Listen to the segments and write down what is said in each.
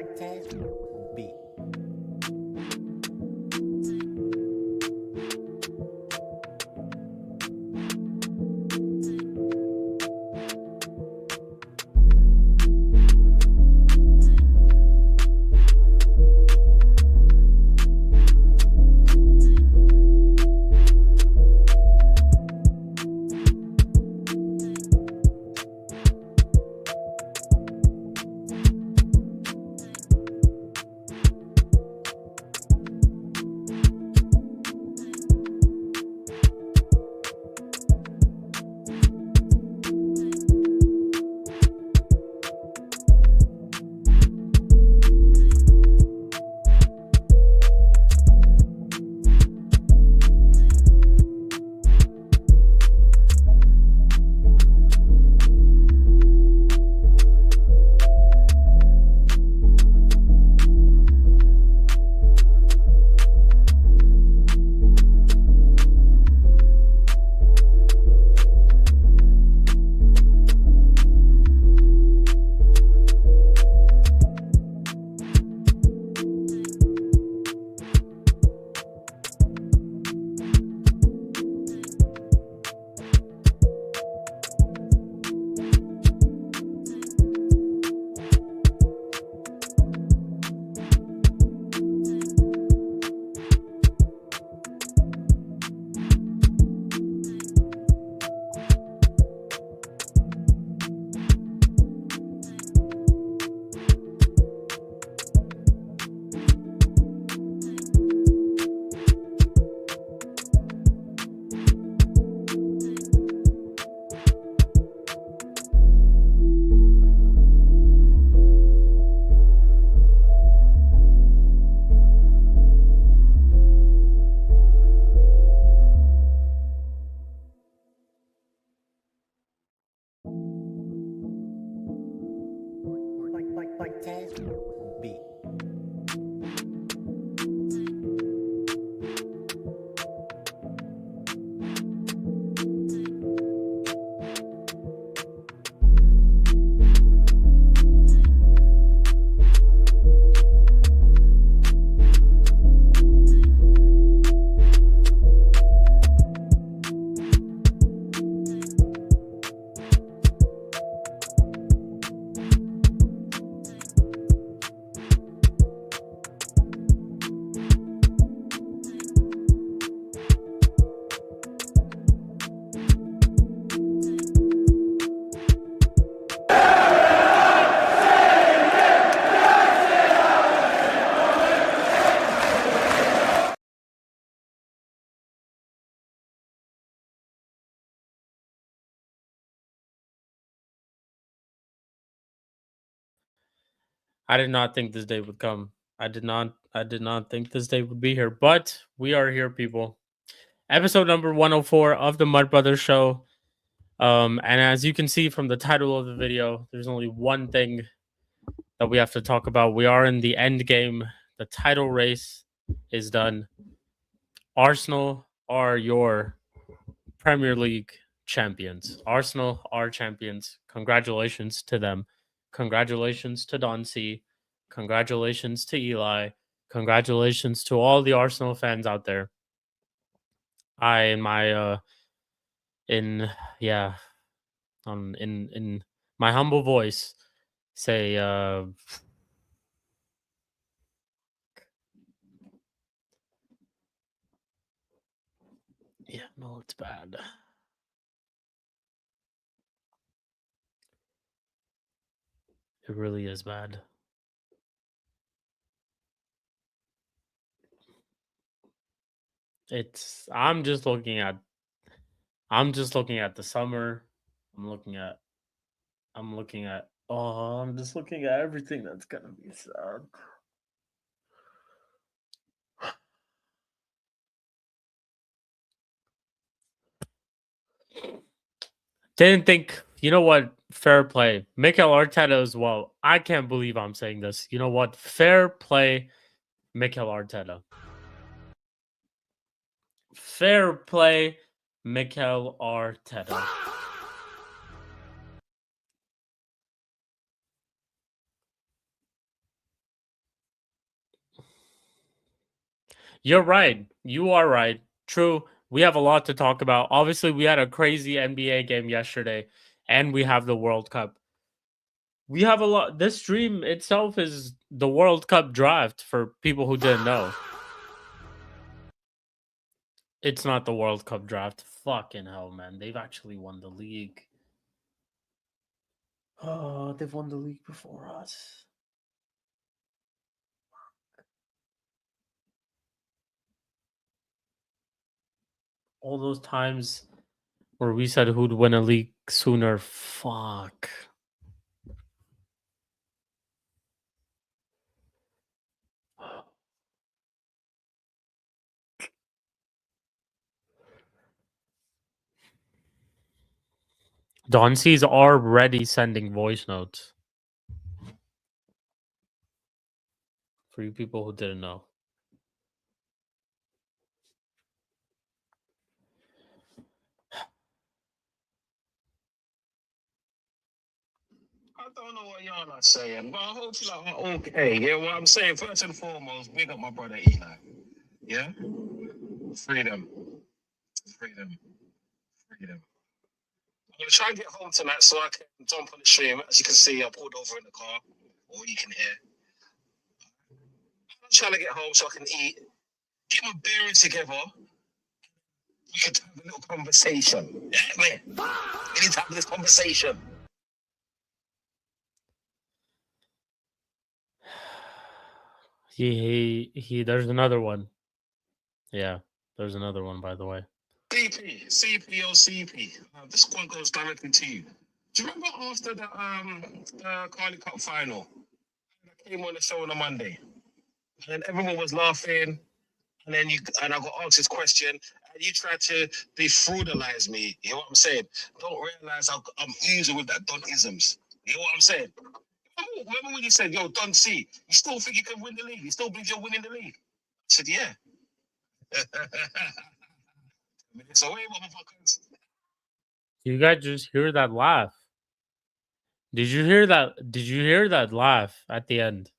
beat. Beat. I did not think this day would come. I did not think this day would be here, but we are here, people. Episode number 104 of the Mud Brothers show. And as you can see from the title of the video, there's only one thing that we have to talk about. We are in the end game. The title race is done. Arsenal are your Premier League champions. Arsenal are champions. Congratulations to them. Congratulations to Don C. Congratulations to Eli. Congratulations to all the Arsenal fans out there. I in my in yeah, in my humble voice say yeah, no, it's bad. It really is bad. It's I'm just looking at the summer. I'm looking at I'm just looking at everything that's gonna be sad. Didn't think, you know what? Fair play. Mikel Arteta as well. I can't believe I'm saying this. You know what? Fair play, Mikel Arteta. Fair play, Mikel Arteta. You're right. You are right. True. We have a lot to talk about. Obviously, we had a crazy NBA game yesterday, and we have the World Cup. We have a lot. This stream itself is the World Cup draft for people who didn't know. It's not the World Cup draft. Fucking hell, man. They've actually won the league. Oh, they've won the league before us. All those times where we said who'd win a league sooner. Fuck. Don C's already sending voice notes. For you people who didn't know. I don't know what y'all are saying, but I hope y'all are okay. Yeah, what I'm saying, first and foremost, big up my brother Eli. Yeah? Freedom. Freedom. Freedom. I'm going to try and get home tonight so I can jump on the stream. As you can see, I pulled over in the car, or you can hear. I'm trying to get home so I can eat, get my bearings together. We could have a little conversation. Yeah, man. We need to have this conversation. There's another one. Yeah, there's another one, by the way. CP or CP. This one goes directly to you. Do you remember after the Carling Cup final? I came on the show on a Monday, and then everyone was laughing, and then I got asked this question, and you tried to defraudalize me. You know what I'm saying? Don't realize I'm oozing with that Don-isms. You know what I'm saying? Remember when you said, "Yo, Don C, you still think you can win the league? You still believe you're winning the league?" I said, "Yeah." So wait, motherfuckers. You guys just hear that laugh? Did you hear that? Did you hear that laugh at the end?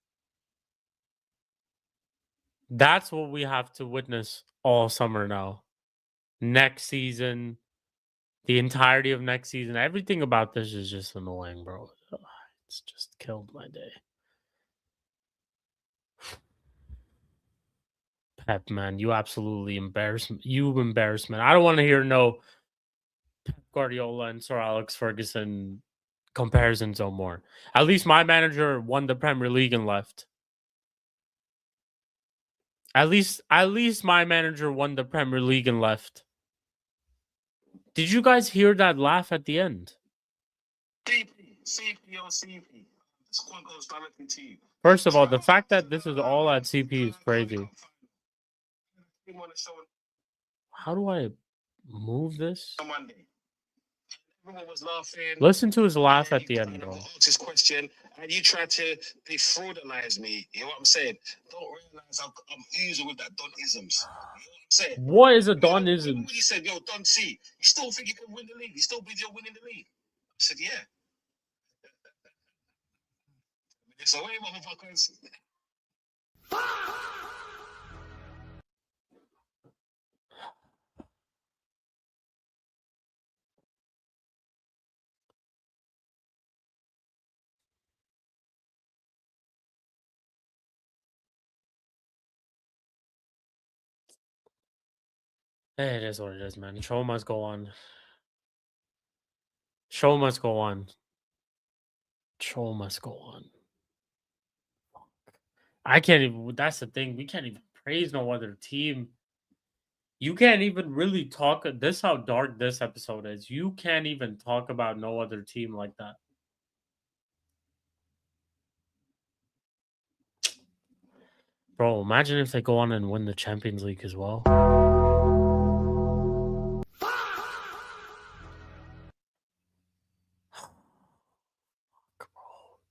That's what we have to witness all summer now. Next season, the entirety of next season, everything about this is just annoying, bro. It's just killed my day. Pep, man, you absolutely embarrass me. You embarrassment. I don't want to hear no Pep Guardiola and Sir Alex Ferguson comparisons no more. At least my manager won the Premier League and left. At least my manager won the Premier League and left. Did you guys hear that laugh at the end? CP or CP. This one goes directly to you. First of all, the fact that this is all at CP is crazy. How do I move this? Everyone was laughing. Listen to his laugh at the end, bro. Asked this question, and you tried to defraudalize me. You know what I'm saying? Don't realize I'm oozing with that Don-isms. You know what I'm saying? What is a Don-ism? Remember when you said, "Yo, Don C, you still think you can win the league? You still believe you're winning the league?" I said, "Yeah." So wait, motherfuckers. Hey, it is what it is, man. Show must go on. Show must go on. Show must go on. I can't even. That's the thing. We can't even praise no other team. You can't even really talk. This how dark this episode is. You can't even talk about no other team like that. Bro, imagine if they go on and win the Champions League as well.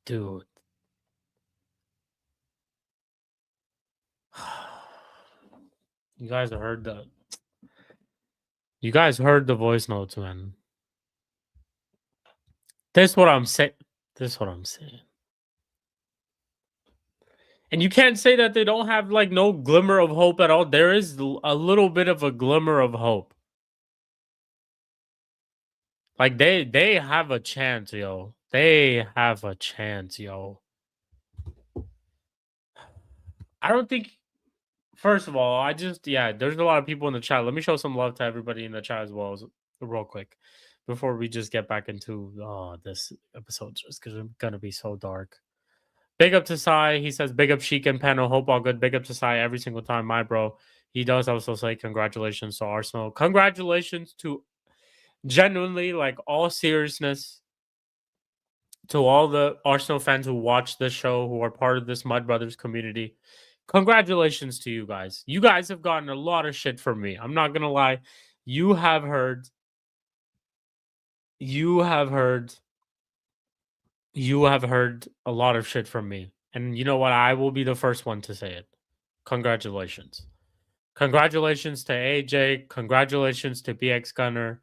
Dude. You guys heard the voice notes, man. This is what I'm saying. And you can't say that they don't have like no glimmer of hope at all. There is a little bit of a glimmer of hope. Like they have a chance, yo. They have a chance, yo. I don't think. First of all, there's a lot of people in the chat. Let me show some love to everybody in the chat as well, real quick, before we just get back into this episode. Just gonna be so dark. Big up to Sai. He says, big up Shik and Panel. Hope all good. Big up to Sai every single time, my bro. He does also say congratulations to Arsenal. Congratulations to genuinely, like, all seriousness, to all the Arsenal fans who watch this show, who are part of this Mud Brothers community. Congratulations to you guys. You guys have gotten a lot of shit from me. I'm not going to lie. You have heard a lot of shit from me. And you know what? I will be the first one to say it. Congratulations. Congratulations to AJ. Congratulations to BX Gunner.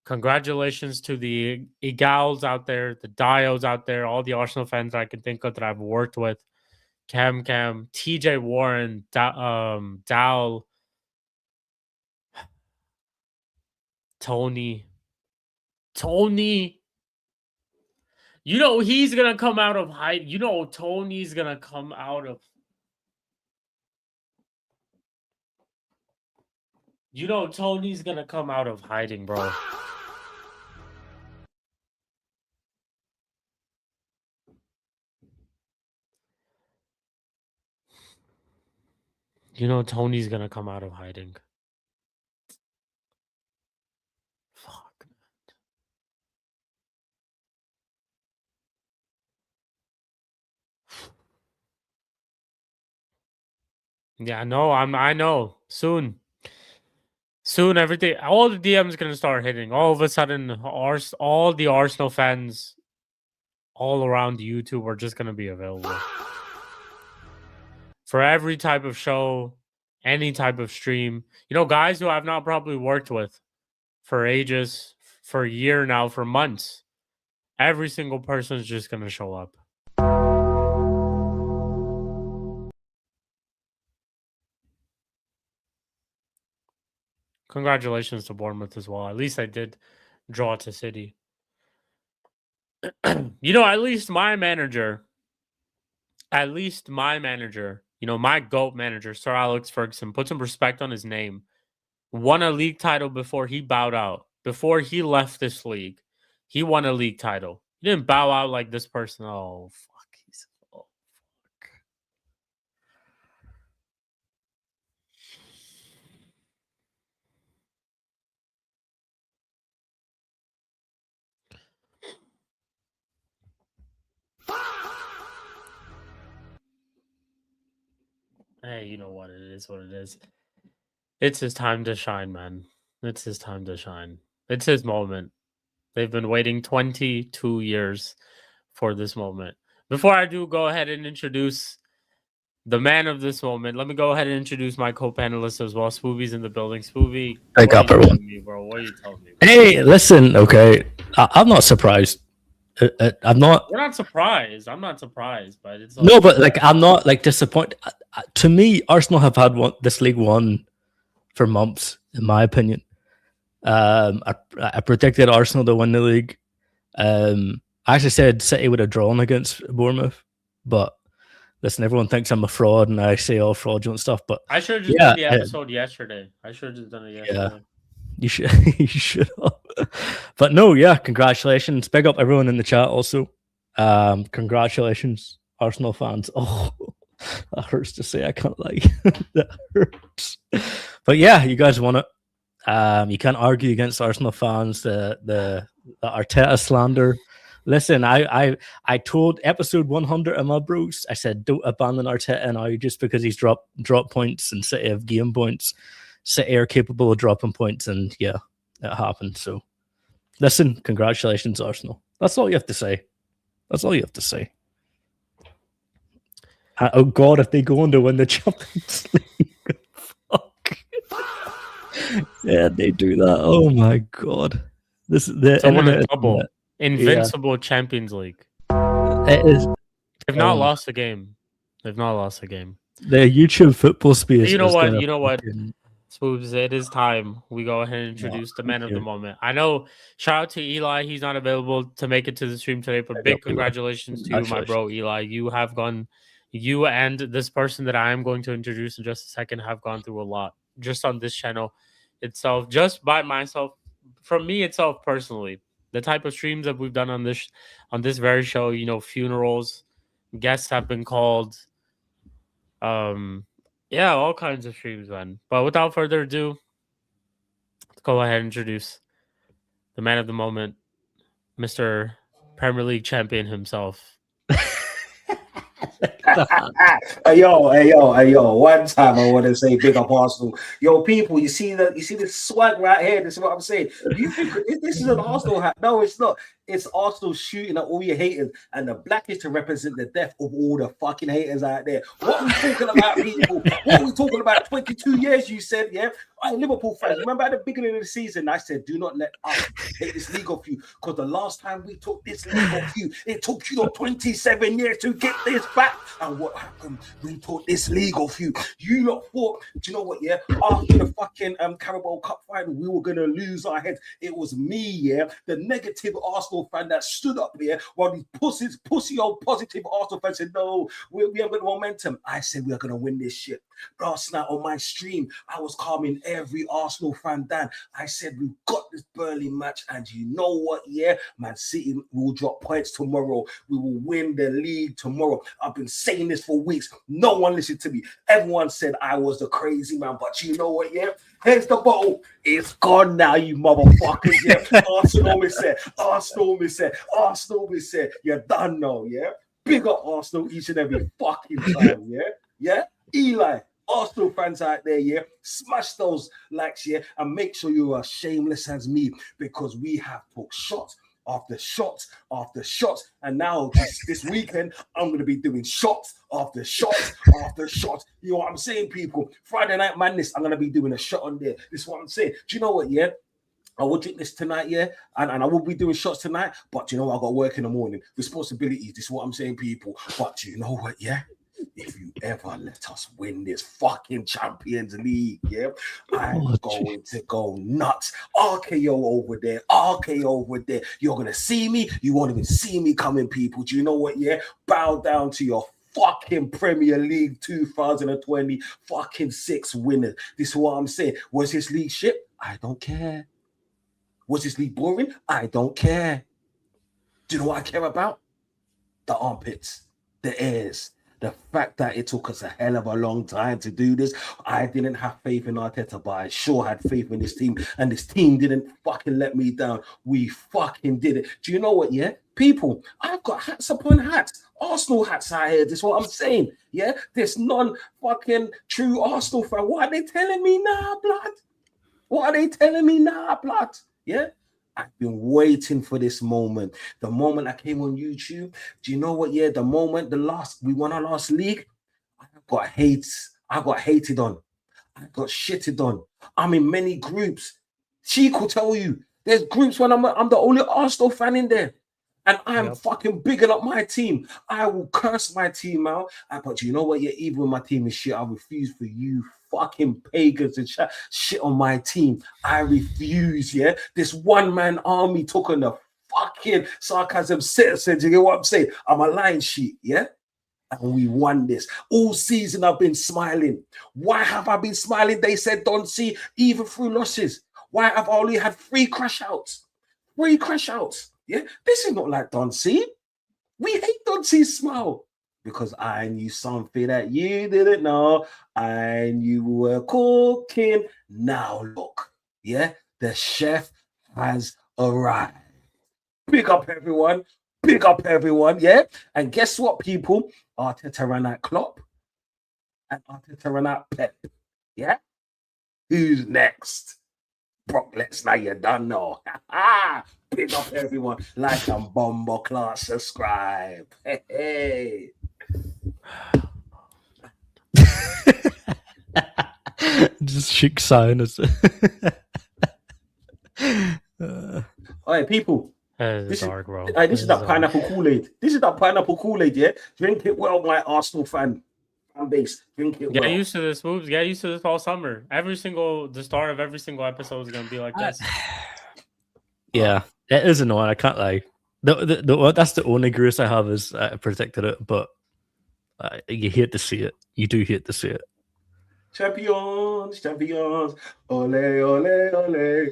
Congratulations to the Egals out there, the Dios out there, all the Arsenal fans I can think of that I've worked with. Cam, TJ Warren, Dal, Tony. You know he's gonna come out of hiding. You know Tony's gonna come out of. You know Tony's gonna come out of hiding, bro. You know Tony's gonna come out of hiding. Fuck. Yeah, no, I know. Soon, everything, all the DMs gonna start hitting. All of a sudden, all the Arsenal fans all around YouTube are just gonna be available for every type of show, any type of stream. You know, guys who I've not probably worked with for ages, for a year now, for months. Every single person is just gonna show up. Congratulations to Bournemouth as well. At least I did draw to City. You know, at least my manager, you know, my GOAT manager, Sir Alex Ferguson, put some respect on his name. Won a league title before he bowed out. Before he left this league, he won a league title. He didn't bow out like this person. Oh, fuck. Hey, you know what? It is what it is. It's his time to shine, man. It's his time to shine. It's his moment. They've been waiting 22 years for this moment. Before I do go ahead and introduce the man of this moment, let me go ahead and introduce my co-panelists as well. Spooby's in the building. Spooby, Wake up, everyone. Bro, what are you telling me? Hey, listen, okay. I'm not surprised. I'm not. You're not surprised. I'm not surprised, but it's No, but like I'm not like disappointed. To me, Arsenal have had this league won for months, in my opinion. I predicted Arsenal to win the league. I actually said City would have drawn against Bournemouth, but listen, everyone thinks I'm a fraud and I say all fraudulent stuff. But I should have just done the episode yesterday. I should have just done it yesterday. Yeah. You should, you should have. But no, yeah, congratulations. Big up everyone in the chat also. Congratulations, Arsenal fans. Oh, that hurts to say, I can't lie. That hurts. But yeah, you guys won it. You can't argue against Arsenal fans, the Arteta slander. Listen, I told episode 100 of my bros, I said, don't abandon Arteta now just because he's drop points and City have game points. City are capable of dropping points, and yeah, it happened. So, listen, congratulations, Arsenal. That's all you have to say. That's all you have to say. Oh God, if they go on to win the Champions League, fuck. Yeah, they do that. Oh my God, this is the double invincible Champions League. It is. They've not lost a game. They've not lost a game. The YouTube football space. You know is what? gonna You know what? fucking- Spoobs, it is time we go ahead and introduce the man of the you. moment. I know, shout out to Eli. He's not available to make it to the stream today, but big congratulations to you, my bro, Eli. You have gone, you and this person that I am going to introduce in just a second have gone through a lot just on this channel itself, just by myself, from me itself personally. The type of streams that we've done on this very show, you know, funerals, guests have been called, yeah, all kinds of streams, man. But without further ado, let's go ahead and introduce the man of the moment, Mr. Premier League champion himself. Hey yo! One time I want to say big up Arsenal. Yo, people, you see this swag right here. This is what I'm saying. You think this is an Arsenal hat? No, it's not. It's Arsenal shooting at all your haters, and the black is to represent the death of all the fucking haters out there. What are we talking about, people? What are we talking about? 22 years, you said, yeah? All right, Liverpool fans, remember at the beginning of the season, I said, do not let us take this league off you, because the last time we took this league off you, it took you 27 years to get this back. And what happened? We took this league off you. You lot thought, do you know what, yeah? After the fucking Carabao Cup final, we were going to lose our heads. It was me, yeah? The negative Arsenal fan that stood up here while these pussy old positive Arsenal fans said, no, we haven't got the momentum. I said, we are going to win this shit. Last night on my stream, I was calming every Arsenal fan down. I said, we've got this Burnley match, and you know what, yeah? Man City will drop points tomorrow. We will win the league tomorrow. I've been saying this for weeks. No one listened to me. Everyone said I was the crazy man, but you know what, yeah? Here's the bottle. It's gone now, you motherfuckers, yeah? Arsenal, me said. You're done now, yeah? Big up Arsenal each and every fucking time, yeah? Yeah? Eli, Arsenal fans out there, yeah, smash those likes, yeah, and make sure you are shameless as me, because we have took shots after shots after shots, and now this weekend I'm going to be doing shots after shots after shots. You know what I'm saying, people? Friday Night Madness, I'm going to be doing a shot on there. This is what I'm saying. Do you know what, yeah? I will drink this tonight, yeah, and I will be doing shots tonight, but you know what? I got work in the morning. Responsibilities, this is what I'm saying, people. But you know what, yeah? If you ever let us win this fucking Champions League, yeah, I'm going to go nuts. RKO over there. You're going to see me. You won't even see me coming, people. Do you know what, yeah? Bow down to your fucking Premier League 2020 fucking 6 winners. This is what I'm saying. Was this league shit? I don't care. Was this league boring? I don't care. Do you know what I care about? The armpits, the ears. The fact that it took us a hell of a long time to do this. I didn't have faith in Arteta, but I sure had faith in this team. And this team didn't fucking let me down. We fucking did it. Do you know what, yeah? People, I've got hats upon hats. Arsenal hats out here. This is what I'm saying. Yeah? This non-fucking true Arsenal fan. What are they telling me now, blood? What are they telling me now, blood? Yeah? I've been waiting for this moment. The moment I came on YouTube, do you know what? Yeah, the moment we won our last league, I got hated on. I got shitted on. I'm in many groups. Shik will tell you, there's groups when I'm the only Arsenal fan in there. And I'm fucking bigging up my team. I will curse my team out. But you know what? Yeah, even when my team is shit, I refuse for you fucking pagans to shit on my team. I refuse, yeah? This one-man army took on the fucking sarcasm citizens. You get what I'm saying? I'm a lying sheet, yeah? And we won this. All season I've been smiling. Why have I been smiling? They said, don't see, even through losses. Why have I only had 3 crash outs? 3 crash outs. Yeah, this is not like Don C. We hate Don C's smile because I knew something that you didn't know. I knew you were cooking. Now look, yeah, the chef has arrived. Big up everyone, yeah. And guess what, people? Arteta ran out Klopp and Arteta ran out Pep. Yeah, who's next? Brock Lesnar, you don't know. Big up everyone. Like and bombo class, subscribe. Hey. Just Shik silence. All right, people. This is dark, bro. This is that pineapple Kool-Aid. This is that pineapple Kool-Aid, yeah? Drink it well, my Arsenal fan. fan base. Drink it Get well. used to this, moves. Get used to this all summer. The start of every single episode is gonna be like this. Yeah, it is annoying. I can't lie. That's the only grace I have is I predicted it, but you hate to see it. You do hate to see it. Champions, ole, ole, ole.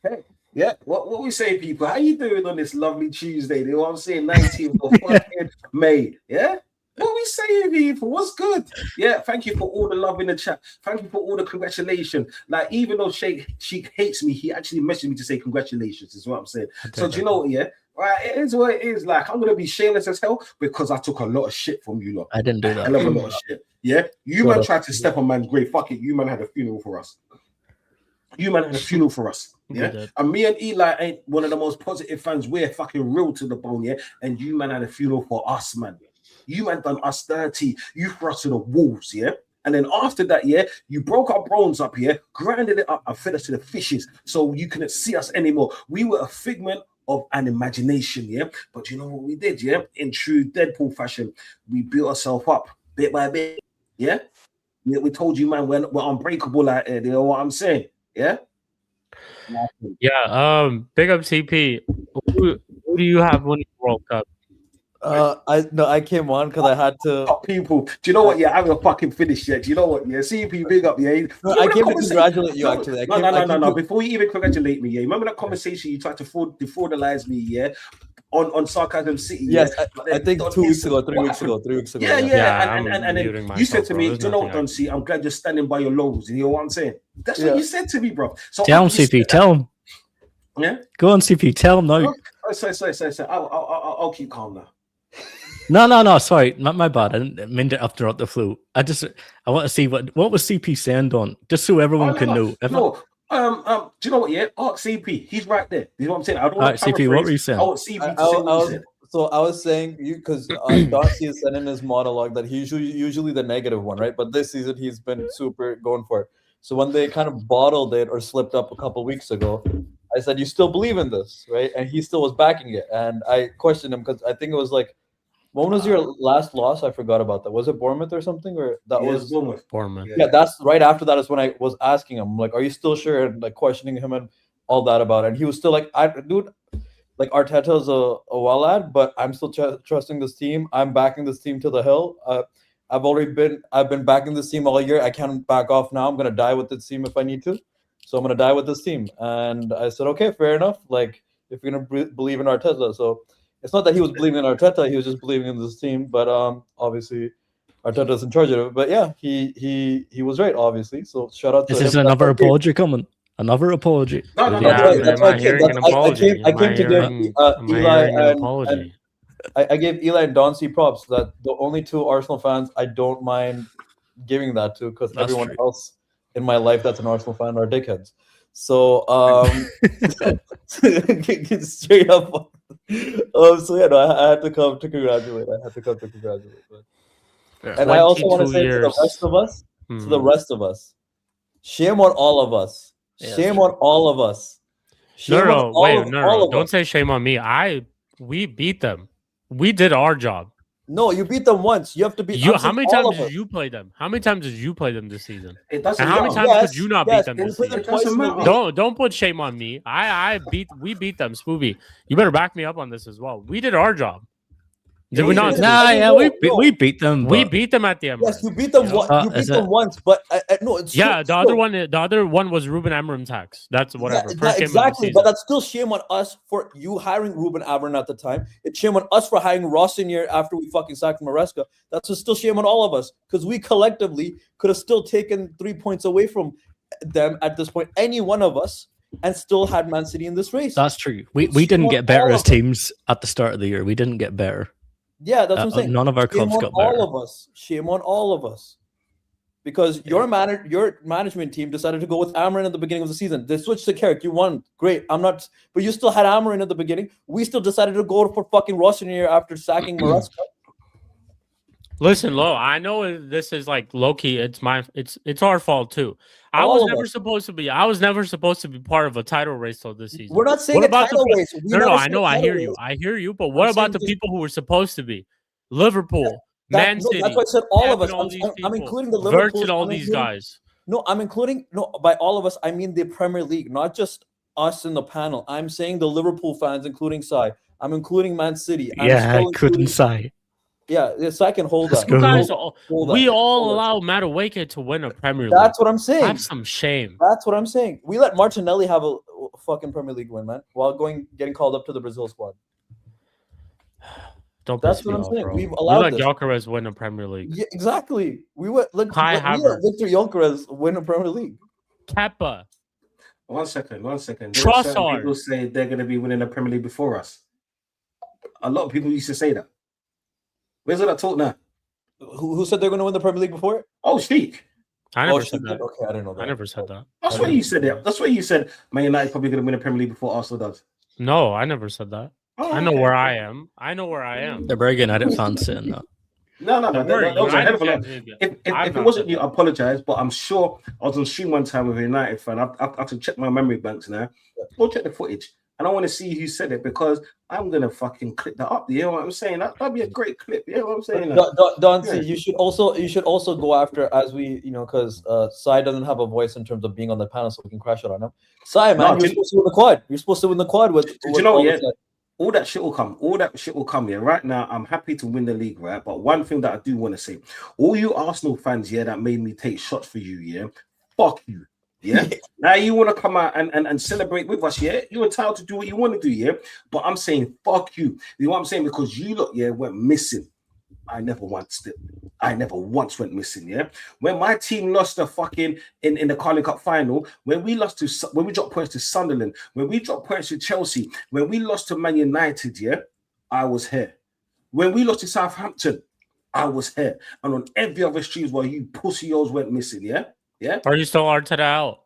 Hey. Yeah, what we say, people? How you doing on this lovely Tuesday? You know what I'm saying? 19th of fucking May. Yeah? What we saying, people? What's good? Yeah, thank you for all the love in the chat. Thank you for all the congratulations. Like, even though Shik hates me, he actually messaged me to say congratulations, is what I'm saying. So do you know what, yeah? Right, it is what it is. Like, I'm gonna be shameless as hell because I took a lot of shit from you lot. I didn't do that. I love a lot of shit. Yeah, you man tried to step on man's grave. Fuck it, you man had a funeral for us. You man had a funeral for us. Yeah, and me and Eli ain't one of the most positive fans. We're fucking real to the bone, yeah. And you man had a funeral for us, man. You man done us dirty. You threw us to the wolves, yeah. And then after that, yeah, you broke our bones up here, grinded it up, and fed us to the fishes, so you couldn't see us anymore. We were a figment of an imagination, yeah. But you know what we did, yeah? In true Deadpool fashion, we built ourselves up bit by bit, yeah. We told you, man, we're unbreakable out there. You know what I'm saying, yeah. Yeah, big up CP. Who do you have winning the World Cup? I came on because I had to. People, do you know what? Yeah, I haven't fucking finished yet. Do you know what? Yeah, CP, big up. Yeah, no, I came to congratulate you. Actually, no. Before you even congratulate me, yeah, remember that conversation you tried to defraudalize me, yeah, on Sarcasm City. Yes, yeah? I think 2 weeks ago, 3 weeks ago. Yeah. And then you said to me, "Do you know what, Duncy? I'm glad you're standing by your lows." You know what I'm saying? That's what you said to me, bro. So tell him, CP. Tell him. Yeah. Go on, CP. Tell him now. Sorry. I'll keep calm now. No. Sorry, not my bad. I didn't mean to interrupt the flow. I want to see what was CP saying on, just so everyone can know. Do you know what? Yeah, ask CP. He's right there. You know what I'm saying? I don't want CP. What were you saying? I want CP to say what he said. So I was saying because Darcy has said in his monologue that he's usually the negative one, right? But this season he's been super going for it. So when they kind of bottled it or slipped up a couple weeks ago, I said, "You still believe in this, right?" And he still was backing it. And I questioned him because I think it was like, when was your last loss? I forgot about that. Was it Bournemouth or something? Or that was Bournemouth. Yeah, that's right after that is when I was asking him, like, "Are you still sure?" And like questioning him and all that about it. And he was still like, "Dude, like Arteta's a well lad, but I'm still trusting this team. I'm backing this team to the hill. I've been backing this team all year. I can't back off now. I'm gonna die with this team if I need to. So I'm gonna die with this team." And I said, "Okay, fair enough. Like, if you're gonna believe in Arteta, so." It's not that he was believing in Arteta; he was just believing in this team. But obviously, Arteta's in charge of it. But yeah, he was right, obviously. So shout out to him. This is another apology coming. Another apology. No. That's why I came to give Eli and I gave Eli and Dauncey props. That the only two Arsenal fans I don't mind giving that to, because everyone else in my life that's an Arsenal fan are dickheads. So straight up. So yeah, no, I had to come to congratulate. And I also want to say to the rest of us, shame on all of us. Shame on all of us. No. Don't say shame on me. We beat them. We did our job. No, you beat them once. You have to beat you. How many times did you play them? How many times did you play them this season? And how many times could you not beat them this season? Don't put shame on me. We beat them, Spooby. You better back me up on this as well. We did our job. Did we not? We beat them. We beat them at the Emirates. Yes, you beat them. You beat them once, but no. It's the other one was Ruben Amorim tax. That's whatever. Exactly, but that's still shame on us for you hiring Ruben Amorim at the time. It's shame on us for hiring Rossinier after we fucking sacked Maresca. That's still shame on all of us because we collectively could have still taken 3 points away from them at this point. Any one of us. And still had Man City in this race. That's true. We didn't get better as teams at the start of the year. We didn't get better. Yeah, that's what I'm saying. None of our clubs got better. Shame on all of us. Because your management team decided to go with Amorim at the beginning of the season. They switched to Carrick. You won. Great. But you still had Amorim at the beginning. We still decided to go for fucking Rossinier after sacking Maresca. Listen, Lo, I know this is like low key. It's our fault too. I was never supposed to be part of a title race till this season. We're not saying a title race. No, I know. I hear you. But what about the people who were supposed to be? Liverpool, Man No, City. that's why I said all of us. Pep and all these I'm people. including the Liverpool. Verts and all these guys. No, I'm including by all of us. I mean the Premier League, not just us in the panel. I'm saying the Liverpool fans, including Sai. I'm including Man City. I'm Yeah, I still couldn't including- say. Yeah, Sai can hold Let's that. go. You guys, Hold we that. all Hold that. allow Madueke to win a Premier League. That's what I'm saying. Have some shame. That's what I'm saying. We let Martinelli have a fucking Premier League win, man, while getting called up to the Brazil squad. Don't That's piss me what I'm off, saying. bro. We've We allowed let this. Gyökeres win a Premier League. Yeah, exactly. We let Victor Gyökeres win a Premier League. Kepa. 1 second. There are certain Trossard. people say they're going to be winning the Premier League before us. A lot of people used to say that. Where's all that talk now? Who said they're going to win the Premier League before? Oh, Shik. I never said that. Okay, I didn't know that. I never said that. That's why you said it. That's why you said Man United probably going to win the Premier League before Arsenal does. No, I never said that. Oh, I know okay. where I am. I know where I am. The Bergen United fans saying that. No. We're That was a hell of a lot. United fans, If I'm it not wasn't saying you, that. I apologize. But I'm sure I was on stream one time with a United fan. I have to check my memory banks now. Go check the footage. And I want to see who said it because I'm gonna fucking clip that up. You know what I'm saying? That'd be a great clip. You know what I'm saying? Don, Yeah. you should also go after, as we, because Sai doesn't have a voice in terms of being on the panel, so we can crash it on him. Sai, man, you're supposed to win the quad. You're supposed to win the quad with. Do you know what? Yeah, all that shit will come. All that shit will come. Yeah, right now I'm happy to win the league, right? But one thing that I do want to say, all you Arsenal fans, yeah, that made me take shots for you, yeah, fuck you. Yeah. Now you want to come out and celebrate with us, yeah? You're entitled to do what you want to do, yeah. But I'm saying fuck you. You know what I'm saying? Because you look, yeah, went missing. I never once went missing, yeah. When my team lost the fucking in the Carling Cup final, when we dropped points to Sunderland, when we dropped points to Chelsea, when we lost to Man United, yeah, I was here. When we lost to Southampton, I was here. And on every other streams where you pussy-os went missing, yeah. Yeah. Are you still Arteta out?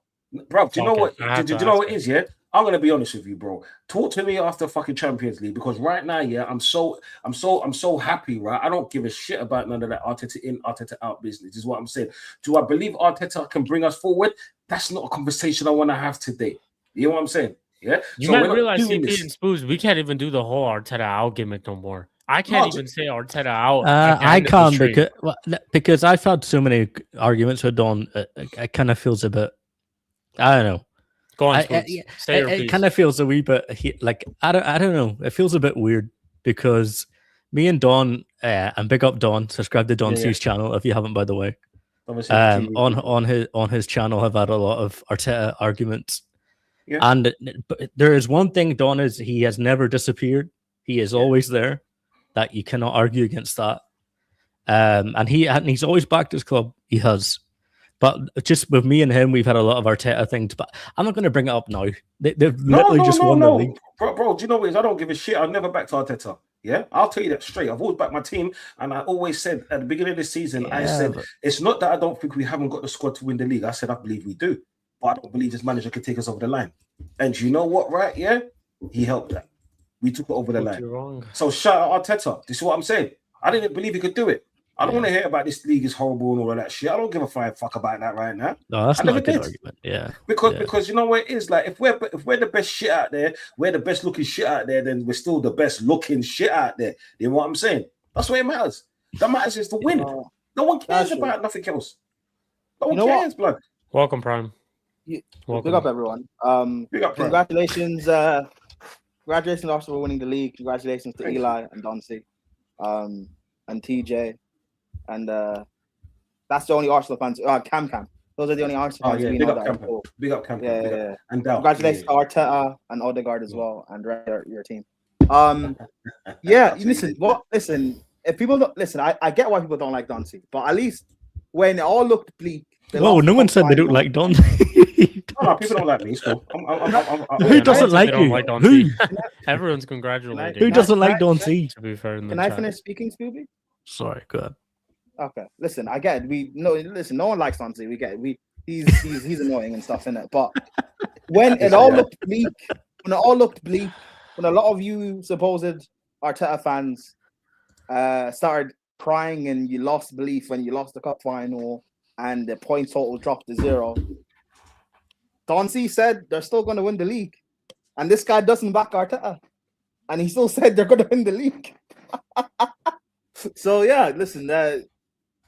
Bro, do you know what? I have Do to you know ask what it you. is? Yeah, I'm gonna be honest with you, bro. Talk to me after fucking Champions League because right now, yeah, I'm so happy, right? I don't give a shit about none of that Arteta in, Arteta out business. Is what I'm saying. Do I believe Arteta can bring us forward? That's not a conversation I want to have today. You know what I'm saying? Yeah. You So might we're not realize doing CP this. and Spoos, we can't even do the whole Arteta out gimmick no more. I can't No, even say Arteta out. I can't because I've had so many arguments with Don. It kind of feels a bit. I don't know. Go on, Spoos. Say your It piece. kind of feels a wee bit like I don't know. It feels a bit weird because me and Don and big up Don. Subscribe to Don C's channel if you haven't, by the way. Obviously, On his channel, have had a lot of Arteta arguments. Yeah. And but there is one thing Don is he has never disappeared. He is always there. That you cannot argue against that. And he's always backed his club. He has. But just with me and him, we've had a lot of Arteta things. But I'm not going to bring it up now. They've literally just won the league. Bro, do you know what it is? I don't give a shit. I've never backed Arteta. Yeah, I'll tell you that straight. I've always backed my team, and I always said at the beginning of the season, I said it's not that I don't think we haven't got the squad to win the league. I said I believe we do, but I don't believe this manager can take us over the line. And you know what, right? Yeah, he helped that. We took it over the line. Wrong. So shout out Arteta. This is what I'm saying. I didn't believe he could do it. I don't want to hear about this league is horrible and all of that shit. I don't give a fuck about that right now. No, that's I not never a good did. argument. Yeah. Because you know what it is, like if we're the best shit out there, we're the best looking shit out there, then we're still the best looking shit out there. You know what I'm saying? That's what it matters. That matters is to win. No one cares about nothing else. No one cares, blood. Welcome, Prime. Welcome. Big up, everyone. Big up, Prime. Congratulations. Congratulations, Arsenal, for winning the league. Congratulations to Eli and Doncy, and TJ, and that's the only Arsenal fans. Cam. Those are the only Arsenal fans. Big up Cam. Big up Cam. Yeah. And congratulations to Arteta and Odegaard as well, and your team. Listen. If people don't listen, I get why people don't like Doncy, but at least when it all looked bleak. Whoa, no one said they don't like Don. No, people don't like me. So who doesn't like you? Who? Everyone's congratulating. Who doesn't like Don C? To be fair, can I finish speaking, Spooby? Sorry, go ahead. Okay, listen, I get it. No one likes Don C. We get it. He's annoying and stuff, innit? But when it all looked bleak, when a lot of you supposed Arteta fans started crying and you lost belief when you lost the cup final and the point total dropped to 0. Don C said they're still going to win the league, and this guy doesn't back Arteta, and he still said they're going to win the league. So yeah, listen,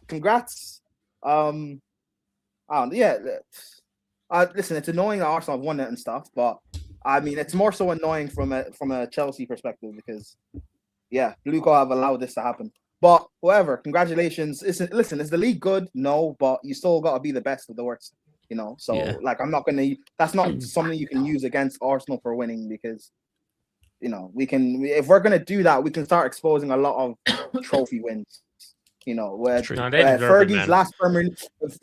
congrats. Yeah, listen, it's annoying that Arsenal have won it and stuff, but I mean, it's more so annoying from a Chelsea perspective because, yeah, Luco have allowed this to happen. But whatever, congratulations. Listen, is the league good? No, but you still got to be the best of the worst, you know. So Yeah. like, I'm not gonna. That's not something you can use against Arsenal for winning because, you know, if we're gonna do that, we can start exposing a lot of trophy wins. You know, where No, they deserve it, man.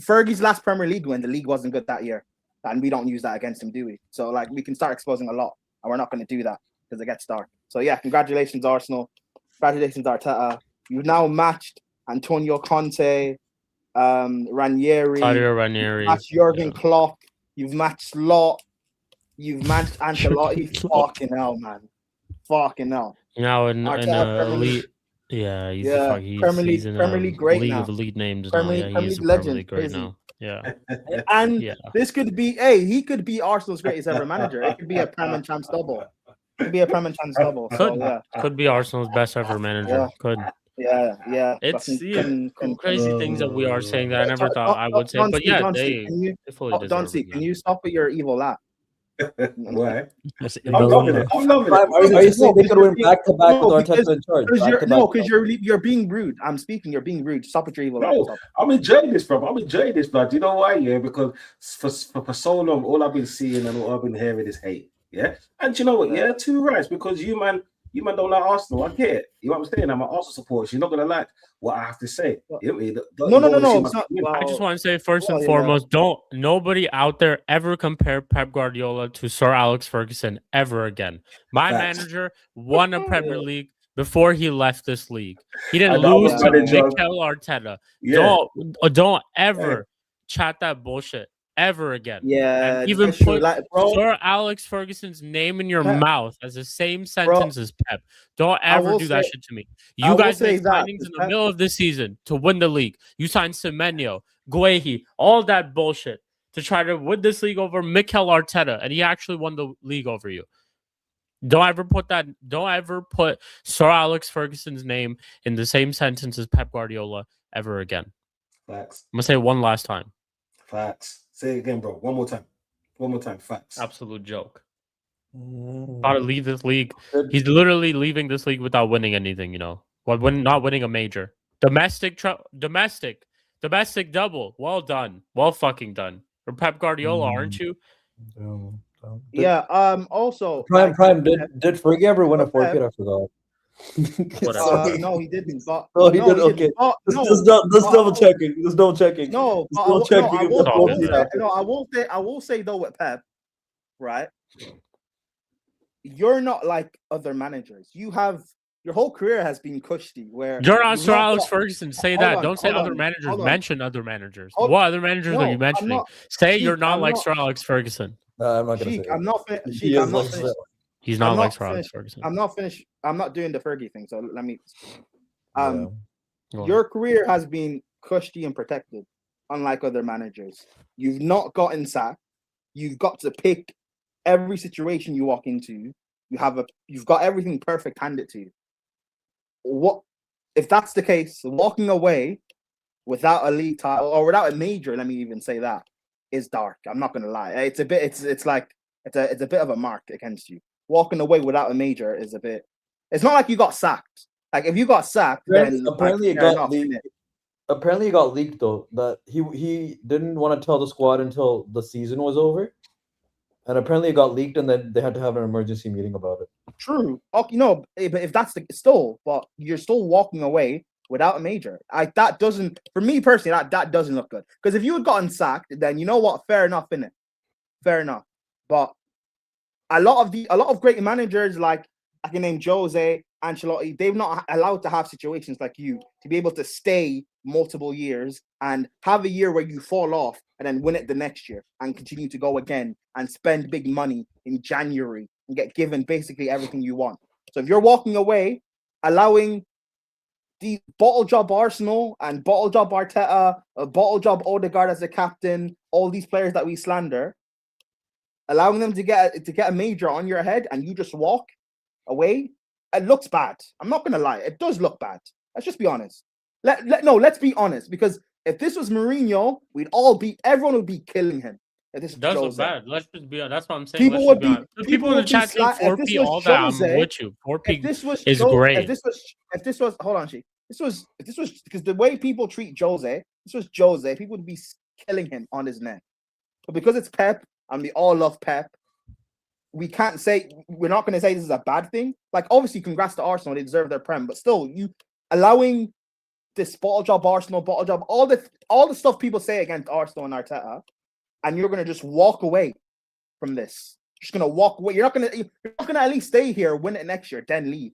Fergie's last Premier League win, the league wasn't good that year, and we don't use that against him, do we? So like, we can start exposing a lot, and we're not going to do that because it gets dark. So yeah, congratulations Arsenal, congratulations Arteta. You've now matched Antonio Conte, Ranieri, Claudio Ranieri, matched Jurgen Klopp, you've matched Slot, you've matched Ancelotti. Fucking hell, man, fucking hell. Now in elite. Yeah, he's Premier League great league now. of elite names Premier now. Yeah, he's League a Premier legend, League great now. Yeah, and this could be. Hey, he could be Arsenal's greatest ever manager. It could be a Prem and Champs double. It could be a Prem and Champs double. So, yeah, could be Arsenal's best ever manager. Could. Yeah. It's crazy things that we are saying that I never thought I would say. But yeah, they fully deserve it. Can you stop with your evil laugh? Why? I'm loving it. Are you saying they could win back to back with Arteta in charge? Because you're being rude. I'm speaking. You're being rude. Stop with your evil laugh. I'm enjoying this, bro. I'm enjoying this, blood. You know why? Yeah, because for so long, all I've been seeing and all I've been hearing is hate. Yeah, and you know what? Yeah, two rights. Because you man don't like Arsenal. I get it. You know what I'm saying? I'm an Arsenal supporter. So you're not gonna like what I have to say. You know what I mean? No. I just want to say first and foremost, don't nobody out there ever compare Pep Guardiola to Sir Alex Ferguson ever again. My manager won a Premier League before he left this league. He didn't lose to Mikel Arteta. Yeah. Don't ever chat that bullshit ever again. Yeah, and even put Sir Alex Ferguson's name in your mouth as the same sentence as Pep. Don't ever do that shit to me. You guys made signings in the middle of this season to win the league. You signed Semenyo, Guehi, all that bullshit to try to win this league over Mikel Arteta, and he actually won the league over you. Don't ever put Sir Alex Ferguson's name in the same sentence as Pep Guardiola ever again. Facts. I'm gonna say it one last time. Facts. Say it again, bro. One more time. Facts. Absolute joke. About to leave this league. He's literally leaving this league without winning anything, you know. Not winning a major. Domestic double. Well done. Well fucking done. For Pep Guardiola, aren't you? Yeah. Also, Prime. Did Fergie ever win a forfeit? I forgot. No, he didn't. But he did. Okay. Just double checking. No, still checking. I will say though with Pep, right? You're not like other managers. You have your whole career has been cushy. Where you're not Sir Alex Ferguson. Say that. Don't say other managers. Mention other managers. What other managers are you mentioning? Say you're not like Sir Alex Ferguson. I'm not gonna say. I'm not finished. He's not like Sir Alex Ferguson. I'm not finished. I'm not doing the Fergie thing. So let me. Your career has been cushy and protected, unlike other managers. You've not gotten sacked. You've got to pick every situation you walk into. You've got everything perfect handed to you. What if that's the case? Walking away without a league title or without a major, let me even say that, is dark. I'm not gonna lie. It's a bit. It's a bit of a mark against you. Walking away without a major is a bit. It's not like you got sacked. Like if you got sacked, then apparently it got leaked. Apparently it got leaked though that he didn't want to tell the squad until the season was over, and apparently it got leaked, and then they had to have an emergency meeting about it. True. But if that's but you're still walking away without a major. That doesn't, for me personally, that doesn't look good. Because if you had gotten sacked, then you know what? Fair enough, innit? Fair enough. But a lot of great managers, like I can name Jose, Ancelotti, they've not allowed to have situations like you to be able to stay multiple years and have a year where you fall off and then win it the next year and continue to go again and spend big money in January and get given basically everything you want. So if you're walking away, allowing the bottle job Arsenal and bottle job Arteta, bottle job Odegaard as a captain, all these players that we slander, allowing them to get a major on your head and you just walk away, it looks bad. I'm not gonna lie, it does look bad. Let's just be honest. Let's be honest, because if this was Mourinho, everyone would be killing him. If this It does look Jose. bad. Let's just be. That's what I'm saying. People Let's would just be honest. People in the chat saying 4P, all that. I'm with you. 4P is great. If this was hold on, Shik. If this was because the way people treat Jose, this was Jose, people would be killing him on his neck. But because it's Pep and we all love Pep, we're not going to say this is a bad thing. Like, obviously, congrats to Arsenal, they deserve their prem, but still, you allowing this bottle job Arsenal, bottle job, all the stuff people say against Arsenal and Arteta, and you're going to just walk away from this. You're just going to walk away. You're not going to at least stay here, win it next year, then leave.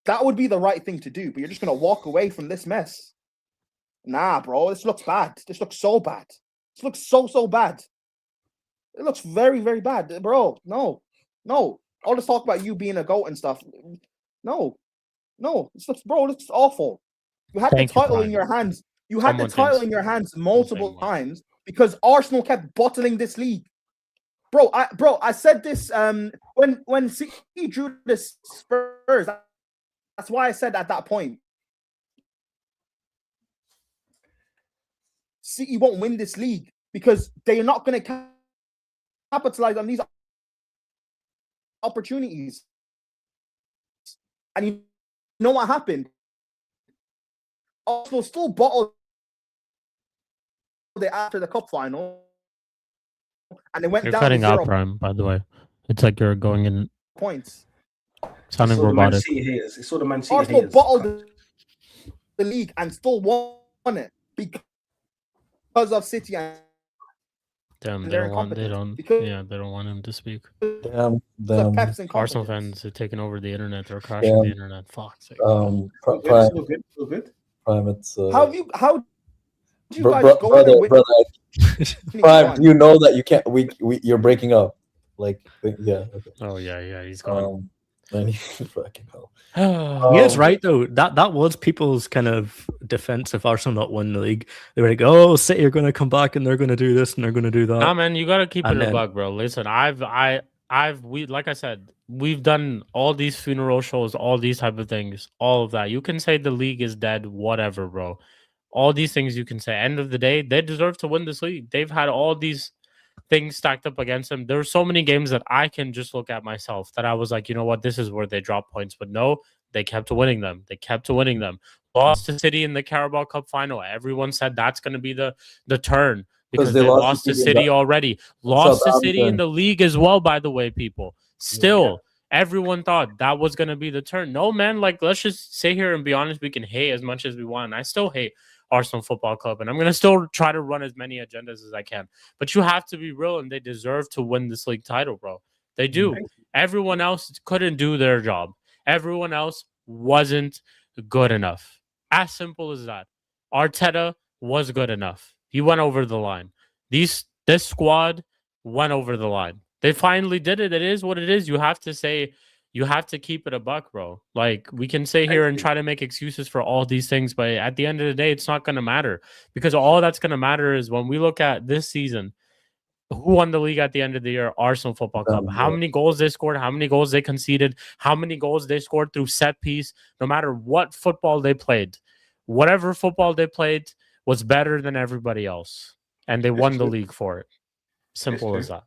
That would be the right thing to do, but you're just going to walk away from this mess. Nah, bro, this looks bad. This looks so bad. This looks so bad. It looks very, very bad, bro. No. All this talk about you being a GOAT and stuff. No. This looks awful. You had the title in your hands. You had the title in your hands multiple times because Arsenal kept bottling this league. Bro, I said this when City drew the Spurs. That's why I said at that point, City won't win this league because they're not going to capitalize on these opportunities. And you know what happened? Arsenal still bottled it after the cup final, and they went You're down cutting to out 0 Prime, by the way. It's like you're going in points. sounding robotic. It's all the Man City Arsenal haters. bottled the league and still won it because of City and Damn, they they're don't want him to speak. Damn. Arsenal fans are taking over the internet. They're crashing the internet. Fuck. Prime, So good. Prime, it's how do you guys go brother, there with Prime, do you know that you can't? You're breaking up. Like, yeah. Okay. Oh yeah, he's gone. Fucking hell. Yeah, it's right though. That was people's kind of defense if Arsenal not win the league. They were like, "Oh, City are going to come back and they're going to do this and they're going to do that." Nah, man, you gotta keep it a bug, bro. Listen, like I said, we've done all these funeral shows, all these type of things, all of that. You can say the league is dead, whatever, bro. All these things you can say. End of the day, they deserve to win this league. They've had all these things stacked up against them. There are so many games that I can just look at myself that I was like, you know what, this is where they drop points. But no, they kept winning them. Lost to City in the Carabao Cup final. Everyone said that's going to be the turn because they lost to City already. Lost to City in the league as well, by the way, people. Still, everyone thought that was going to be the turn. No, man, like, let's just sit here and be honest. We can hate as much as we want. And I still hate Arsenal Football Club, and I'm going to still try to run as many agendas as I can. But you have to be real, and they deserve to win this league title, bro. They do. Everyone else couldn't do their job. Everyone else wasn't good enough. As simple as that. Arteta was good enough. He went over the line. This squad went over the line. They finally did it. It is what it is. You have to keep it a buck, bro. Like, we can sit here and try to make excuses for all these things, but at the end of the day, it's not going to matter because all that's going to matter is when we look at this season, who won the league at the end of the year? Arsenal Football Club. How many goals they scored, how many goals they conceded, how many goals they scored through set piece, no matter what football they played. Whatever football they played was better than everybody else, and they won the league for it. Simple as that.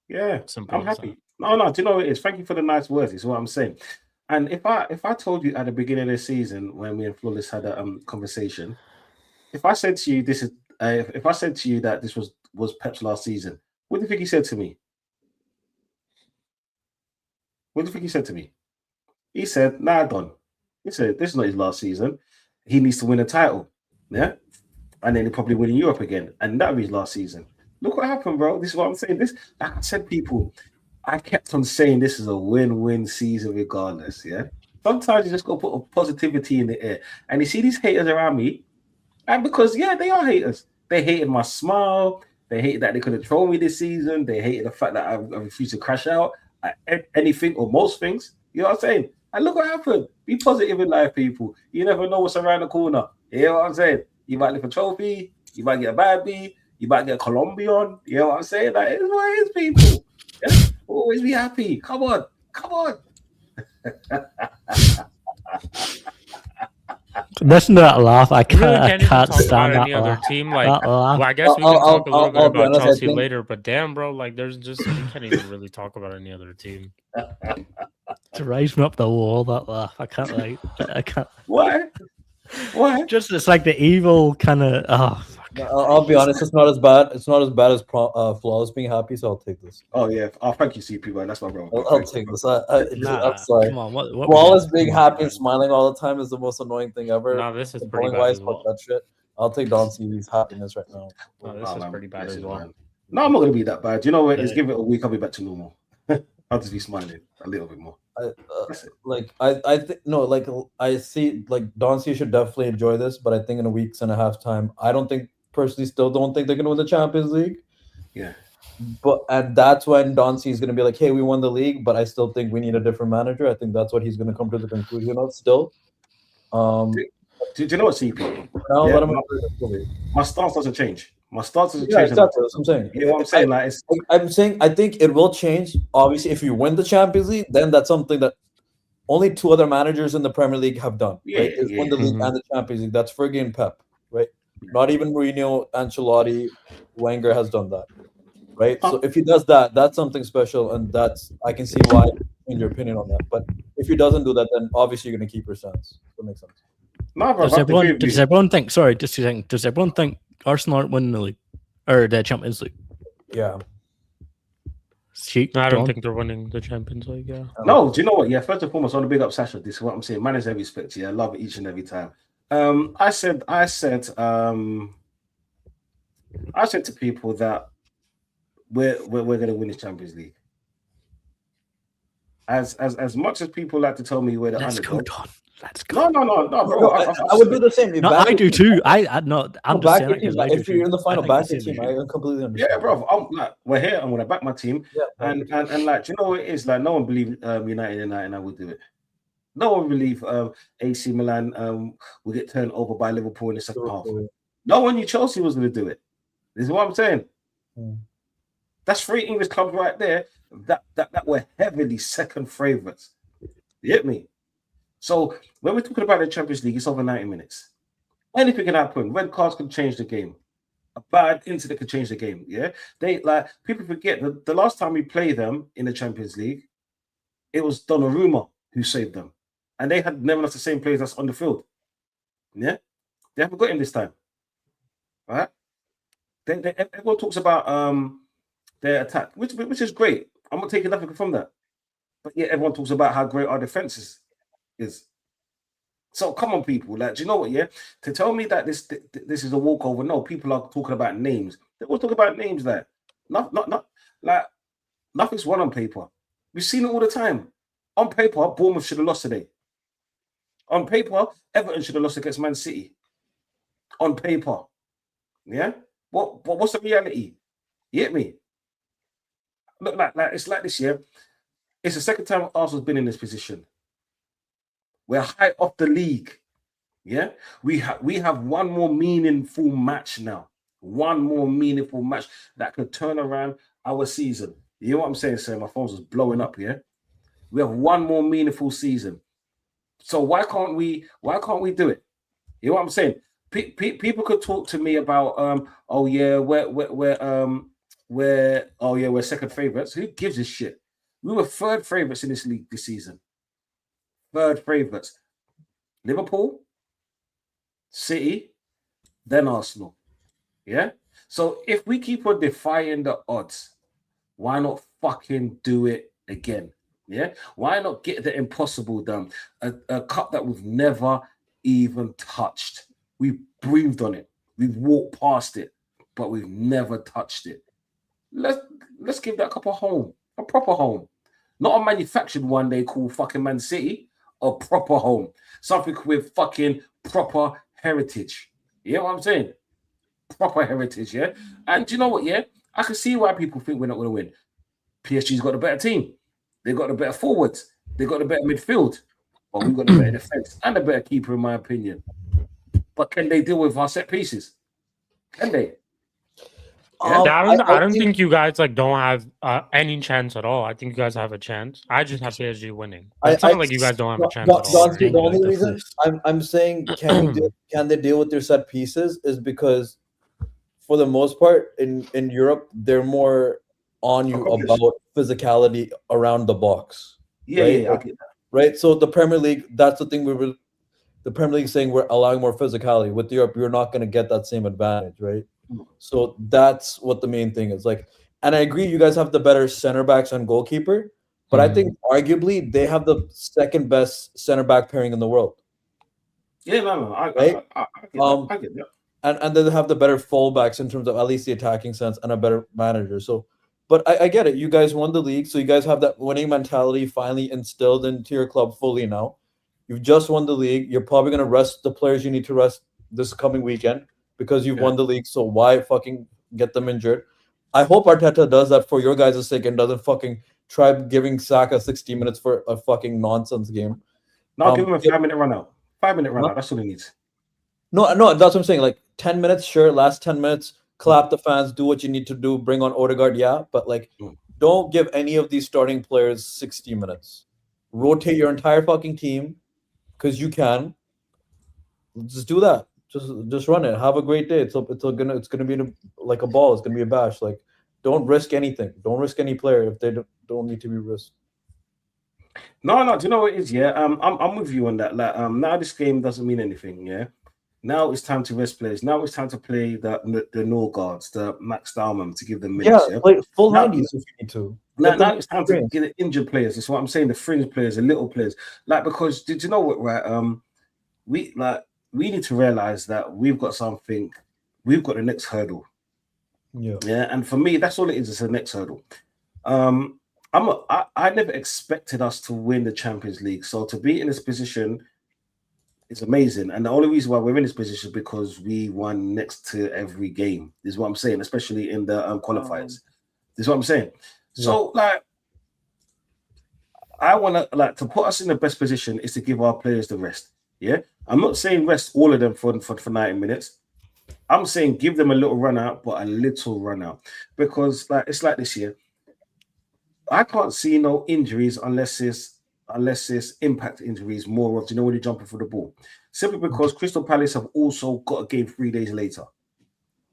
Yeah, I'm happy. No, do you know what it is? Thank you for the nice words. Is what I'm saying. And if I told you at the beginning of the season when me and Flawless had a conversation, if I said to you if I said to you that this was Pep's last season, what do you think he said to me? What do you think he said to me? He said, "Nah, Don." He said, "This is not his last season. He needs to win a title, yeah, and then he'll probably win in Europe again, and that'll be his last season." Look what happened, bro. This is what I'm saying. This, like I said, people, I kept on saying this is a win-win season regardless, yeah? Sometimes you just got to put a positivity in the air. And you see these haters around me, and because, yeah, they are haters. They hated my smile. They hated that they couldn't troll me this season. They hated the fact that I refused to crash out at anything or most things. You know what I'm saying? And look what happened. Be positive in life, people. You never know what's around the corner. You know what I'm saying? You might lift a trophy. You might get a bad B. You might get a Colombian. You know what I'm saying? That is what it is, people. Yeah? Always be happy. Come on. listen to that laugh. I We can't. really I can't even can't talk about stand that any other laugh. team. Like, That laugh. well, I guess we I'll- can talk a little bit I'll be about honest, I Chelsea think- later. But damn, bro, like, there's just we can't even really talk about any other team. To raise me up the wall. That laugh. I can't. Like. I can't. Why? Why? Just it's like the evil kind of. Oh, fuck. I'll be honest, it's not as bad. It's not as bad as Flawless being happy, so I'll take this. Oh yeah. Oh, thank you, CP. Man. That's my brother. I'll take this. I'm sorry. Come on. What Flawless being happy and smiling all the time is the most annoying thing ever. No, this is pretty Bowling bad wise, as well. fuck that shit. I'll take Don CV's happiness right now. No, this Oh, is man, pretty bad bless as you, well. man. No, I'm not gonna be that bad. You know what? Just Yeah. give it a week. I'll be back to normal. I'll just be smiling a little bit more. That's it. I think no, like I see, like Don C should definitely enjoy this, but I think in a week's and a half time, I don't think personally, still don't think they're gonna win the Champions League. Yeah. And that's when Don C is gonna be like, hey, we won the league, but I still think we need a different manager. I think that's what he's gonna come to the conclusion of still. Do you know what, CP? Now, Yeah, let him my stance doesn't change. My stance doesn't Yeah, change. exactly. That's what I'm saying. You know what I'm saying? Like, it's, I'm saying I think it will change. Obviously, if you win the Champions League, then that's something that only two other managers in the Premier League have done. Yeah, Right? Is won the league Mhm. and the Champions League. That's Fergie and Pep. Right? Not even Mourinho, Ancelotti, Wenger has done that. Right? So if he does that, that's something special, and that's I can see why in your opinion on that. But if he doesn't do that, then obviously you're gonna keep your sense. That makes sense. no, bro. Does everyone think? Sorry, just a second. Does everyone think Arsenal aren't winning the league or the Champions League? Yeah. Shik, No, I go don't on. think they're winning the Champions League. Yeah. No, do you know what? Yeah, first and foremost, I want to big up Sasha. This is what I'm saying. Man is every respect. Yeah, I love it each and every time. I said to people that we're gonna win the Champions League. As much as people like to tell me we're the Let's go, underdog. Don. Let's go. No, bro. No, I would do the same. No, I do too. I'm just back saying your it 'cause team. I do If you're too. in the final, I think back it's your the team. same. I completely understand. Yeah, bro. I'm like, we're here. I'm gonna back my team. Yeah, And like, do you know what it is? Like, no one believed United and I would do it. No one believed AC Milan will get turned over by Liverpool in the second half. No one knew Chelsea was going to do it. This is what I'm saying. That's 3 English clubs right there that were heavily second favourites. You get me? So when we're talking about the Champions League, it's over 90 minutes. Anything can happen. Red cards can change the game. A bad incident can change the game. Yeah, they like people forget that the last time we played them in the Champions League, it was Donnarumma who saved them, and they had never lost the same players that's on the field. Yeah, they haven't got him this time. Right? Everyone talks about their attack, which is great. I'm not taking nothing from that, but yeah, everyone talks about how great our defense is. So come on, people. Like, do you know what? Yeah, to tell me that this is a walkover. No, people are talking about names. They all talk about names. Like, not like nothing's won on paper. We've seen it all the time. On paper, Bournemouth should have lost today. On paper, Everton should have lost against Man City. On paper, yeah. What's the reality? You get me? Look, like it's like this year. It's the second time Arsenal's been in this position. We're high off the league. Yeah, we have one more meaningful match now. One more meaningful match that could turn around our season. You know what I'm saying, sir? My phone's just blowing up. Yeah, we have one more meaningful season. So why can't we do it? You know what I'm saying? People could talk to me about oh yeah, we're second favorites. Who gives a shit? We were third favorites in this league this season. Third favorites. Liverpool, City, then Arsenal. Yeah? So if we keep on defying the odds, why not fucking do it again? Yeah? Why not get the impossible done? A cup that we've never even touched. We've breathed on it. We've walked past it, but we've never touched it. Let's give that cup a home, a proper home. Not a manufactured one they call fucking Man City, a proper home. Something with fucking proper heritage. You know what I'm saying? Proper heritage, yeah? And do you know what, yeah? I can see why people think we're not going to win. PSG's got a better team. They've got the better forwards. They've got the better midfield. But we've got the better defense and a better keeper, in my opinion. But can they deal with our set pieces? Can they? Yeah? I don't think you guys like don't have any chance at all. I think you guys have a chance. I just have PSG winning. It's not like you guys don't have a chance at all. The only the reason fifth. I'm saying can they deal with their set pieces is because for the most part in Europe they're more on you Accomplished. about physicality around the box. Yeah, right? yeah, I get that. Right. So the Premier League, that's the thing the Premier League is saying we're allowing more physicality. With Europe, you're not going to get that same advantage, right? So that's what the main thing is. Like, and I agree, you guys have the better center backs and goalkeeper, but I think arguably they have the second best center back pairing in the world. Yeah, no, I get that. And then they have the better fullbacks in terms of at least the attacking sense and a better manager. So, but I get it. You guys won the league, so you guys have that winning mentality finally instilled into your club fully now. You've just won the league. You're probably going to rest the players you need to rest this coming weekend because you've won the league. So why fucking get them injured? I hope Arteta does that for your guys' sake and doesn't fucking try giving Saka 60 minutes for a fucking nonsense game. No, give him a 5-minute run out. 5-minute run out. That's what he needs. No, that's what I'm saying. Like 10 minutes, sure. Last 10 minutes, clap the fans, do what you need to do, bring on Odegaard, yeah. But like, don't give any of these starting players 60 minutes. Rotate your entire fucking team because you can. Just do that. Just run it. Have a great day. It's gonna be like a ball. It's gonna be a bash. Like, don't risk anything. Don't risk any player if they don't need to be risked. No. Do you know what it is? Yeah, I'm with you on that. Like, now this game doesn't mean anything. Yeah, now it's time to rest players. Now it's time to play the Norgards, the Max Dalman, to give them minutes. Yeah, play full 90s if you need to. Now it's time to get the injured players. That's what I'm saying. The fringe players, the little players. Like, because did you know what? Right, we need to realize that we've got something. We've got the next hurdle. Yeah, and for me, that's all it is. It's the next hurdle. I never expected us to win the Champions League. So to be in this position is amazing. And the only reason why we're in this position is because we won next to every game, is what I'm saying, especially in the qualifiers. This is what I'm saying. So, like, I want to put us in the best position is to give our players the rest. Yeah, I'm not saying rest all of them for 90 minutes. I'm saying give them a little run out, but a little run out, because like it's like this year. I can't see no injuries unless it's impact injuries more of, you know, when you're jumping for the ball. Simply because Crystal Palace have also got a game 3 days later.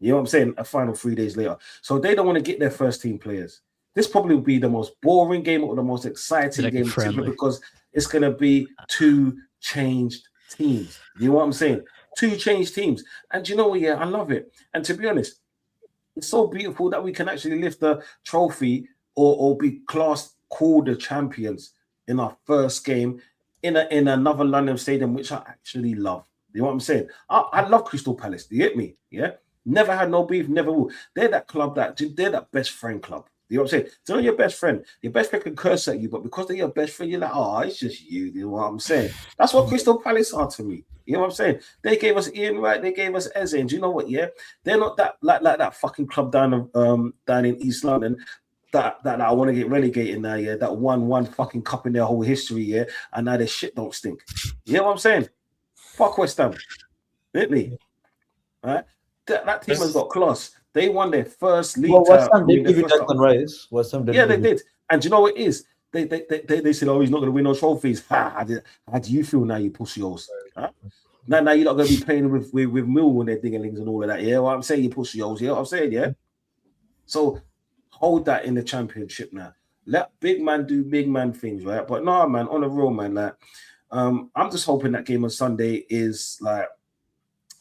You know what I'm saying? A final 3 days later. So they don't want to get their first team players. This probably will be the most boring game or the most exciting game simply because it's going to be two changed teams. You know what I'm saying? Two changed teams. And you know what? Yeah, I love it. And to be honest, it's so beautiful that we can actually lift the trophy or be called the champions in our first game in another London stadium, which I actually love. You know what I'm saying? I love Crystal Palace. Do you get me? Yeah. Never had no beef, never will. They're that club they're that best friend club. You know what I'm saying? So your best friend can curse at you, but because they're your best friend, you're like, oh, it's just you. You know what I'm saying? That's what Crystal Palace are to me. You know what I'm saying? They gave us Ian Wright, they gave us Eze, and do you know what? Yeah, they're not that like that fucking club down in East London that I want to get relegated now. Yeah, that one fucking cup in their whole history. Yeah, and now their shit don't stink. You know what I'm saying? Fuck West Ham, didn't they? Right? That team has got class. They won their first league. Well, West Ham did give you Declan Rice. West Ham did. Yeah, they did. And do you know what it is? They said, oh, he's not going to win no trophies. How do you feel now, you pussy holes? Huh? Now you're not going to be playing with Mill and their dinglings and all of that. Yeah, what I'm saying, you pussy holes. You know what I'm saying? Yeah. So hold that in the championship now. Let big man do big man things, right? But no, man, on the real, man, like, I'm just hoping that game on Sunday is like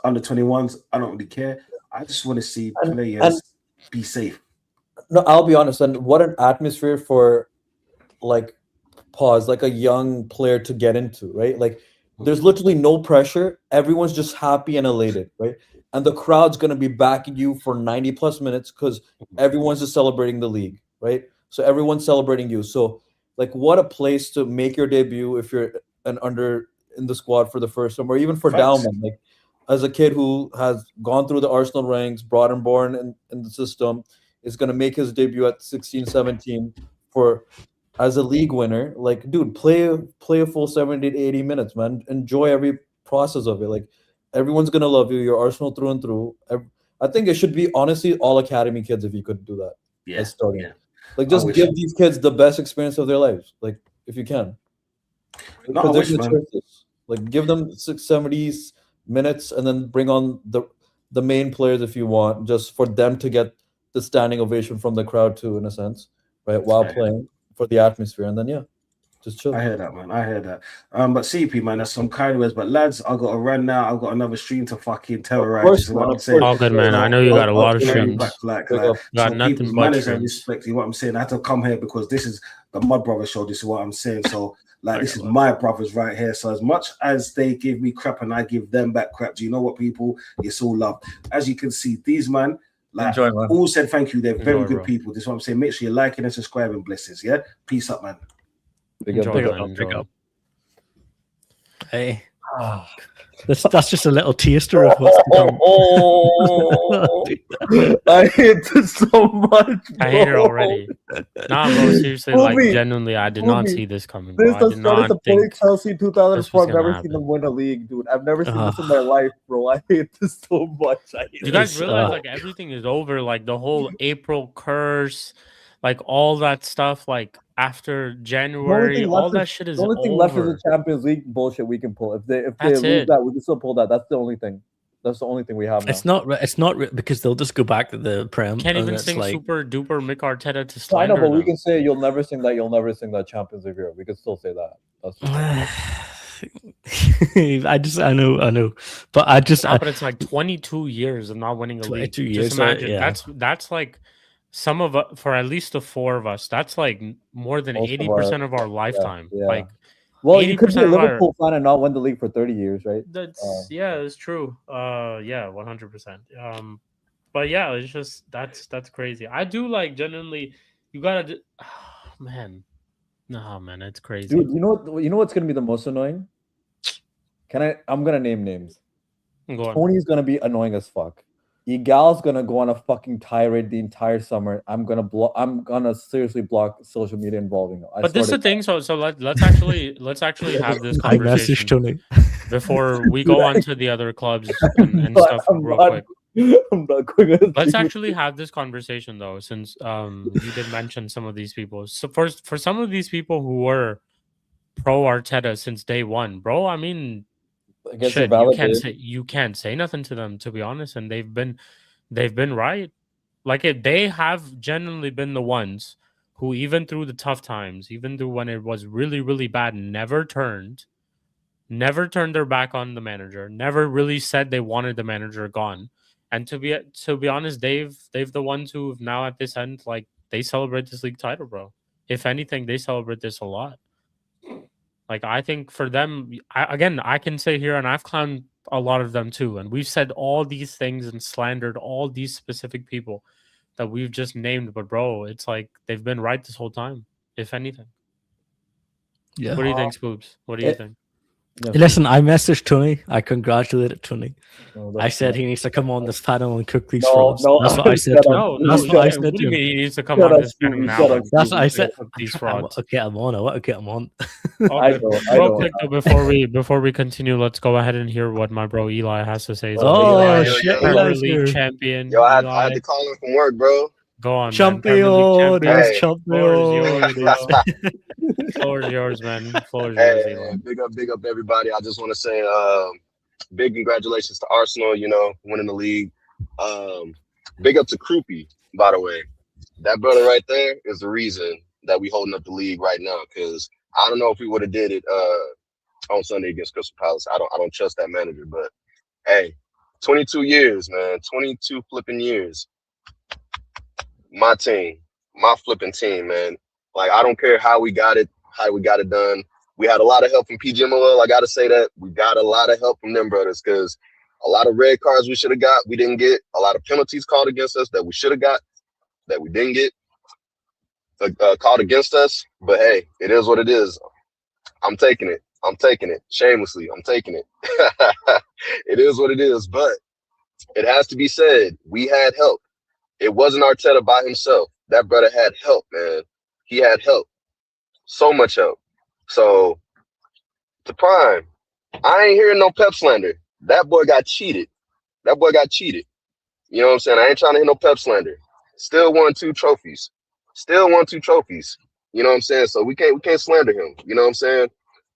under 21s. I don't really care. I just want to see players be safe. No, I'll be honest. And what an atmosphere for like a young player to get into, right? Like there's literally no pressure. Everyone's just happy and elated, right? And the crowd's going to be backing you for 90 plus minutes because everyone's just celebrating the league, right? So everyone's celebrating you. So like what a place to make your debut if you're an under in the squad for the first time, or even for Dalman, like as a kid who has gone through the Arsenal ranks, brought and born in the system, is going to make his debut at 16, 17 as a league winner. Like, dude, play a full 70 to 80 minutes, man. Enjoy every process of it. Like, everyone's going to love you. You're Arsenal through and through. I think it should be honestly all academy kids if you could do that. Yeah, As starting. yeah. Like just wish. give these kids the best experience of their lives. Like if you can. No, I Because wish, there's no man. choices. Like give them 70 minutes and then bring on the main players if you want, just for them to get the standing ovation from the crowd too, in a sense, right? While Right. playing for the atmosphere, and then just chill. I hear that, man. I hear that. But CP, man, that's some kind words. But lads, I got to run now. I've got another stream to fucking terrorize. course, This is what man, I'm of saying. course. All good, man. I know you got a lot of Bring you streams. back, like Big up. Got so nothing people's but manners and streams. respect. You know what I'm saying? I had to come here because this is the Mud Brothers show. This is what I'm saying. So, like, this is my brothers right here. So, as much as they give me crap and I give them back crap, do you know what, people? It's all love. As you can see, these man, like, Enjoy, man. all said thank you. They're very Enjoy, good bro. people. This is what I'm saying. Make sure you're liking and subscribing. Blessings. Yeah. Peace up, man. Big up, Enjoy, big man. up. Enjoy. Hey, that's just a little taster of what's to come. I hate this so much. I hate her bro. already. Nah, bro. Seriously, like Spooby, genuinely, I did not Spooby, see this coming, bro. This I is did the start not of think. Chelsea 2004. this was I've never gonna seen happen. them win a league, dude. I've never seen this in my life, bro. I hate this so much. I hate You guys It's, realize like everything is over, like the whole April curse, like all that stuff, like after January, all that shit is the only thing left is over. the Champions League bullshit we can pull. If they That's lose it. that, we can still pull that. That's the only thing. That's the only thing we have now. It's not because they'll just go back to the Prem. Can't and even it's sing like, super duper Mick Arteta to So I know, slander but we them. can say you'll never sing that. You'll never sing that Champions League hero. We can still say that. I know, but But it's like 22 years of not winning a league. 22 Just years, imagine yeah. that's like some of for at least the four of us. That's like more than Most of 80% of our lifetime. yeah. Like Well, you could be a 80% of our- Liverpool fan and not win the league for 30 years, right? that's it's true. Yeah, 100%. But yeah, it's just that's crazy. I do like genuinely. You gotta, man. No, man, it's crazy. Dude, you know what's gonna be the most annoying? I'm gonna name names. Go on. Tony's gonna be annoying as fuck. Egal's gonna go on a fucking tirade the entire summer. I'm gonna seriously block social media involving. But this is the thing. So let's actually have this I messaged conversation Tony. before we go on to the other clubs and stuff real quick. I'm not quick. Let's actually have this conversation though, since you did mention some of these people. So for some of these people who were pro Arteta since day one, bro, I mean, shit, you can't say nothing to them, to be honest, and they've been right. Like they have genuinely been the ones who, even through the tough times, even through when it was really, really bad, never turned their back on the manager, never really said they wanted the manager gone. And to be honest, they've the ones who've now at this end, like they celebrate this league title, bro. If anything, they celebrate this a lot. Like I think for them, I can say here, and I've clowned a lot of them too, and we've said all these things and slandered all these specific people that we've just named. But bro, it's like they've been right this whole time. If anything, Yeah. What do you think, Spoobs? What do you think? Listen, I messaged Tony. I congratulated Tony. I said he needs to come on this panel and cook these frauds. That's what I said. That's what I said. What do you mean he needs to come on this panel now? That's what I said. These frauds. Okay, I'm on. I want to get him on. I Real quick though, before we continue, let's go ahead and hear what my bro Eli has to say. Oh Eli, shit! Premier League champion. Yo, I had to call him from work, bro. Go on, champion. Hey. Floor is yours, man. Floor is yours, Hey, Eli. big up everybody. I just want to say big congratulations to Arsenal, winning the league. Big up to Krupi, by the way. That brother right there is the reason that we holding up the league right now, because I don't know if we would have did it on Sunday against Crystal Palace. I don't trust that manager, but hey, 22 years, man. 22 flipping years. My team, my flipping team, man. Like, I don't care how we got it done. We had a lot of help from PGMOL. I got to say that. We got a lot of help from them brothers, because a lot of red cards we should have got, we didn't get. A lot of penalties called against us that we should have got, that we didn't get called against us. But hey, it is what it is. I'm taking it. Shamelessly, I'm taking it. It is what it is. But it has to be said, we had help. It wasn't Arteta by himself. That brother had help, man. He had help. So much help. So, to Prime, I ain't hearing no pep slander. That boy got cheated. You know what I'm saying? I ain't trying to hit no pep slander. Still won 2 trophies. Still won 2 trophies. You know what I'm saying? So we can't slander him. You know what I'm saying?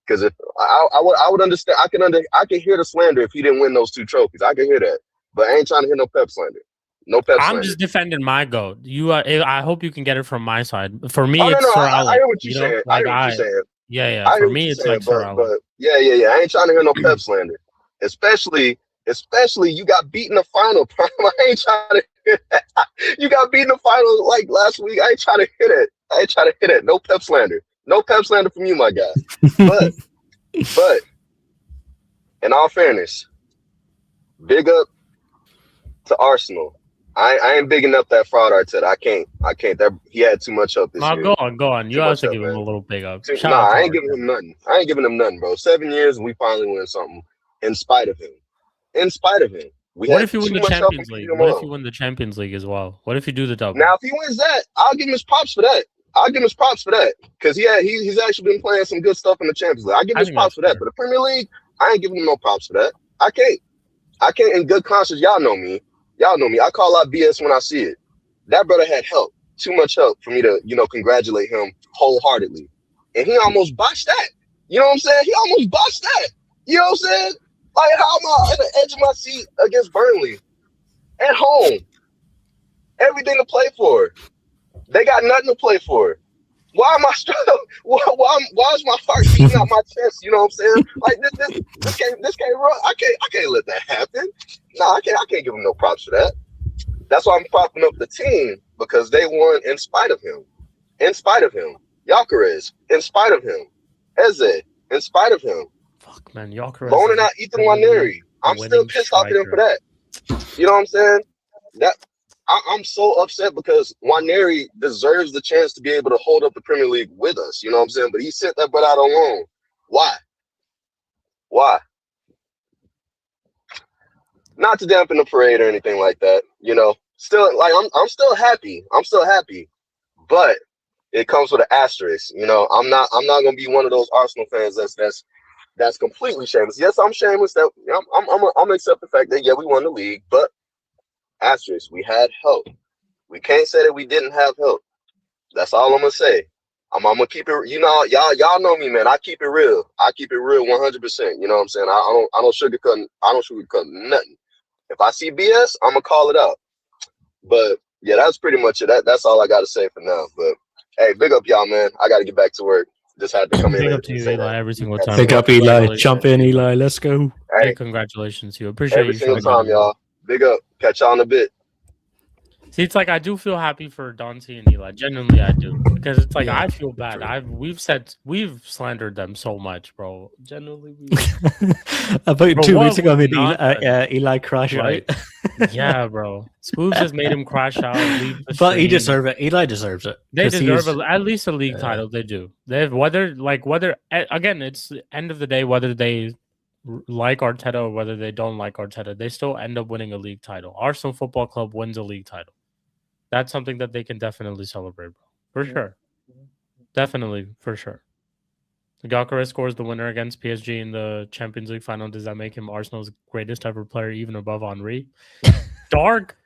Because if I would understand, I can hear the slander if he didn't win those 2 trophies. I can hear that, but I ain't trying to hear no pep slander. No pep I'm slander. just defending my goat. You, I hope you can get it from my side. For me, Oh no, it's Sir I Alec. hear what you're You know, saying. I like hear what you're saying. yeah. I For hear what me, you're it's saying, like Sir Alec. but yeah. I ain't trying to hear no pep slander. Especially you got beat in the final. I ain't trying to hear that. You got beat in the final like last week. I ain't trying to hear that. I ain't trying to hear that. No pep slander. No pep slander from you, my guy. But in all fairness, big up to Arsenal. I ain't bigging up that fraud Arteta. I can't. That he had too much up this No, year. go on. You Too have much to up, give him man. a little big up. Shout Nah, out to I ain't giving him nothing. I ain't giving him nothing, bro. 7 years and we finally win something. In spite of him. We What had if you win too the much help from Champions League? keeping him What if on. you win the Champions League as well? What if you do the double? Now, if he wins that, I'll give him his props for that. Because he's actually been playing some good stuff in the Champions League. I give him his think props that's for that. fair. But the Premier League, I ain't giving him no props for that. I can't in good conscience. Y'all know me. I call out BS when I see it. That brother had help. Too much help for me to, congratulate him wholeheartedly. And he almost botched that. You know what I'm saying? He almost botched that. You know what I'm saying? Like, how am I at the edge of my seat against Burnley? At home. Everything to play for. They got nothing to play for. Why am I struggling? Why is my heart beating out my chest? You know what I'm saying? Like this can't run. I can't let that happen. No, I can't give him no props for that. That's why I'm propping up the team, because they won in spite of him. In spite of him. Gyökeres, in spite of him. Eze, in spite of him. Fuck, man. Gyökeres Loaning out Ethan Nwaneri. I'm still pissed off at him for that. You know what I'm saying? I'm so upset because Nwaneri deserves the chance to be able to hold up the Premier League with us. You know what I'm saying? But he sent that brother out on loan. Why? Not to dampen the parade or anything like that. Still, like, I'm still happy. But it comes with an asterisk. I'm not gonna be one of those Arsenal fans that's completely shameless. Yes, I'm shameless. That I'm gonna accept the fact that we won the league, but asterisk, we had help. We can't say that we didn't have help. That's all I'm gonna say. I'm gonna keep it. Y'all know me, man. I keep it real. 100%. You know what I'm saying? I don't sugarcoat. Nothing. If I see BS, I'm gonna call it out. But yeah, that's pretty much it. That's all I gotta say for now. But hey, big up y'all, man. I gotta get back to work. Just had to come in. Big and up to you, say Eli, that. every single time. Pick up Eli. Jump in, Eli. Let's go. Hey, Hey, congratulations to you. Appreciate every you. single showing up. time, y'all. Big up. Catch y'all in a bit. See, it's like I do feel happy for Dante and Eli. Genuinely, I do, because it's like Yeah, I feel bad. true. We've slandered them so much, bro. Genuinely, About Bro, 2 what weeks ago, I we've made not done, Eli crash right? out. Yeah, bro. Spoobs has made him crash out, leave the But he stream. deserves it. Eli deserves it. They 'cause deserve he's- at least a league title. They do. They have whether again, it's the end of the day, whether they like Arteta or whether they don't like Arteta, they still end up winning a league title. Arsenal Football Club wins a league title. That's something that they can definitely celebrate, bro. For sure. Definitely, for sure. Gyökeres scores the winner against PSG in the Champions League final. Does that make him Arsenal's greatest ever player, even above Henry? Dark.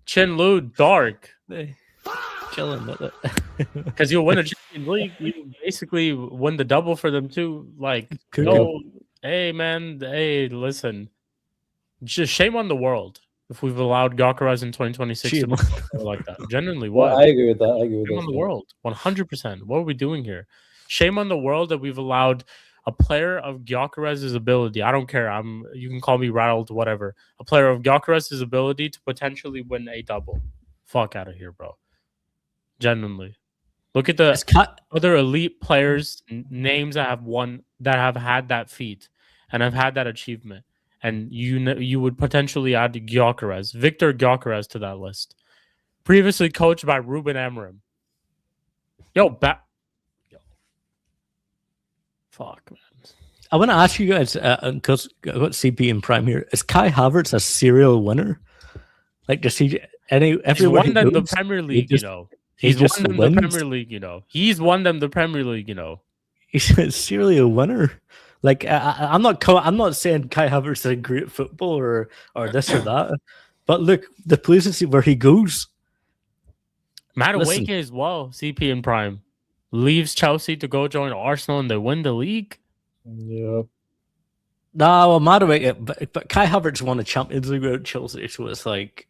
Chin Lu, dark. chilling with it. Because you'll win a Champions League. You basically win the double for them, too. Like, Could no, hey, man, hey, listen. Just shame on the world if we've allowed Gyökeres in 2026 to Shame be on- like that. Genuinely, Well, what? I agree with that. Shame on the world, 100%. What are we doing here? Shame on the world that we've allowed a player of Gyökeres' ability. I don't care. You can call me rattled, whatever. A player of Gyökeres' ability to potentially win a double. Fuck out of here, bro. Genuinely, look at the other elite players' names that have had that feat and have had that achievement, and you would potentially add Victor Gyökeres to that list. Previously coached by Ruben Amorim. Fuck, man. I want to ask you guys, because I got CP in Prime here. Is Kai Havertz a serial winner? Like, does he He's won them the Premier League, He's won them the Premier League, He's won them the Premier League, He's a serial winner. Like, I'm not saying Kai Havertz is a great footballer or this or that, But look, the place to see where he goes. Madueke as well, CP in prime. Leaves Chelsea to go join Arsenal and they win the league. Yep. No, well, Madueke, but Kai Havertz won a Champions League with Chelsea, so it's like,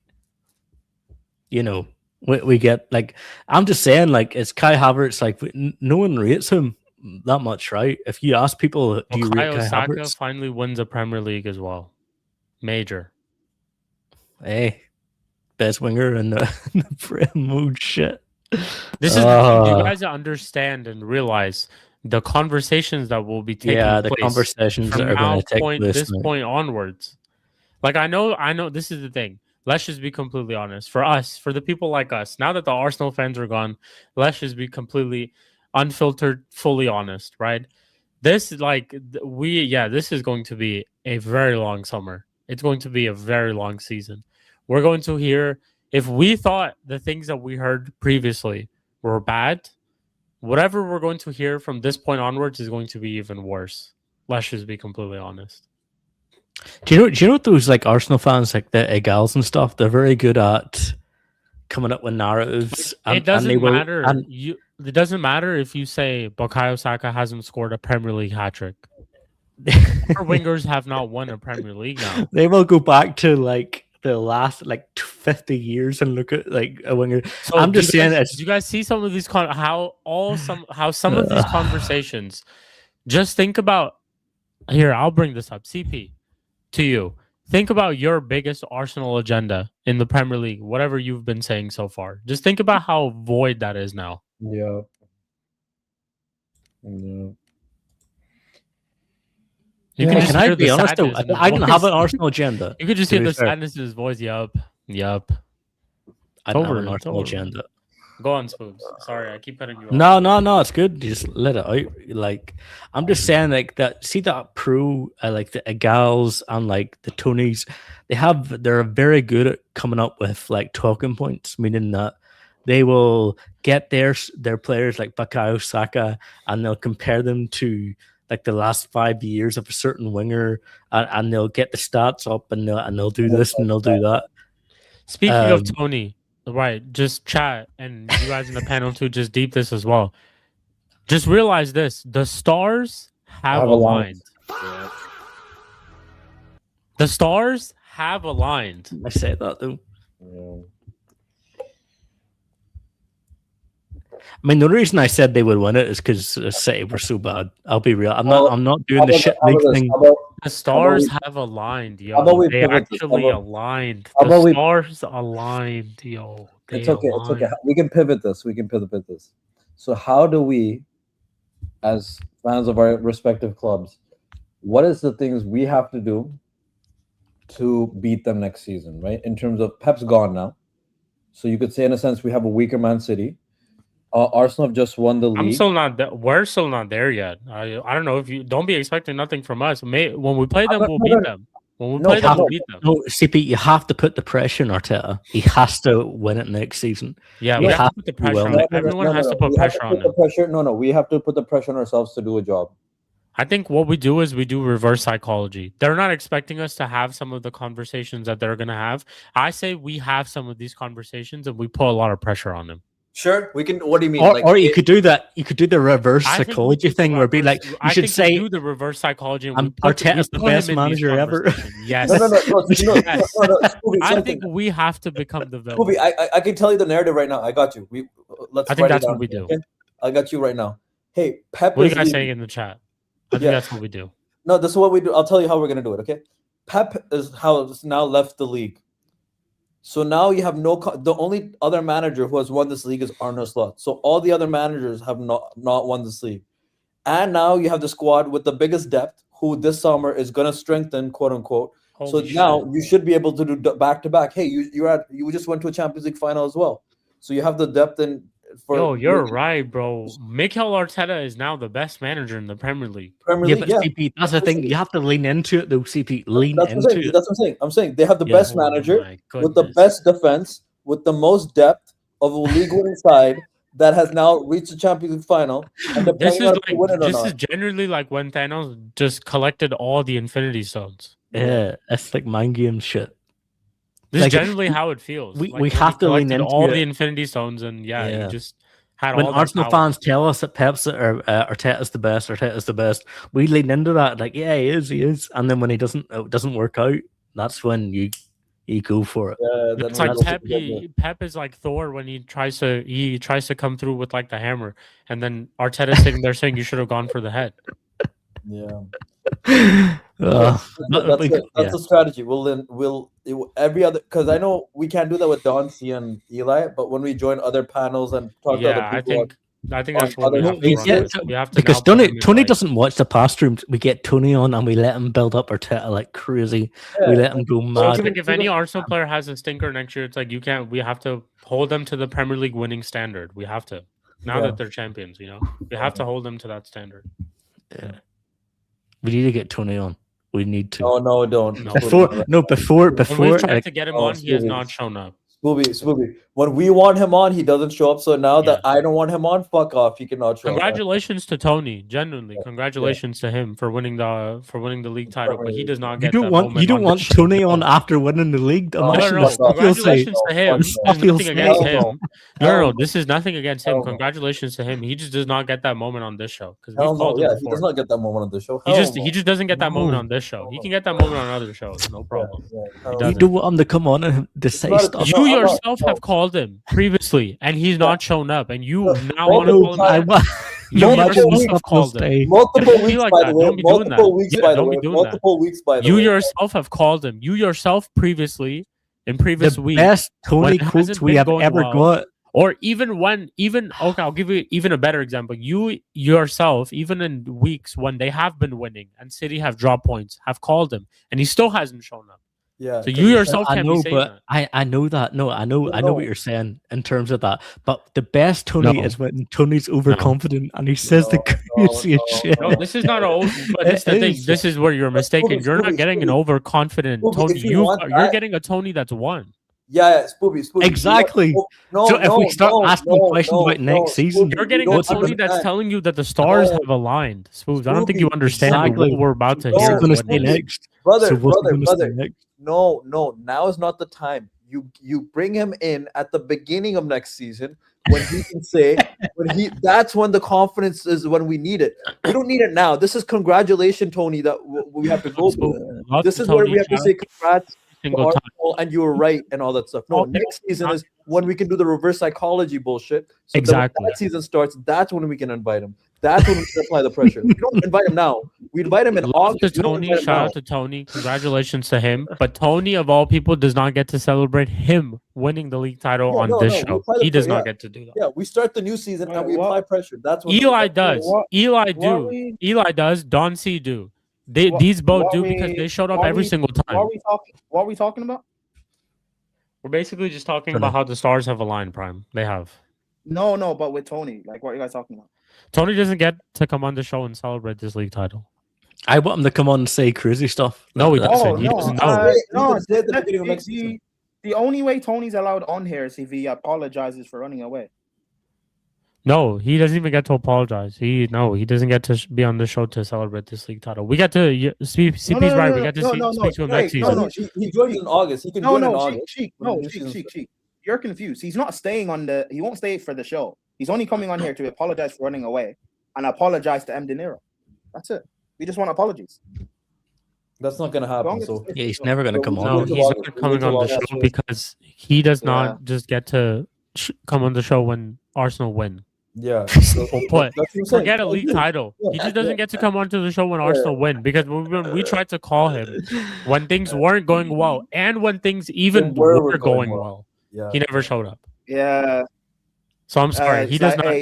you know, we get like, I'm just saying, like, it's Kai Havertz, like, no one rates him that much, right? If you ask people, do you rate Kai Saka Havertz? finally wins a Premier League as well. Major. Hey, best winger in the Prem shit. This is you guys understand and realize the conversations that will be taking the place conversations from that are going to take place. This point onwards. Like I know this is the thing. Let's just be completely honest. For us, for the people like us, now that the Arsenal fans are gone, let's just be completely unfiltered, fully honest, right? This is like this is going to be a very long summer. It's going to be a very long season. We're going to hear, if we thought the things that we heard previously were bad, whatever we're going to hear from this point onwards is going to be even worse. Let's just be completely honest. Do you know those like Arsenal fans, like the egals and stuff? They're very good at coming up with narratives. It doesn't matter. It doesn't matter if you say Bukayo Saka hasn't scored a Premier League hat-trick. Our wingers have not won a Premier League now. They will go back to like the last like 50 years and look at like a winger. So I'm just saying, do you guys see some of these how some of these conversations? Just think about here. I'll bring this up, CP, to you. Think about your biggest Arsenal agenda in the Premier League, whatever you've been saying so far. Just think about how void that is now. Yeah. Can I be honest though? I don't have an Arsenal agenda. You could just hear the sadness in his voice. Yup. I don't have an Arsenal agenda. Go on, Spoobs. Sorry, I keep cutting you off. No, it's good. Just let it out. Like, I'm just saying, like that. See that pro, like the Egals and like the Tonys, they're very good at coming up with like talking points, meaning that they will get their players like Bukayo Saka and they'll compare them to like the last 5 years of a certain winger, and they'll get the stats up and they'll do this and they'll do that. Speaking of Tony, right? Just chat, and you guys in the panel too. Just deep this as well. Just realize this: the stars have aligned. Yeah. The stars have aligned. I say that though. Yeah. I mean, the reason I said they would win it is because City were so bad. I'll be real. I'm not doing the shit league thing. The stars have aligned, yo. They actually aligned. The stars aligned, yo. It's okay. It's okay. We can pivot this. So how do we, as fans of our respective clubs, what is the things we have to do to beat them next season, right? In terms of Pep's gone now. So you could say, in a sense, we have a weaker Man City. Arsenal have just won the league. We're still not there yet. I don't know if you don't be expecting nothing from us. When we play them, we'll beat them. When we play them, we'll beat them. No, CP, you have to put the pressure on Arteta. He has to win it next season. Yeah, we have to put the pressure on him. Everyone has to put pressure on him. We have to put the pressure on ourselves to do a job. I think what we do is we do reverse psychology. They're not expecting us to have some of the conversations that they're going to have. I say we have some of these conversations and we put a lot of pressure on them. Sure, we can. What do you mean? Or you could do that. You could do the reverse psychology thing, where be like, you should say, do the reverse psychology. And Arteta's the best manager ever. Yes. No. Scooby, I think we have to become the villain. Scooby, I can tell you the narrative right now. I got you. I think that's what we do. Okay? I got you right now. Hey, Pep. What are you guys saying in the chat? I think that's what we do. No, this is what we do. I'll tell you how we're gonna do it. Okay, Pep has now left the league. So now you have the only other manager who has won this league is Arne Slot. So all the other managers have not won this league. And now you have the squad with the biggest depth who this summer is going to strengthen, quote unquote. Holy shit. Now you should be able to do back to back. Hey, you just went to a Champions League final as well. So you have the depth you're right, bro. Mikel Arteta is now the best manager in the Premier League. CP, that's the thing. You have to lean into it, though. CP, That's what I'm saying. I'm saying they have the best manager with the best defense, with the most depth of a league-winning side that has now reached the Champions League final. And this is generally like when Thanos just collected all the Infinity Stones. Yeah, that's like mind game shit. This Like, is generally how it feels. we when have he to lean collected into all it. the Infinity Stones, and Yeah. he just had When all that Arsenal power. fans tell us that Pep's or Arteta's the best, we lean into that like, yeah, he is. And then when it doesn't work out, that's when you go for it. Yeah, then It's we like go Pep. together. Pep is like Thor when he tries to come through with like the hammer, and then Arteta's sitting there saying you should have gone for the head. Yeah. Uh, That's a strategy. Every other, because I know we can't do that with Don C and Eli, but when we join other panels and talk to other Yeah, people, I think that's what other we have to things, run with. We have to because now put him in, Tony like- doesn't watch the past rooms. We get Tony on and we let him build up Arteta like crazy. We let him go So mad. I think if any Arsenal player has a stinker next year, it's like we have to hold them to the Premier League winning standard. We have to. Now that they're champions, we have to hold them to that standard. Yeah. We need to get Tony on. We need to. Oh no, don't. No. Before When we've tried like, to get him oh, on, he has Spooby. not shown up. Spooby. When we want him on, he doesn't show up. So now that I don't want him on, fuck off. He cannot show up. Congratulations to Tony. Genuinely, congratulations to him for winning the league title. But he does not get. you don't want Tony on after winning the league. No. Congratulations to him. There's nothing against him. No, this is nothing against him. Congratulations to him. He just does not get that moment on this show because we called him he before. does not get that moment on this show. He just doesn't get that moment on this show. He can get that moment on other shows, no problem. You don't want him to come on and to say stuff. You yourself have called him previously, and he's not shown up, and you now want to call him back. You yourself called him. Multiple weeks, by the way. Don't be doing that. Multiple weeks, by the way. You yourself have called him. You yourself previously, in previous weeks, best Tony quotes we have ever got. Or I'll give you even a better example. You yourself, even in weeks when they have been winning and City have dropped points, have called him, and he still hasn't shown up. Yeah. So you yourself can't be saying that. I know that. No, I know what you're saying in terms of that. But the best Tony is when Tony's overconfident and he says the craziest shit. No, this is not but it's the thing. This is where you're mistaken. You're not getting an overconfident Tony. You're getting a Tony that's won. Yeah, Spooby. Exactly. So if we start asking questions about next season, you're getting a Tony that's telling you that the stars have aligned. Spoobs, I don't think you understand what we're about to hear. Going to stay next, brother. No. Now is not the time. You bring him in at the beginning of next season when he can say that's when the confidence is when we need it. We don't need it now. This is congratulations, Tony, that we have to go through. This is where we have to say congrats. And you were right and all that stuff. No, next season is when we can do the reverse psychology bullshit. So exactly. When that season starts, that's when we can invite him. That's when we can apply the pressure. We don't invite him now. We invite him in August. Shout out to Tony. Congratulations to him. But Tony, of all people, does not get to celebrate him winning the league title on this show. He does not get to do that. Yeah, we start the new season and we apply pressure. That's what Eli does. Eli does. Don C do. These both do because they showed up every single time. What are we talking about? We're basically just talking about how the stars have aligned, Prime. They have. No, but with Tony, like what are you guys talking about? Tony doesn't get to come on the show and celebrate this league title. I want him to come on and say crazy stuff. No, he doesn't. The only way Tony's allowed on here is if he apologizes for running away. No, he doesn't even get to apologize. He doesn't get to be on the show to celebrate this league title. We get to CP's right. We get to speak to him next season. He joins in August. He can join in August. Shik. You're confused. He's not staying on he won't stay for the show. He's only coming on here to apologize for running away and apologize to Mdinero. That's it. We just want apologies. That's not gonna happen. So yeah, he's never gonna come on. No, he's not coming on the show because he does not just get to come on the show when Arsenal win. Yeah, forget a league title. He just doesn't get to come onto the show when Arsenal win because when we tried to call him when things weren't going well and when things even were going well, he never showed up. Yeah. So I'm sorry. He does not.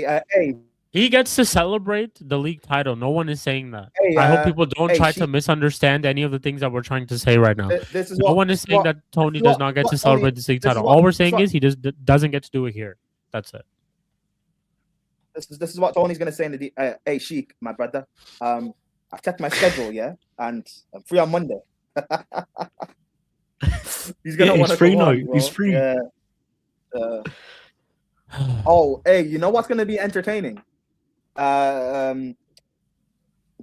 He gets to celebrate the league title. No one is saying that. I hope people don't try to misunderstand any of the things that we're trying to say right now. No one is saying that Tony does not get to celebrate the league title. All we're saying is he doesn't get to do it here. That's it. This is what Tony's gonna say in the hey Shik, my brother. I checked my schedule, and I'm free on Monday. He's gonna want to free now. He's free. Yeah. You know what's gonna be entertaining? The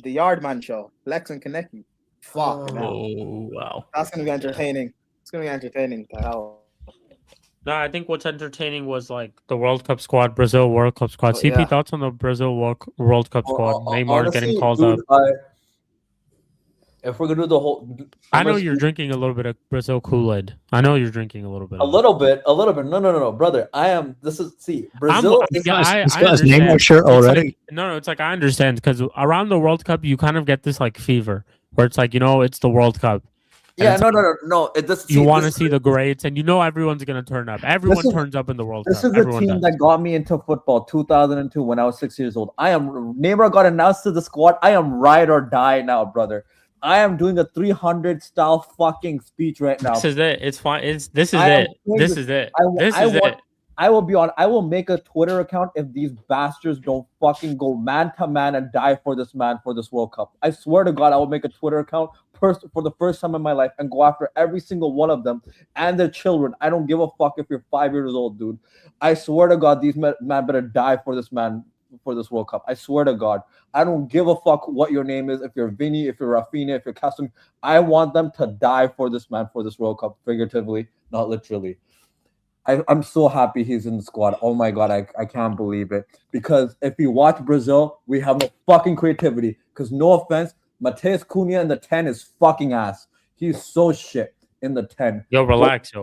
Yardman show, Lex and Kaneki. Fuck. Oh wow, that's gonna be entertaining. It's gonna be entertaining. The hell. No, I think what's entertaining was like the World Cup squad, Brazil World Cup squad. Oh, CP yeah. thoughts on the Brazil World Cup squad? Neymar getting Honestly, called dude, up. if we're gonna do the whole, I know you're drinking a little bit of Brazil Kool-Aid. I know you're drinking a little bit. a little bit. No, brother. Brazil. He's I got his understand. Neymar shirt It's already. like, no, it's like I understand because around the World Cup, you kind of get this like fever where it's like it's the World Cup. And Yeah, it's no. you want to see the greats, and everyone's gonna turn up. Everyone turns up in the World This Cup. is the Everyone team does. that got me into football 2002 when I was 6 years old. Neymar got announced to the squad. I am ride or die now, brother. I am doing a 300 style fucking speech right now. This is it. It's fine. This is I am it. doing This this. is it. I This is want- it. I will be on. I will make a Twitter account if these bastards don't fucking go man to man and die for this man for this World Cup. I swear to God, I will make a Twitter account for the first time in my life and go after every single one of them and their children. I don't give a fuck if you're 5 years old, dude. I swear to God, these men better die for this man for this World Cup. I swear to God, I don't give a fuck what your name is. If you're Vinny, if you're Rafinha, if you're Custom, I want them to die for this man for this World Cup, figuratively, not literally. I'm so happy he's in the squad. Oh my God, I can't believe it. Because if you watch Brazil, we have no fucking creativity. Because no offense, Mateus Cunha in the 10 is fucking ass. He's so shit in the 10. Relax.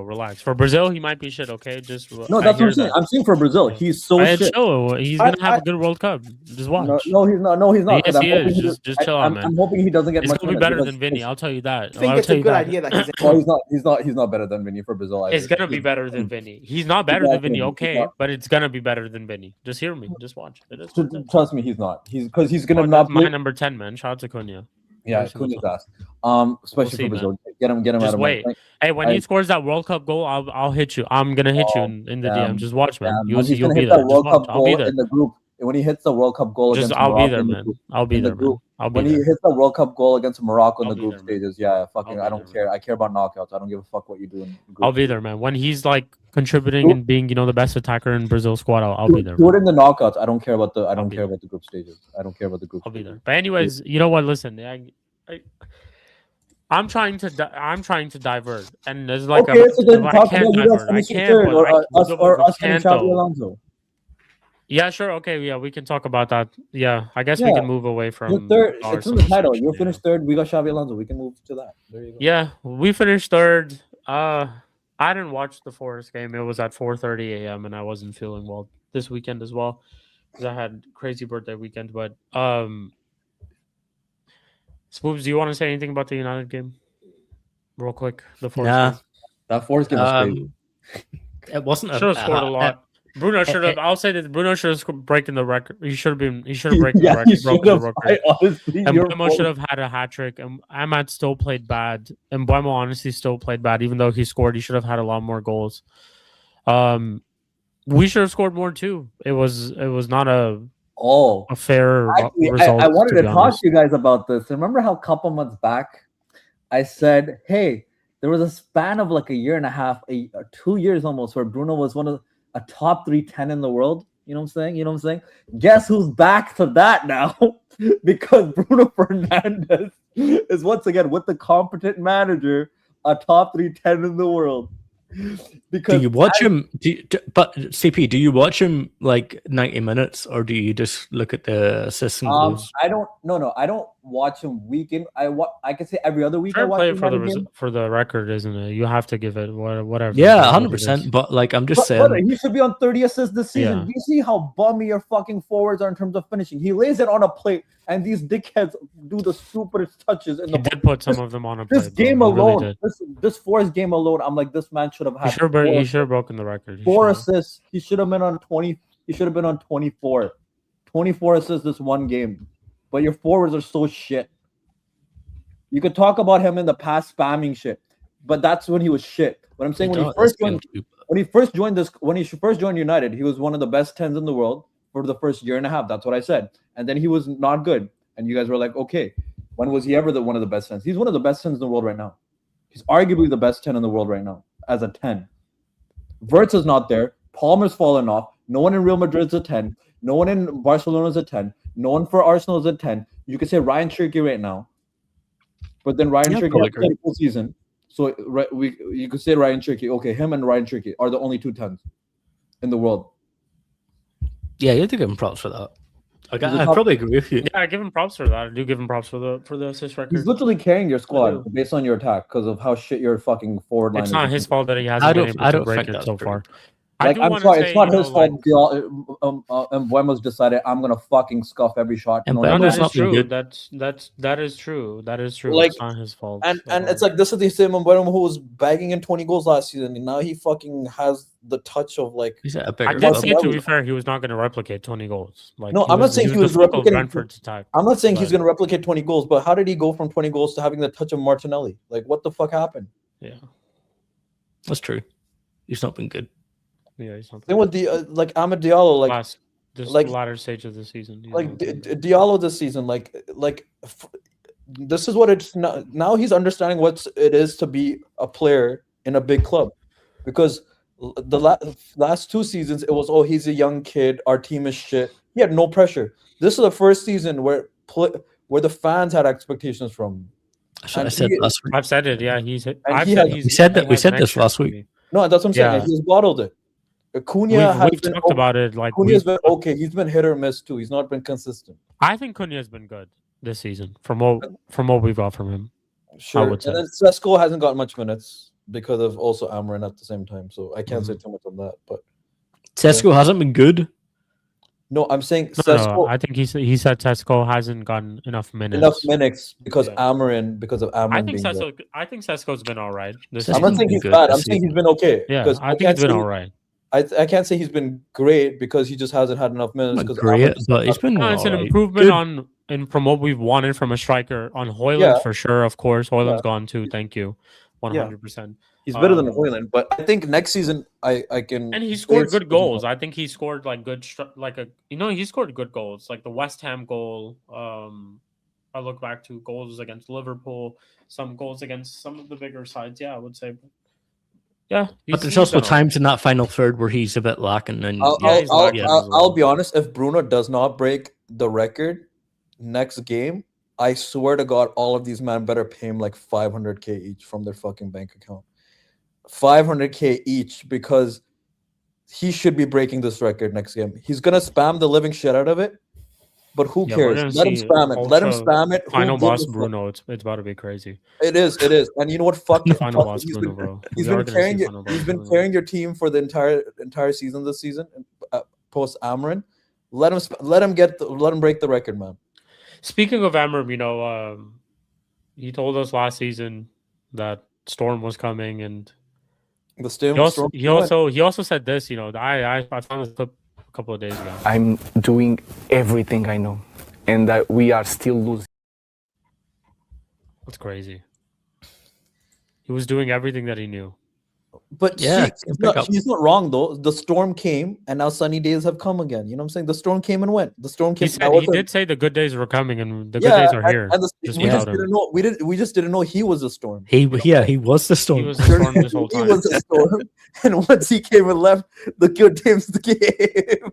For Brazil, he might be shit. Okay, just No, that's what I'm saying. I'm saying for Brazil, he's so shit. Chill. He's gonna have a good World Cup. Just watch. No, he's not. No, he's not. Yes, he is. Just chill out, man. I'm hoping he doesn't get It's much. gonna be better than Vinny. I'll tell you that. I think it's a good idea that he's. Oh, he's not better than Vinny for Brazil. Either. It's gonna be better than Vinny. He's not better than Vinny, okay, but it's gonna be better than Vinny. Just hear me. Just watch. Trust me, he's not. He's gonna that's not. My number 10, man. Shout out to Cunha. Yeah, Cunha's ass. Especially for Brazil. Get him Just out of wait. Hey, when he scores that World Cup goal, I'll hit you. I'm gonna hit you in the DM. Just watch, man. You'll be there. World Cup goal in the group. When he hits the World Cup goal against Morocco, I'll be there, man. I'll be there, man. When he hits the World Cup goal against Morocco in the group stages, I don't care. I care about knockouts. I don't give a fuck what you do in group. I'll be there, man. When he's like contributing and being, the best attacker in Brazil squad, I'll be there. Do it in the knockouts. I don't care about the group stages. I don't care about the group. I'll be there. But anyways, you know what? Listen, I'm trying to divert, and there's like okay, so then I talk can't about you guys divert. I finishing can't, third, but or us can't, and Xabi Alonso. Yeah, sure. Okay, yeah, we can talk about that. Yeah, I guess we can move away from You're third. It's in the title. You finished third. We got Xabi Alonso. We can move to that. There you go. Yeah, we finished third. I didn't watch the Forest game. It was at 4:30 a.m. and I wasn't feeling well this weekend as well because I had crazy birthday weekend. But Spoobs, do you want to say anything about the United game, real quick? The Forest game? That Forest game was crazy. It wasn't. Should have scored a lot. Bruno should have. I'll say that Bruno should have breaking the record. He should have broken the record. Honestly, and Buemo should have had a hat trick. And Ahmad still played bad. And Buemo honestly still played bad, even though he scored. He should have had a lot more goals. We should have scored more too. It was not a fair result. I wanted to talk to you guys about this. Remember how a couple months back I said, "Hey, there was a span of like a year and a half, 2 years almost, where Bruno was one of a top 310 in the world." You know what I'm saying? Guess who's back to that now? Because Bruno Fernandes is once again with the competent manager, a top 310 in the world. Because do you watch him? But CP, do you watch him like 90 minutes, or do you just look at the assists and goals? I don't. No, I don't watch him week in. I can say every other week. Fair I watch play him for the record, isn't it? You have to give it whatever. Yeah, 100%. But like, I'm just saying, brother, he should be on 30 assists this season. Yeah. Do you see how bummy your fucking forwards are in terms of finishing? He lays it on a plate, and these dickheads do the stupidest touches. He did put some of them on a plate. This game alone, really this Forest game alone, I'm like, this man should have had. He should have broken the record. Four assists. He should have been on 20. He should have been on 24. 24 assists this one game. But your forwards are so shit. You could talk about him in the past spamming shit, but that's when he was shit. What I'm saying, when he first joined United, he was one of the best 10s in the world for the first year and a half. That's what I said. And then he was not good. And you guys were like, okay, when was he ever one of the best 10s? He's one of the best 10s in the world right now. He's arguably the best 10 in the world right now as a 10. Wirtz is not there. Palmer's fallen off. No one in Real Madrid is a 10. No one in Barcelona is a 10. No one for Arsenal is a 10. You could say Ryan Shirky right now. But then Ryan Shirky had a full season. So you could say Ryan Tricky. Okay, him and Ryan Tricky are the only 2 10s in the world. Yeah, you have to give him props for that. He's I the top- probably agree with you. Yeah, I give him props for that. I do give him props for the assist record. He's literally carrying your do. squad based on your attack because of how shit your fucking forward line is. It's not his fault that he hasn't I been don't- able I to don't break think it that's so true. far. Like, I'm sorry, it's not his fault. And Buemo's decided I'm gonna fucking scuff every shot. And No, Buemo's That is not been true. good. That is true. That is true. Like, it's not his fault. and it's like this is the same Buemo who was bagging in 20 goals last season, and now he fucking has the touch of like. He's at a I bigger did club. say, to be fair, he was not going to replicate 20 goals. Like, No, I'm not saying he was the focal of replicating- Brentford's attack. I'm not saying he's But- gonna replicate 20 goals, but how did he go from 20 goals to having the touch of Martinelli? Like, what the fuck happened? Yeah, That's true. He's not been good. yeah. He's not Then with the like Amad Diallo, like this like- latter stage of the season. he's like not been good. Diallo this season, this is what it's now he's understanding what it is to be a player in a big club, because the last 2 seasons it was, oh, he's a young kid, our team is shit. He had no pressure. This is the first season where the fans had expectations from him. That's what I And said he- last week. I've said it. Yeah, he's. And I've he said has- he's. We said that- he we has said an this extra last week. to me. No, that's what I'm saying. Yeah. Like, he's bottled it. Cunha We've talked about it. Like, Cunha's been okay. He's been hit or miss too. He's not been consistent. I think Cunha's been good this season from what we've got from him. Sure. would say. And then Sesko hasn't got much minutes because of also Amarin at the same time. So I can't say too much on that. But Sesko hasn't been good. no, I'm saying No, Sesko I think he said Sesko hasn't gotten enough minutes. because Yeah. Amarin because of Amarin I think being there. Sesko's been all right. This I'm I'm not season. saying been he's good bad. this I'm saying he's season. been okay. Yeah, because I think can't he's been say- all right. I can't say he's been great because he just hasn't had enough minutes. Not 'cause great, Amarin- but he's been No, it's an alright. improvement Good. from what we've wanted from a striker. On Hoyland Yeah. for sure, of course. Hoyland's Yeah. gone too. Thank you, 100%. he's better than Um, Hoyland. But I think next season I can. And he say scored it's- good goals. I think he scored like he scored good goals, like the West Ham goal. I look back to goals against Liverpool, some goals against some of the bigger sides. Yeah, I would say. Yeah, But there's also times in that final third where he's a bit lacking. And he's lacking as well. I'll be honest. If Bruno does not break the record next game, I swear to God, all of these men better pay him like 500K each from their fucking bank account. 500K each, because he should be breaking this record next game. He's gonna spam the living shit out of it, but who Yeah, we're cares? gonna Let him see spam it. Let him ultra spam it. Who Final gives boss a fuck? Bruno. It's about to be crazy. It is. And you know what? Fuck. Final fuck boss he's Bruno, been, bro. he's We are been gonna see carrying it. final boss He's been Bruno. carrying your team for the entire season this season, post Amarin. Let him break the record, man. Speaking of Amram, he told us last season that Storm was coming, and The Storm. he also said this. I found this clip a couple of days ago. I'm doing everything I know, and that we are still losing. That's crazy. He was doing everything that he knew. But Yeah, he's not wrong though. The storm came, and now sunny days have come again. You know what I'm saying? The storm came and went. The storm came. He did say the good days were coming, and the good days are here. And just we just without him. didn't know. We just didn't know he was a storm. he was the storm. He was the Storm this whole He time. was a storm, and once he came and left, the good teams came.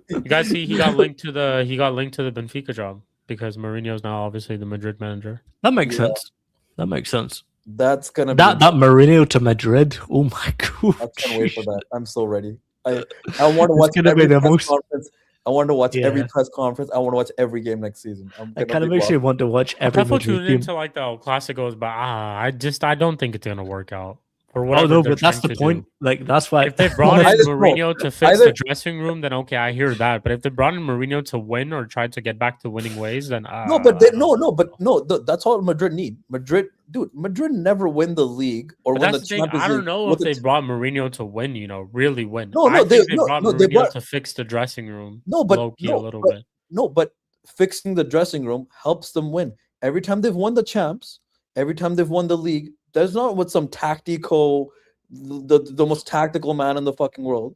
You guys see, he got linked to the Benfica job because Mourinho's now obviously the Madrid manager. That makes sense. That makes sense. That's gonna That Mourinho to Madrid. Oh my god! I can't wait for that. I'm so ready. I want to watch gonna be every the press most- conference. I want to watch every Yeah. press conference. I want to watch every game next season. I kind of actually want to watch every Careful Madrid tuning game. into like the El Clásicos, but I don't think it's gonna work out. For Oh whatever no, they're but that's trying the to point. do. Like that's why If they brought in I just- Mourinho to fix either- the dressing room, then okay, I hear that. But if they brought in Mourinho to win or try to get back to winning ways, then that's all Madrid need. Madrid never win the league or But win that's the the thing. Champions I League. don't know with if a they brought Mourinho to win. Really win. No, I they- think they no, brought no, Mourinho they brought- to fix the dressing room. No, but low key no, a little but- bit. No, but fixing the dressing room helps them win. Every time they've won the champs, every time they've won the league, there's not with some tactical, the most tactical man in the fucking world.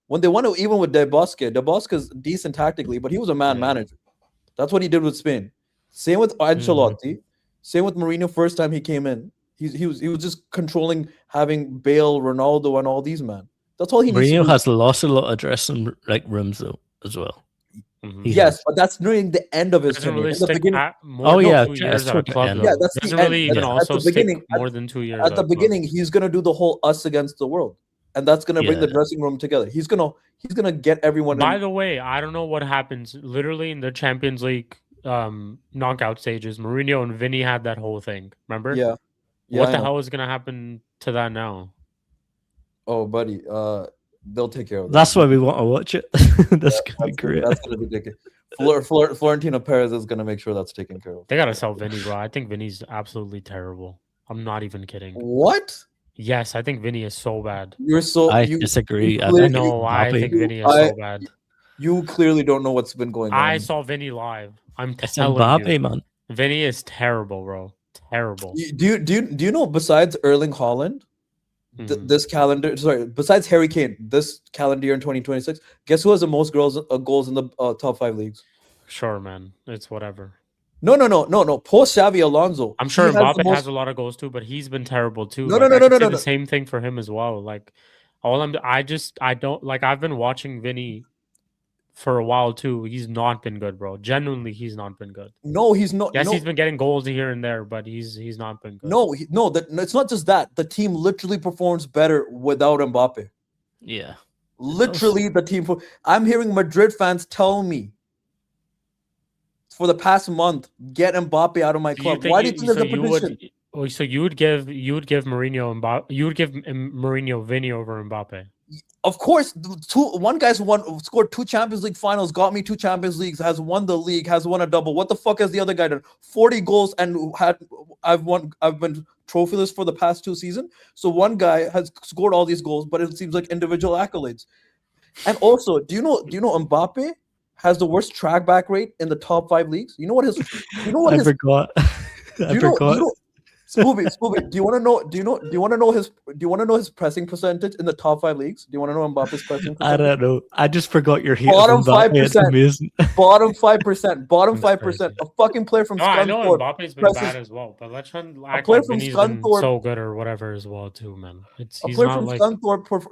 When they won it, even with De Bosque's decent tactically, but he was a man manager. That's what he did with Spain. Same with Ancelotti. Same with Mourinho. First time he came in, he was just controlling, having Bale, Ronaldo, and all these men. That's all he needs. Mourinho to do. has lost a lot of dressing rooms though as well. Mhm. He Yes, has. but that's nearing the end of his Doesn't tenure. really In the stick beginning, more than 2 it's years at a toward the club, end. though. yeah, that's the Doesn't end. really even At also the stick beginning, more than 2 years at the a club. beginning, he's gonna do the whole us against the world, and that's gonna bring the Yeah. dressing room together. He's gonna get everyone. By in. the way, I don't know what happens. Literally in the Champions League knockout stages, Mourinho and Vinny had that whole thing. Remember? Yeah, yeah. What I the know. hell is gonna happen to that now? Oh, buddy, they'll take care of that. That's why we want to watch it. That's gonna be great. That's gonna be taken. Florentino Perez is gonna make sure that's taken care of. They gotta sell Vinny, bro. I think Vinny's absolutely terrible. I'm not even kidding. What? Yes, I think Vinny is so bad. You're so. I you disagree. I clearly- think No, I Mbappe- think Vinny is I- so bad. You clearly don't know what's been going on. I saw Vinny live. I'm it's telling Mbappe, you, man. Vinny is terrible, bro. Terrible. Do you know, besides Erling Haaland, Mhm. this calendar, sorry, besides Harry Kane, this calendar year in 2026, guess who has the most goals in the top 5 leagues? Sure, man. It's whatever. No. Post Xavi Alonso. I'm sure he has the Mbappe most- has a lot of goals too, but he's been terrible too. No, Like, no, I no, could no, say no, the no. same thing for him as well. Like, I don't like. I've been watching Vinny for a while too. He's not been good, bro. Genuinely, he's not been good. No, he's not. Yes, no, he's been getting goals here and there, but he's not been good. no, it's not just that. The team literally performs better without Mbappe. Yeah. Literally, the team. I'm hearing Madrid fans tell me for the past month, get Mbappe out of my Do you club. think Why do you think there's a petition? So you would give Mourinho Mbappe, you would give Mourinho Vinny over Mbappe. Of course, one guy's scored 2 Champions League finals, got me 2 Champions Leagues, has won the league, has won a double. What the fuck has the other guy done? 40 goals and I've been trophyless for the past 2 seasons. So one guy has scored all these goals, but it seems like individual accolades. And also, do you know Mbappe has the worst track back rate in the top 5 leagues? You know what his I forgot. I forgot. Spooby, do you want to know his pressing percentage in the top 5 leagues? Do you want to know Mbappe's pressing percentage? I don't know. I just forgot your hate Bottom of Mbappe. It's 5%. amazing. Bottom 5%. Bottom That's 5%. crazy. A fucking player from No, I know Scunthorpe. Mbappe's been presses- bad as well, but let's not act player like from Vinny's been Scunthorpe- so good or whatever as well too, man. A He's player not from like Scunthorpe.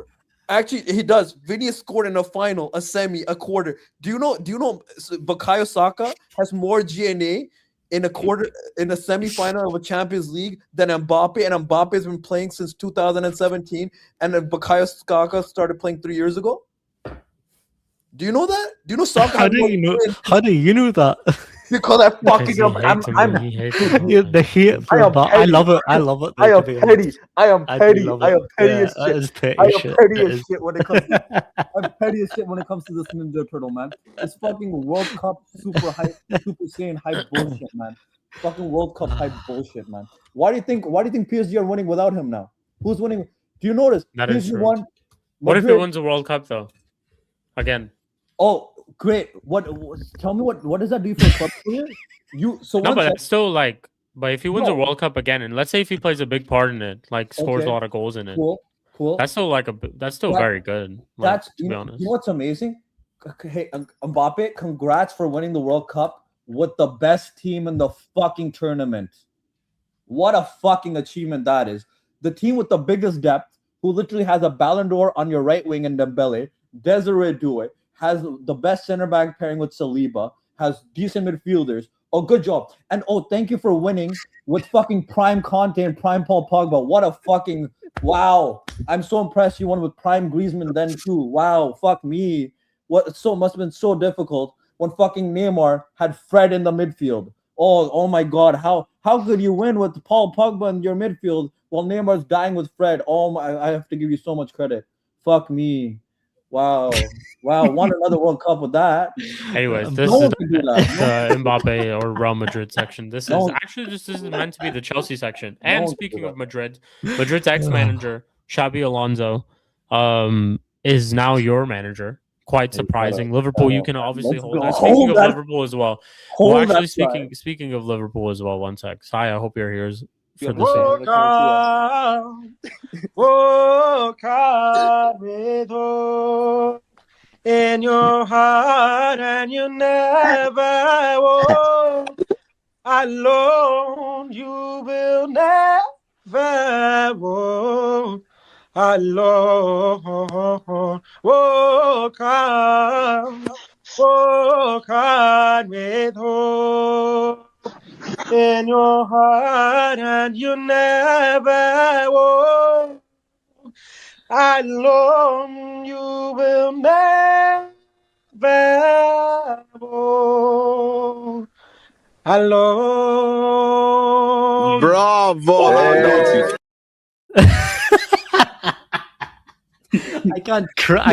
Actually, he does. Vinny has scored in a final, a semi, a quarter. Do you know Bukayo Saka has more GNA in a quarter, in a semi-final of a Champions League than Mbappe, and Mbappe has been playing since 2017, and then Bukayo Saka started playing 3 years ago? Do you know that? Do you know Saka? How do you know that? Because I fucking he hates him. Yeah, the hate for I am Mbappe. I petty. love it. I love it. I though, am to be petty. honest. I am I petty. do love I am it. petty Yeah, as that shit. is petty I am shit. petty That as is- shit when it comes to I'm petty as shit when it comes to this Ninja Turtle, man. It's fucking World Cup super saiyan hype bullshit, man. Fucking World Cup hype bullshit, man. Why do you think PSG are winning without him now? Who's winning? Do you notice? That is PSG true. won. What if he Madrid- wins the World Cup though? Again. Oh, great. Tell me what does that do for a club player? No, but that's still like but if he wins a World Cup again, and let's say if he plays a big part in it, like scores Okay. a lot of goals in it, cool. that's still very good. Like, That's to be honest. You know what's amazing? Hey, Mbappe, congrats for winning the World Cup with the best team in the fucking tournament. What a fucking achievement that is. The team with the biggest depth, who literally has a Ballon d'Or on your right wing in Dembele, Desiree Doué, has the best center back pairing with Saliba, has decent midfielders. Oh, good job. And thank you for winning with fucking prime Conte and prime Paul Pogba. What a fucking wow. I'm so impressed you won with prime Griezmann then too. Wow, fuck me. Must have been so difficult when fucking Neymar had Fred in the midfield. Oh my god, how could you win with Paul Pogba in your midfield while Neymar's dying with Fred? Oh my, I have to give you so much credit. Fuck me. Wow, won another World Cup with that. Anyways, this No is one can do that. the Mbappe or Real Madrid section. This No. is actually this is meant to be the Chelsea section. No And one can speaking do of Madrid, Madrid's ex-manager, Xabi Alonso, is now your manager. Quite surprising. Liverpool, you can obviously Let's hold go. that. Speaking Hold of that. Liverpool as well. Hold Well, actually, that side. speaking of Liverpool as well, one sec. Sai, I hope you're here for Yeah, this. In your heart, and you never walk alone. You will never walk alone. Walk on. Walk hard with hope in your heart, and you never walk alone. You will never walk alone. Bravo! How naughty. I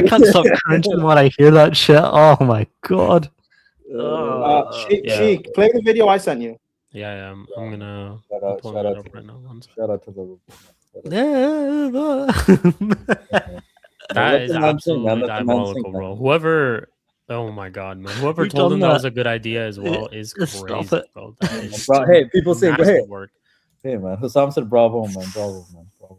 can't stop cringing when I hear that shit. Oh my god. Shik, play the video I sent you. Yeah, I'm gonna Shout pull out that to up right now. One second. Shout out to the. That is the man sing, man. absolutely Let the man sing, diabolical, man. bro. Whoever, oh my god, man. Whoever You've told done him that that. was a good idea as well is Stop crazy, it. bro. That is Bro, hey, people say, nasty hey, work. hey, man. Hussam said, "Bravo, man, bravo, man, bravo."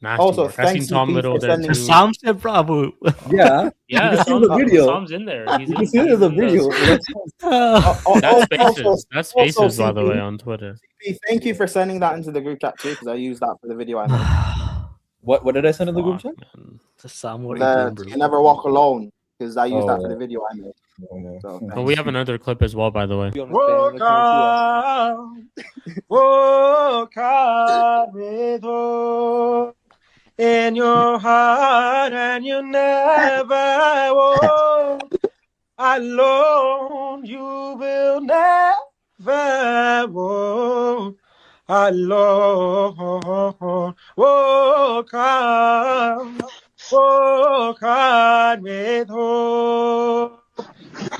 Nasty Also, work. I seen thanks, Tom CP, Little for there sending- too. Sam said bravo. Yeah, Yeah, you can see the video. Sam's in there. He's You in, can see he's there's a in the- video. That's Spaces. Also, That's Spaces, also, by the way, CP. on Twitter. Thank you for sending that into the group chat too, because I used that for the video I made. What did I send in the group Fuck, chat? man. Sam, what are you doing, bro? You never walk alone, because I used that for Oh. the video I made. Okay. So, Oh, we have another clip as well, by the way. Walk hard with hope in your heart, and you never walk alone. You will never walk alone. Walk hard with hope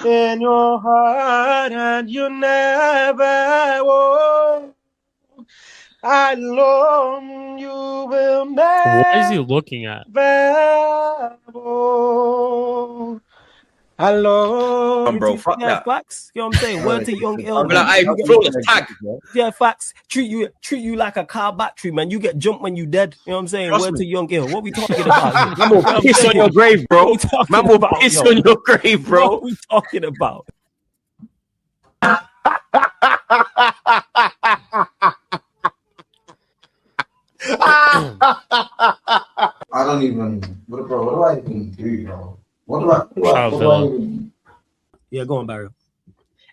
in your heart, and you never walk alone. You will never What is he looking at? walk alone. Bro, fuck Yeah, that. facts. You know what I'm saying? Word to young ill. I'm like, hey, flawless tag. Yeah, facts. Treat you like a car battery, man. You get jumped when you dead. You know what I'm saying? Trust Word me. to young ill. What we talking about? Man will You know what I'm piss on saying? your grave, What bro. we talking Man will about, piss yo? on your grave, bro. What we talking about? I don't even. What do I even do, bro? What do I even? Yeah, go on, Barry.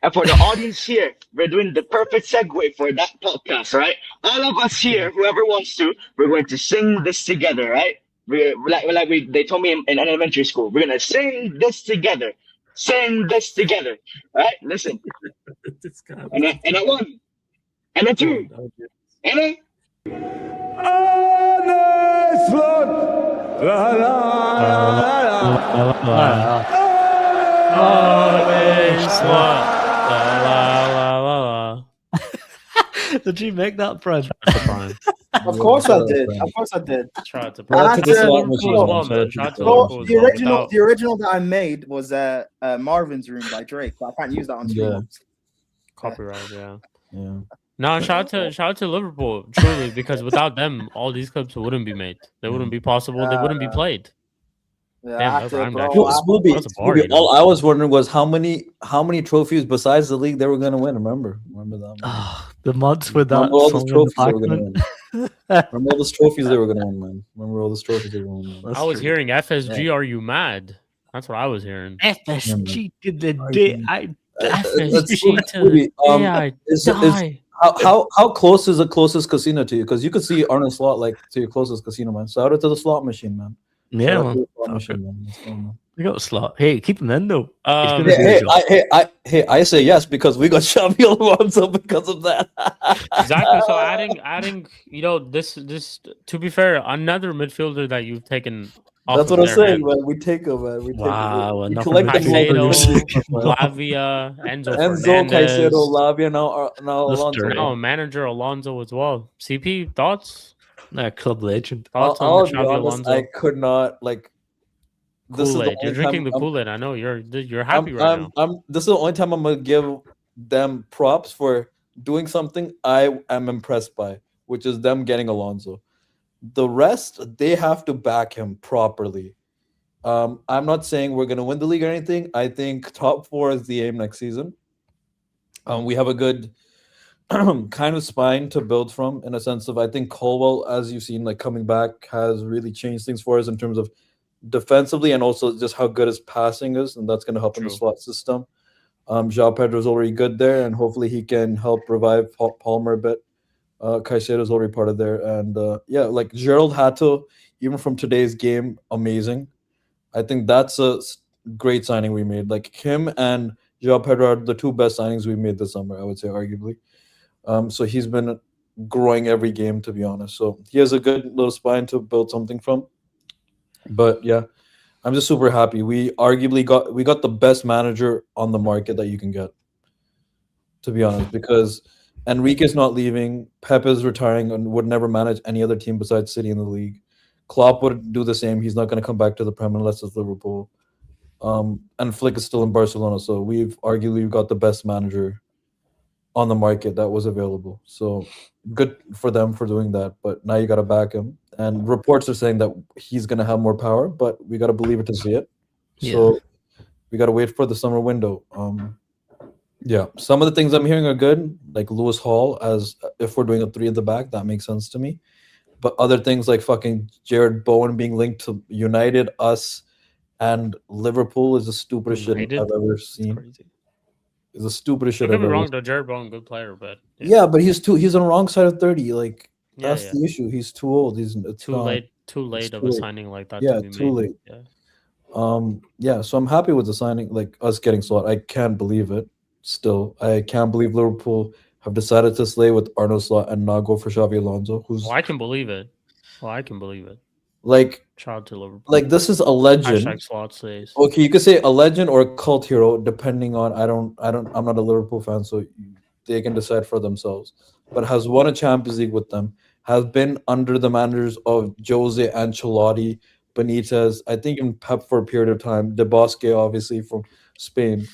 And for the audience here, we're doing the perfect segue for that podcast, right? All of us here, whoever wants to, we're going to sing this together, right? They told me in elementary school, we're gonna sing this together, sing this together, right? Listen, and a one, and a two, and a. Did you make that, Fred? Of course I did. Of course I did. Shout out to I had Liverpool to- as well, man. Shout out to No, Liverpool as the well. original, Without- the original that I made was Marvin's Room by Drake, but I can't use that on stream. Yeah. Copyright, yeah. Yeah. No, shout out to Liverpool, truly, because without them, all these clips wouldn't be made. They wouldn't be possible. They wouldn't be played. Yeah, Damn, I that had to, rhymed bro. actually. I- Spooby, That's a bar, you know. all I was wondering was how many trophies besides the league they were gonna win. Remember that? Oh, the mods with that Remember all those song in the trophies they were gonna background. win. Remember all those trophies they were gonna win, man. Remember all those trophies they were gonna win. That's I was true. hearing FSG, are you mad? That's what I was hearing. FSG to the day I FSG to Spooby, the day I die. how close is the closest casino to you? Because you could see Arnold Slot like to your closest casino, man. Shout out to the slot machine, man. Yeah, Shout out man. to the slot machine, man. Let's go, man. We got a slot. Hey, keep him in though. He's Um, gonna do his job. I say yes because we got Xabi Alonso because of that. Exactly. So adding, this to be fair, another midfielder that you've taken off That's of what I'm their saying, hands. man. We take him, man. We take Wow, we enough collect of the Caicedo, whole Lavia, Enzo Enzo, Fernandez, Caicedo, Lavia, now Let's Alonso. turn now manager Alonso as well. CP, thoughts? Club legend. Thoughts I'll on be the Xabi honest, Alonso? I could not like. This is the Kool-Aid. You're only drinking time the Kool-Aid. I know you're happy right now. This is the only time I'm gonna give them props for doing something I am impressed by, which is them getting Alonso. The rest, they have to back him properly. I'm not saying we're gonna win the league or anything. I think top 4 is the aim next season. We have a good kind of spine to build from, in a sense of I think Colwell, as you've seen, like coming back, has really changed things for us in terms of defensively and also just how good his passing is, and that's going to help in the True. slot system. João Pedro's already good there, and hopefully he can help revive Palmer a bit. Caicedo's already part of there, and yeah, like Gerald Hato, even from today's game, amazing. I think that's a great signing we made. Like him and João Pedro are the two best signings we made this summer, I would say, arguably. So he's been growing every game, to be honest. So he has a good little spine to build something from. But yeah, I'm just super happy. We got the best manager on the market that you can get, to be honest, because Enrique's not leaving, Pep is retiring and would never manage any other team besides City in the league. Klopp would do the same. He's not going to come back to the Prem unless it's Liverpool. And Flick is still in Barcelona, so we've arguably got the best manager on the market that was available. So good for them for doing that. But now you got to back him. And reports are saying that he's going to have more power, but we got to believe it to see it. So we got to wait for the summer window. Yeah, some of the things I'm hearing are good, like Lewis Hall, as if we're doing a 3 at the back, that makes sense to me. But other things like fucking Jared Bowen being linked to United, us, and Liverpool is the stupidest shit I've ever seen. Crazy. It's the stupidest shit Don't I've get me ever wrong, seen. though. Jared Bowen, good player, but Yeah, but he's on the wrong side of 30. Like Yeah, that's the issue. He's too old. It's too not- late. Too it's late of too a late. signing like that. Yeah, to be too made. late. Yeah. Yeah, so I'm happy with the signing, like us getting Slot. I can't believe it. Still, I can't believe Liverpool have decided to slay with Arnold Slot and not go for Xabi Alonso, who's Well, I can believe it. like Shout out to Liverpool. like this is a legend. Hashtag slot says. Okay, you could say a legend or a cult hero, depending on I'm not a Liverpool fan, so they can decide for themselves. But has won a Champions League with them, has been under the managers of Jose Ancelotti, Benitez, I think even Pep for a period of time, De Bosque obviously from Spain.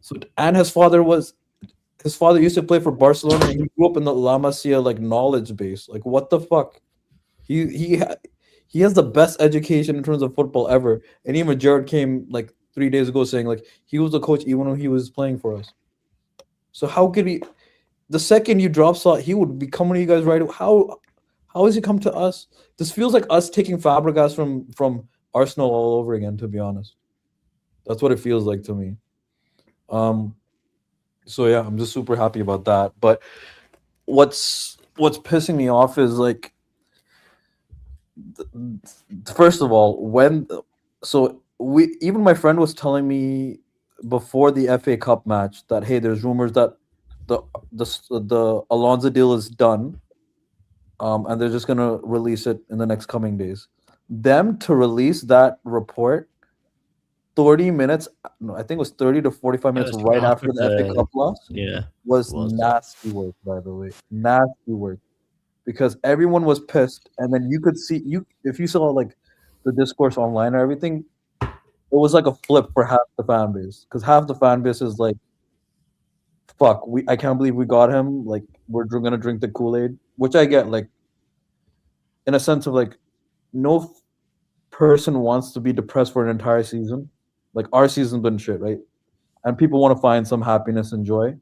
So and his father used to play for Barcelona and he grew up in the La Masia like knowledge base. Like what the fuck? He has the best education in terms of football ever. And even Jared came like 3 days ago saying like he was the coach even when he was playing for us. So how could he? The second you drop Slot, he would be coming to you guys right away. How has he come to us? This feels like us taking Fabregas from Arsenal all over again. To be honest, that's what it feels like to me. So yeah, I'm just super happy about that. But what's pissing me off is like, first of all, even my friend was telling me before the FA Cup match that hey, there's rumors that the Alonso deal is done, and they're just gonna release it in the next coming days. Them to release that report 30 minutes, no, I think it was 30 to 45 minutes right after the FA Cup loss. Yeah, was nasty work, by the way. Nasty work. Because everyone was pissed, and then you could see if you saw like the discourse online or everything, it was like a flip for half the fan base. Because half the fan base is like, fuck, I can't believe we got him. Like, we're gonna drink the Kool-Aid, which I get, like, in a sense of like, no person wants to be depressed for an entire season. Like, our season's been shit, right? And people want to find some happiness and joy.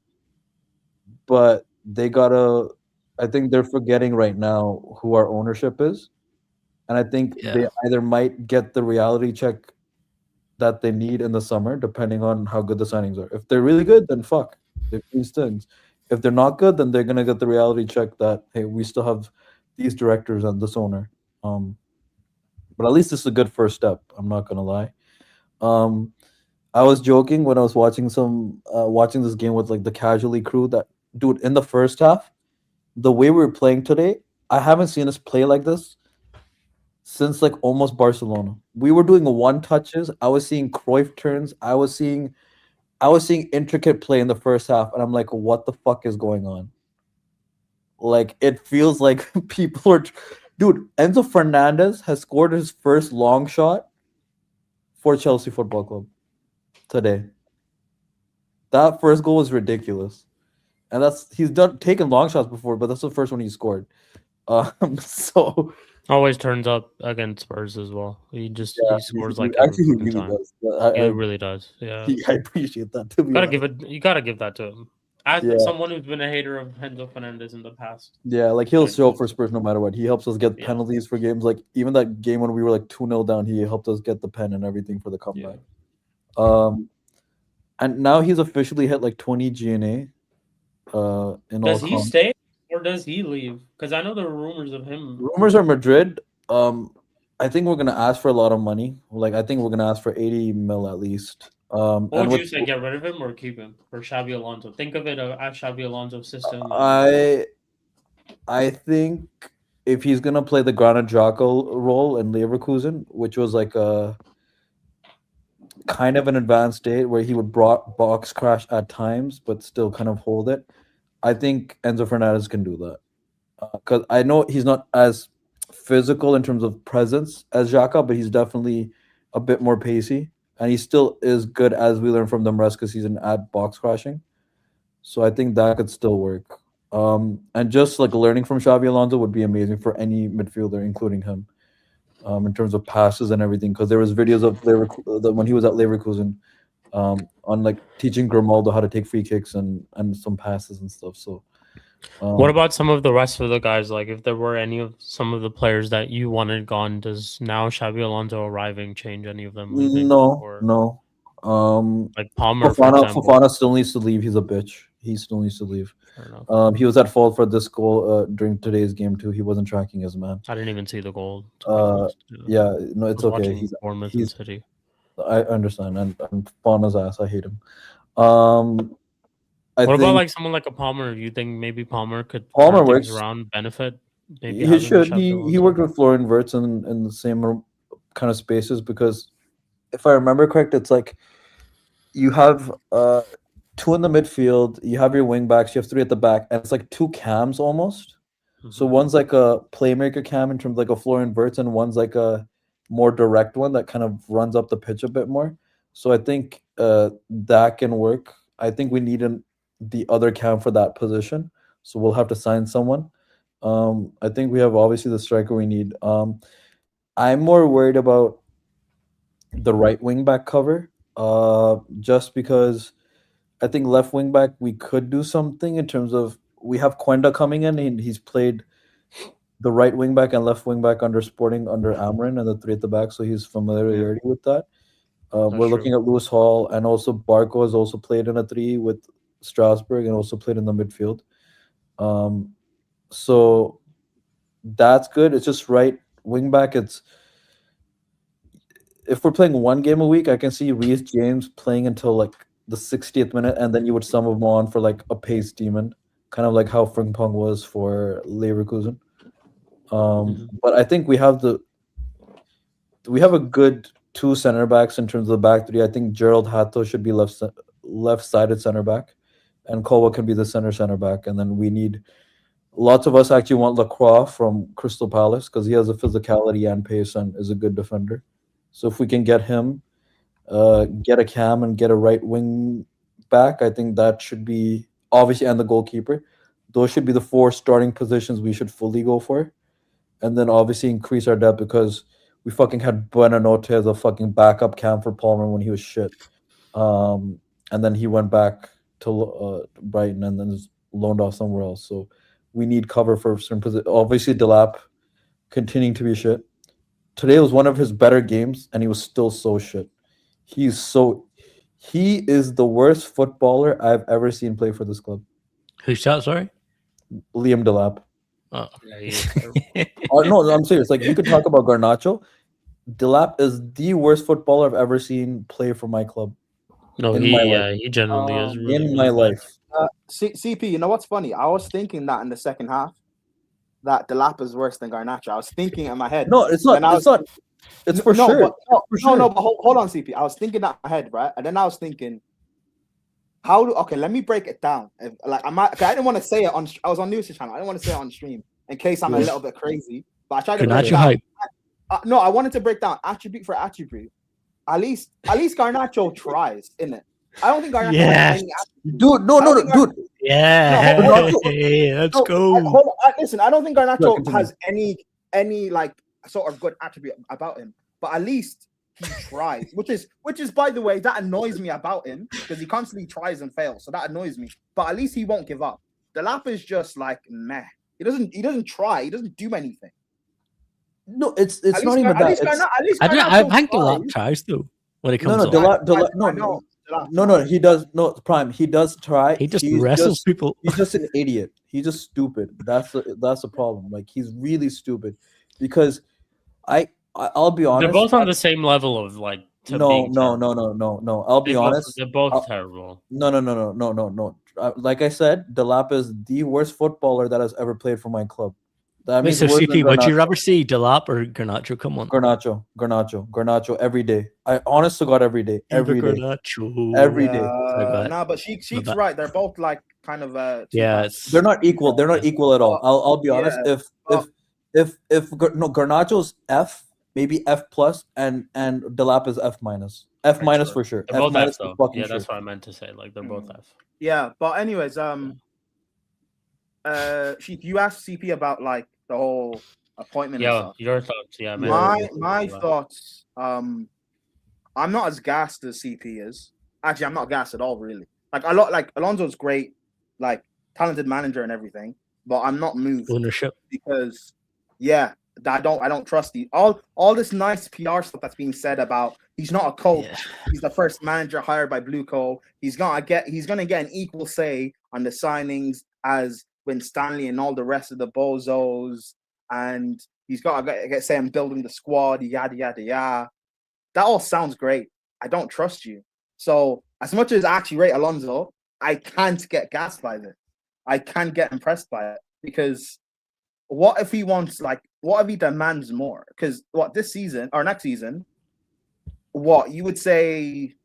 But I think they're forgetting right now who our ownership is. And I think they either might get the reality check that they need in the summer, depending on how good the signings are. If they're really good, then fuck. These things. If they're not good, then they're gonna get the reality check that hey, we still have these directors and this owner. But at least this is a good first step. I'm not gonna lie. I was joking when I was watching this game with like the casually crew that dude in the first half, the way we were playing today, I haven't seen us play like this since like almost Barcelona. We were doing one touches. I was seeing Cruyff turns. I was seeing intricate play in the first half, and I'm like, what the fuck is going on? Like, it feels like people are... Dude, Enzo Fernandez has scored his first long shot for Chelsea Football Club today. That first goal was ridiculous. And he's taken long shots before, but that's the first one he scored. So... Always turns up against Spurs as well. He scores like actually every he really time. does. He really does. Yeah, I appreciate that. To be you gotta give that to him. As Yeah. someone who's been a hater of Enzo Fernandez in the past. Yeah, like he'll Like, show up for Spurs no matter what. He helps us get Yeah. penalties for games. Like even that game when we were like 2-0 down, he helped us get the pen and everything for the comeback. And now he's officially hit like 20 GNA. In Does all he comps. stay or does he leave? Because I know there were rumors of him. Rumors are Madrid. I think we're gonna ask for a lot of money. Like I think we're gonna ask for 80 mil at least. What And would you with, say? Get rid of him or keep him for Xabi Alonso? Think of it as Xabi Alonso system. I think if he's gonna play the Granit Xhaka role in Leverkusen, which was like a kind of an advanced state where he would box crash at times, but still kind of hold it. I think Enzo Fernandez can do that because I know he's not as physical in terms of presence as Xhaka, but he's definitely a bit more pacey, and he still is good as we learned from the Maresca season at box crashing. So I think that could still work. And just like learning from Xabi Alonso would be amazing for any midfielder, including him, in terms of passes and everything. Because there was videos of when he was at Leverkusen, on like teaching Grimaldo how to take free kicks and some passes and stuff. So, what about some of the rest of the guys? Like, if there were any of some of the players that you wanted gone, does now Xabi Alonso arriving change any of them? Leaving? No. Like Palmer, for example. Fofana still needs to leave. He's a bitch. He still needs to leave. He was at fault for this goal during today's game too. He wasn't tracking his man. I didn't even see the goal. Yeah, no, it's okay. He's Bournemouth and City. I understand, and Fofana's ass. I hate him. What about like someone like a Palmer? You think maybe Palmer could Palmer turn things works around, benefit? Maybe he should. He worked with Florian Wirtz in the same kind of spaces because if I remember correct, it's like you have two in the midfield, you have your wing backs, you have three at the back, and it's like two cams almost. So one's like a playmaker cam in terms of like a Florian Wirtz, and one's like a more direct one that kind of runs up the pitch a bit more. So I think that can work. I think we need the other cam for that position. So we'll have to sign someone. I think we have obviously the striker we need. I'm more worried about the right wing back cover, just because I think left wing back we could do something in terms of we have Quenda coming in and he's played the right wing back and left wing back under Sporting under Amrin and the three at the back, so he's familiarity with that. We're looking at Lewis Hall, and also Barco has also played in a three with Strasbourg and also played in the midfield. So that's good. It's just right wing back. It's if we're playing one game a week, I can see Reece James playing until like the 60th minute, and then you would sum him on for like a pace demon, kind of like how Frimpong was for Leverkusen. But I think we have a good two center backs in terms of the back three. I think Gerald Hato should be left-sided center back, and Kowa can be the center back. And then we need lots of us actually want Lacroix from Crystal Palace because he has a physicality and pace and is a good defender. So if we can get him, get a cam and get a right wing back, I think that should be obviously, and the goalkeeper. Those should be the four starting positions we should fully go for. And then obviously increase our depth because we fucking had Buenanote as a fucking backup cam for Palmer when he was shit. And then he went back to Brighton and then loaned off somewhere else. So we need cover for certain positions. Obviously, Delap continuing to be shit. Today was one of his better games, and he was still so shit. He is the worst footballer I've ever seen play for this club. Who's that? Sorry, Liam Delap. Oh, No, I'm serious. Like you could talk about Garnacho. Delap is the worst footballer I've ever seen play for my club. No, he generally is really in my life. CP, you know what's funny? I was thinking that in the second half, that Delap is worse than Garnacho. I was thinking in my head. No, it's not. It's not. It's for sure. But hold on, CP. I was thinking that in my head, right? And then I was thinking, okay, let me break it down. I didn't want to say it I was on News Channel. I didn't want to say it on stream in case I'm a little bit crazy. But I tried to break it down. No, I wanted to break down attribute for attribute. At least Garnacho tries, innit? I don't think Garnacho has any attribute. Dude, dude. Yeah, let's go. Listen, I don't think Garnacho has any like sort of good attribute about him. But at least he tries, which is by the way, that annoys me about him because he constantly tries and fails. So that annoys me. But at least he won't give up. Delap is just like meh. He doesn't try. He doesn't do anything. No, it's not even that. I think Delap tries though when it comes No, he does no Prime. He does try. He just wrestles people. He's just an idiot. He's just stupid. That's the problem. Like he's really stupid because I'll be honest. They're both on the same level of like. No. I'll be honest. They're both terrible. No. Like I said, Delap is the worst footballer that has ever played for my club. That means Mr. worse CP, than would you Garnacho. rather see Delap or Garnacho? Come on. Garnacho every day. I honest to God every day. Every day. Garnacho. Every day. No, but Sheik's right. They're both like kind of they're not equal. They're not equal at all. I'll be honest. If Garnacho's F, maybe F plus, and Delap is F minus. F minus for sure. They're both minus F though. for fucking Yeah, that's sure. what I meant to say. Like they're both F. Yeah, but anyways, Sheik, you asked CP about like the whole appointment. and stuff. Your thoughts? Yeah, my thoughts. I'm not as gassed as CP is. Actually, I'm not gassed at all, really. Like Alonso's great, like talented manager and everything, but I'm not moved ownership because I don't trust all this nice PR stuff that's being said about he's not a coach. He's the first manager hired by Blueco. He's gonna get an equal say on the signings as Win Stanley and all the rest of the bozos, and he's got to say I'm building the squad, yada yada yada. That all sounds great. I don't trust you. So as much as I actually rate Alonso, I can't get gassed by this. I can't get impressed by it because what if he demands more? Because this season or next season, what you would say,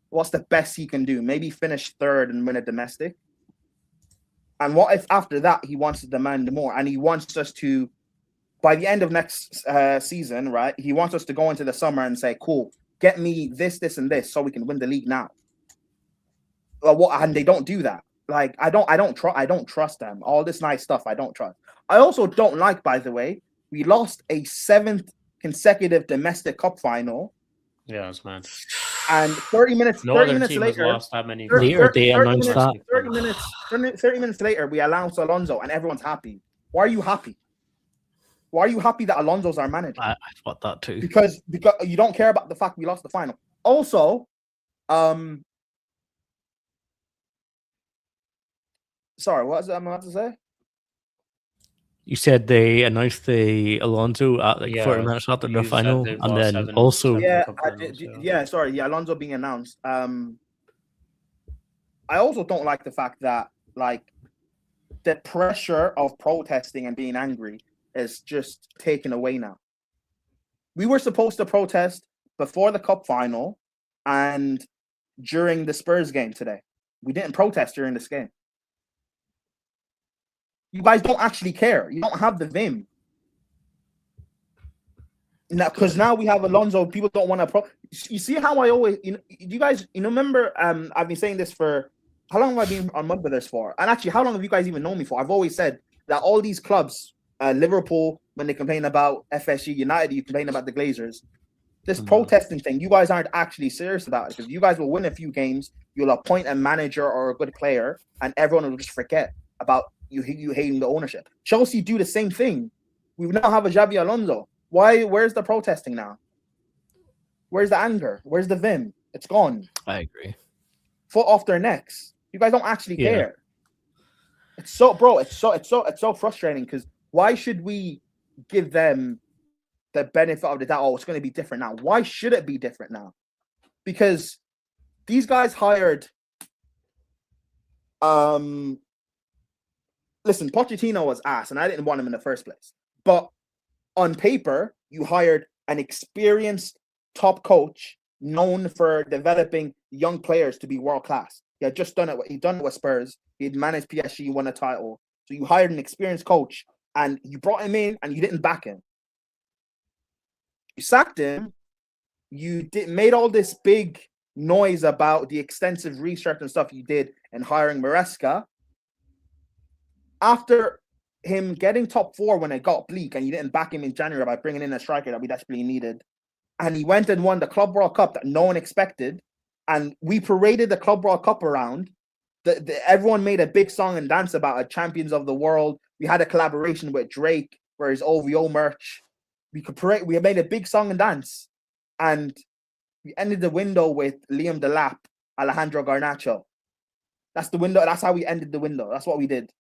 what's the best he can do? Maybe finish third and win a domestic. And what if after that he wants to demand more and he wants us to, by the end of next season, right? He wants us to go into the summer and say, cool, get me this, and this so we can win the league now. Well, and they don't do that. Like, I don't trust them. All this nice stuff, I don't trust. I also don't like, by the way, we lost a 7th consecutive domestic cup final. Yeah, it's mad. And 30 minutes later, lost that many. 30 minutes later, we announce Alonso and everyone's happy. Why are you happy? Why are you happy that Alonso's our manager? I thought that too. Because you don't care about the fact we lost the final. Also, sorry, what was I'm about to say? You said they announced the Alonso at 40 minutes after the final, and then also Alonso being announced. I also don't like the fact that like the pressure of protesting and being angry is just taken away now. We were supposed to protest before the cup final and during the Spurs game today. We didn't protest during this game. You guys don't actually care. You don't have the vim. Now, because now we have Alonso, people don't want to You see how I always, you guys, remember, I've been saying this for, how long have I been on Mud Brothers for? And actually, how long have you guys even known me for? I've always said that all these clubs, Liverpool, when they complain about FSG, United, you complain about the Glazers. This protesting thing, you guys aren't actually serious about it because you guys will win a few games, you'll appoint a manager or a good player, and everyone will just forget about you hating the ownership. Chelsea do the same thing. We now have a XABI Alonso. Where's the protesting now? Where's the anger? Where's the vim? It's gone. I agree. Foot off their necks. You guys don't actually care. It's so frustrating because why should we give them the benefit of the doubt? Oh, it's going to be different now. Why should it be different now? Because these guys hired listen, Pochettino was ass, and I didn't want him in the first place. But on paper, you hired an experienced top coach known for developing young players to be world class. He had just done it. He'd done it with Spurs. He'd managed PSG, won a title. So you hired an experienced coach, and you brought him in, and you didn't back him. You sacked him. You made all this big noise about the extensive research and stuff you did in hiring Maresca. After him getting top 4 when it got bleak and you didn't back him in January by bringing in a striker that we desperately needed, and he went and won the Club World Cup that no one expected, and we paraded the Club World Cup around. Everyone made a big song and dance about it, Champions of the World. We had a collaboration with Drake for his OVO merch. We made a big song and dance, and we ended the window with Liam Delap, Alejandro Garnacho. That's the window. That's how we ended the window. That's what we did.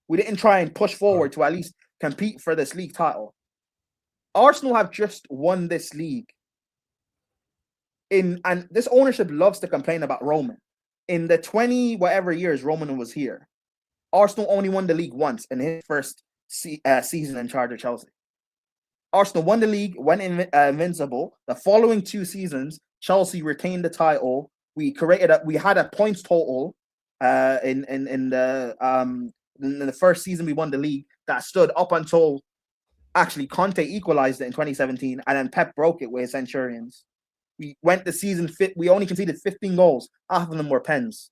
We didn't try and push forward to at least compete for this league title. Arsenal have just won this league. And this ownership loves to complain about Roman. In the 20 whatever years Roman was here, Arsenal only won the league once in his first season in charge of Chelsea. Arsenal won the league, went invincible. The following 2 seasons, Chelsea retained the title. We had a points total in the first season we won the league that stood up until actually Conte equalized it in 2017, and then Pep broke it with his Centurions. We went the season fit. We only conceded 15 goals. Half of them were pens.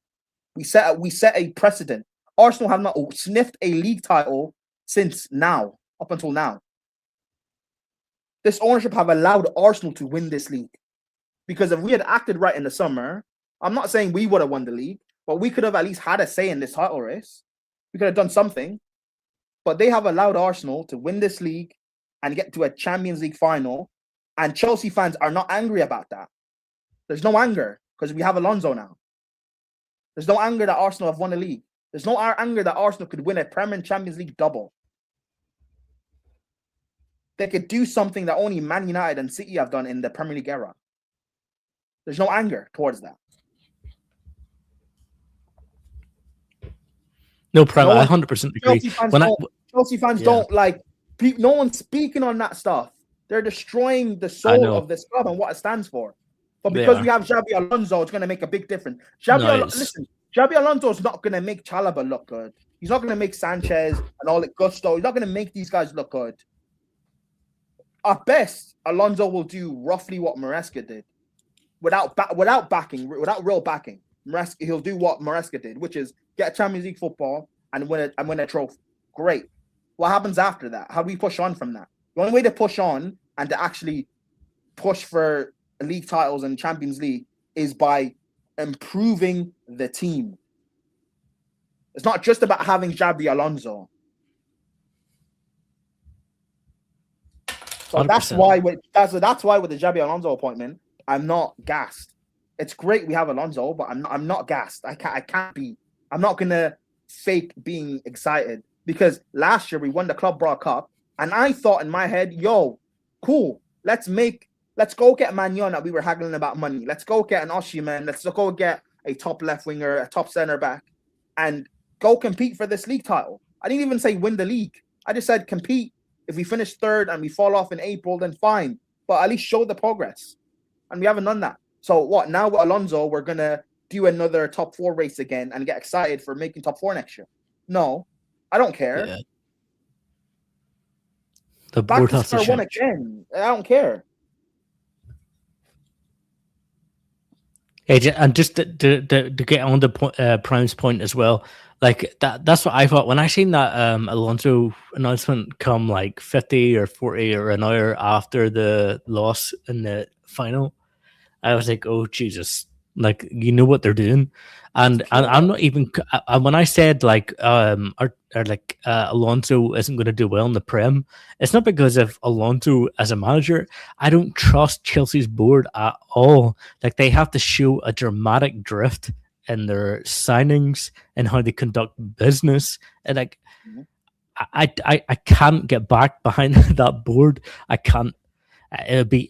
We set a precedent. Arsenal have not sniffed a league title since now, up until now. This ownership have allowed Arsenal to win this league. Because if we had acted right in the summer, I'm not saying we would have won the league, but we could have at least had a say in this title race. We could have done something. But they have allowed Arsenal to win this league and get to a Champions League final. And Chelsea fans are not angry about that. There's no anger because we have Alonso now. There's no anger that Arsenal have won the league. There's no anger that Arsenal could win a Premier and Champions League double. They could do something that only Man United and City have done in the Premier League era. There's no anger towards that. No problem. I 100% agree. Chelsea fans don't like. No one's speaking on that stuff. They're destroying the soul of this club and what it stands for. But because we have Xabi Alonso, it's going to make a big difference. Xabi Alonso is not going to make Chalobah look good. He's not going to make Sanchez and all that Gusto. He's not going to make these guys look good. At best, Alonso will do roughly what Maresca did, without real backing. He'll do what Maresca did, which is get a Champions League football and win a trophy. Great. What happens after that? How do we push on from that? The only way to push on and to actually push for league titles and Champions League is by improving the team. It's not just about having Xabi Alonso. So that's why with the Xabi Alonso appointment, I'm not gassed. It's great we have Alonso, but I'm not gassed. I can't be. I'm not gonna fake being excited because last year we won the Club World Cup, and I thought in my head, yo, cool. Let's go get Magnon that we were haggling about money. Let's go get an Osimhen. Let's go get a top left winger, a top center back, and go compete for this league title. I didn't even say win the league. I just said compete. If we finish third and we fall off in April, then fine. But at least show the progress. And we haven't done that. So what? Now with Alonso, we're going to do another top 4 race again and get excited for making top 4 next year. No, I don't care. Yeah. The board has to one again. I don't care. Hey, and just to get on the Prime's point as well, like that's what I thought when I seen that Alonso announcement come like 50 or 40 or an hour after the loss in the final. I was like, oh Jesus, like you know what they're doing, and I'm not even when I said like Alonso isn't going to do well in the Prem, it's not because of Alonso as a manager. I don't trust Chelsea's board at all. Like they have to show a dramatic drift in their signings and how they conduct business, and like I can't get back behind that board. I can't. It'd be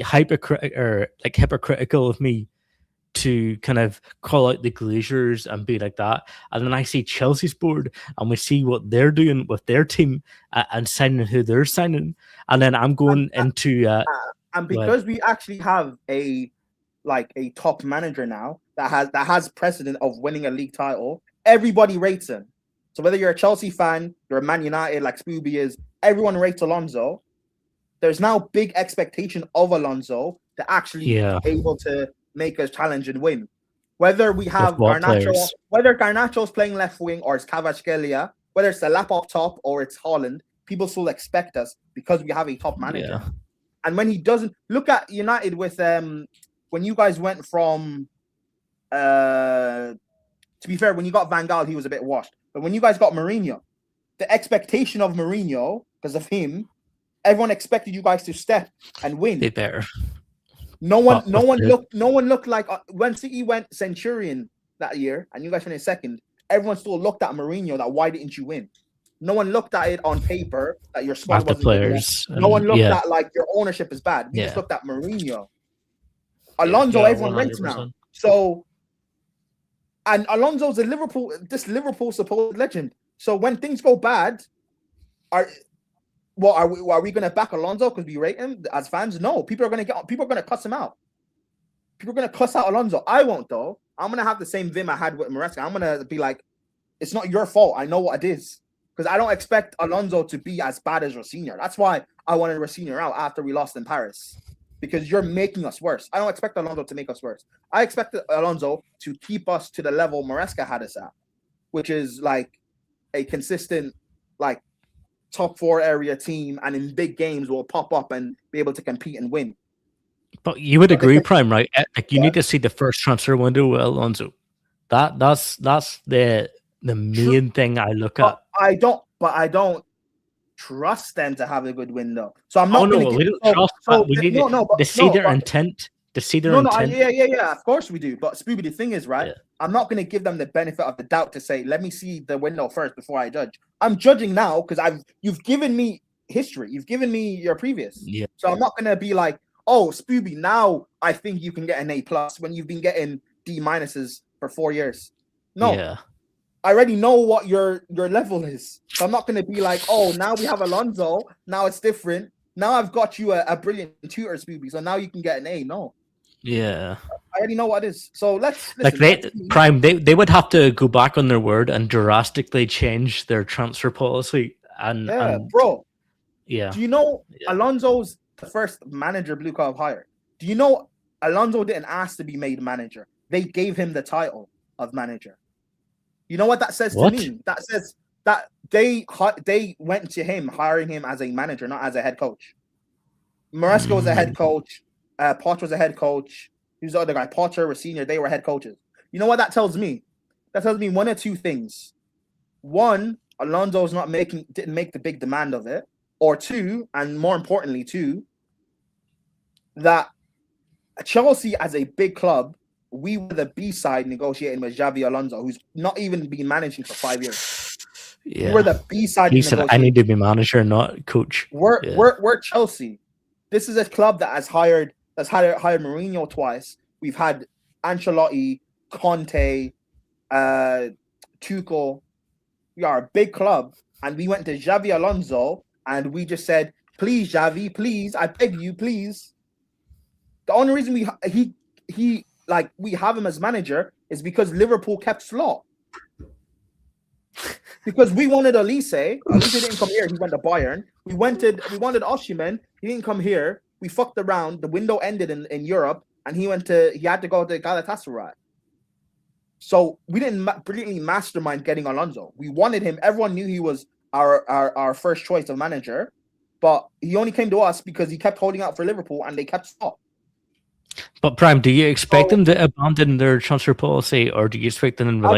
hypocritical of me to kind of call out the Glazers and be like that. And then I see Chelsea's board and we see what they're doing with their team and signing who they're signing. And then I'm going into and because we actually have a top manager now that has precedent of winning a league title, everybody rates him. So whether you're a Chelsea fan, you're a Man United like Spooby is, everyone rates Alonso. There's now big expectation of Alonso to actually be able to make a challenge and win. Whether we have Garnacho, whether Garnacho's playing left wing or it's Kvaratskhelia, whether it's the lap up top or it's Haaland, people still expect us because we have a top manager. And when he doesn't, look at United with when you guys went from to be fair, when you got Van Gaal, he was a bit washed. But when you guys got Mourinho, the expectation of Mourinho, because of him, everyone expected you guys to step and win. They better. No one looked like when City went Centurion that year, and you guys finished second. Everyone still looked at Mourinho. That why didn't you win? No one looked at it on paper that your squad wasn't good enough. No one looked at like your ownership is bad. We just looked at Mourinho. Alonso, everyone rates now. So, and Alonso's a Liverpool supposed legend. So when things go bad, are we going to back Alonso because we rate him as fans? No, people are going to cuss him out. People are going to cuss out Alonso. I won't though. I'm going to have the same vim I had with Maresca. I'm going to be like, it's not your fault. I know what it is. Because I don't expect Alonso to be as bad as Rosenior. That's why I wanted Rosenior out after we lost in Paris. Because you're making us worse. I don't expect Alonso to make us worse. I expected Alonso to keep us to the level Maresca had us at, which is like a consistent, like top 4 area team, and in big games will pop up and be able to compete and win. But you would agree, Prime, right? Like you need to see the first transfer window with Alonso. That's the main thing I look at. I don't trust them to have a good window. So I'm not. We don't trust. We need to see their intent. To see their intent. Yeah. Of course we do. But Spooby, the thing is, right? Yeah. I'm not going to give them the benefit of the doubt to say, let me see the window first before I judge. I'm judging now because you've given me history. You've given me your previous. Yeah. So I'm not going to be like, oh, Spooby, now I think you can get an A+ when you've been getting D- for 4 years. No. Yeah. I already know what your level is. So I'm not going to be like, oh, now we have Alonso. Now it's different. Now I've got you a brilliant tutor, Spooby. So now you can get an A. No. Yeah. I already know what it is. So let's Prime. They would have to go back on their word and drastically change their transfer policy. Bro. Yeah. Do you know Alonso's the first manager Blue Club hired? Do you know Alonso didn't ask to be made manager? They gave him the title of manager. You know what that says to me? That says that they went to him, hiring him as a manager, not as a head coach. Maresca was a head coach. Potter was a head coach. Who's the other guy? Potter, Rosenior, they were head coaches. You know what that tells me? That tells me one or two things. One, Alonso's didn't make the big demand of it. Or two, and more importantly, that Chelsea as a big club, we were the B-side negotiating with Xabi Alonso, who's not even been managing for 5 years. Yeah. We were the B-side. He said, "I need to be manager, not coach." We're Chelsea. This is a club that has hired Mourinho twice. We've had Ancelotti, Conte, Tuchel. We are a big club, and we went to Xabi Alonso, and we just said, "Please, Xavi, please, I beg you, please." The only reason we have him as manager is because Liverpool kept Slot. Because we wanted Elise. Elise didn't come here. He went to Bayern. We wanted Osimhen. He didn't come here. We fucked around. The window ended in Europe, and he had to go to Galatasaray. So we didn't brilliantly mastermind getting Alonso. We wanted him. Everyone knew he was our first choice of manager, but he only came to us because he kept holding out for Liverpool, and they kept Slot. But Prime, do you expect them to abandon their transfer policy, or do you expect them to I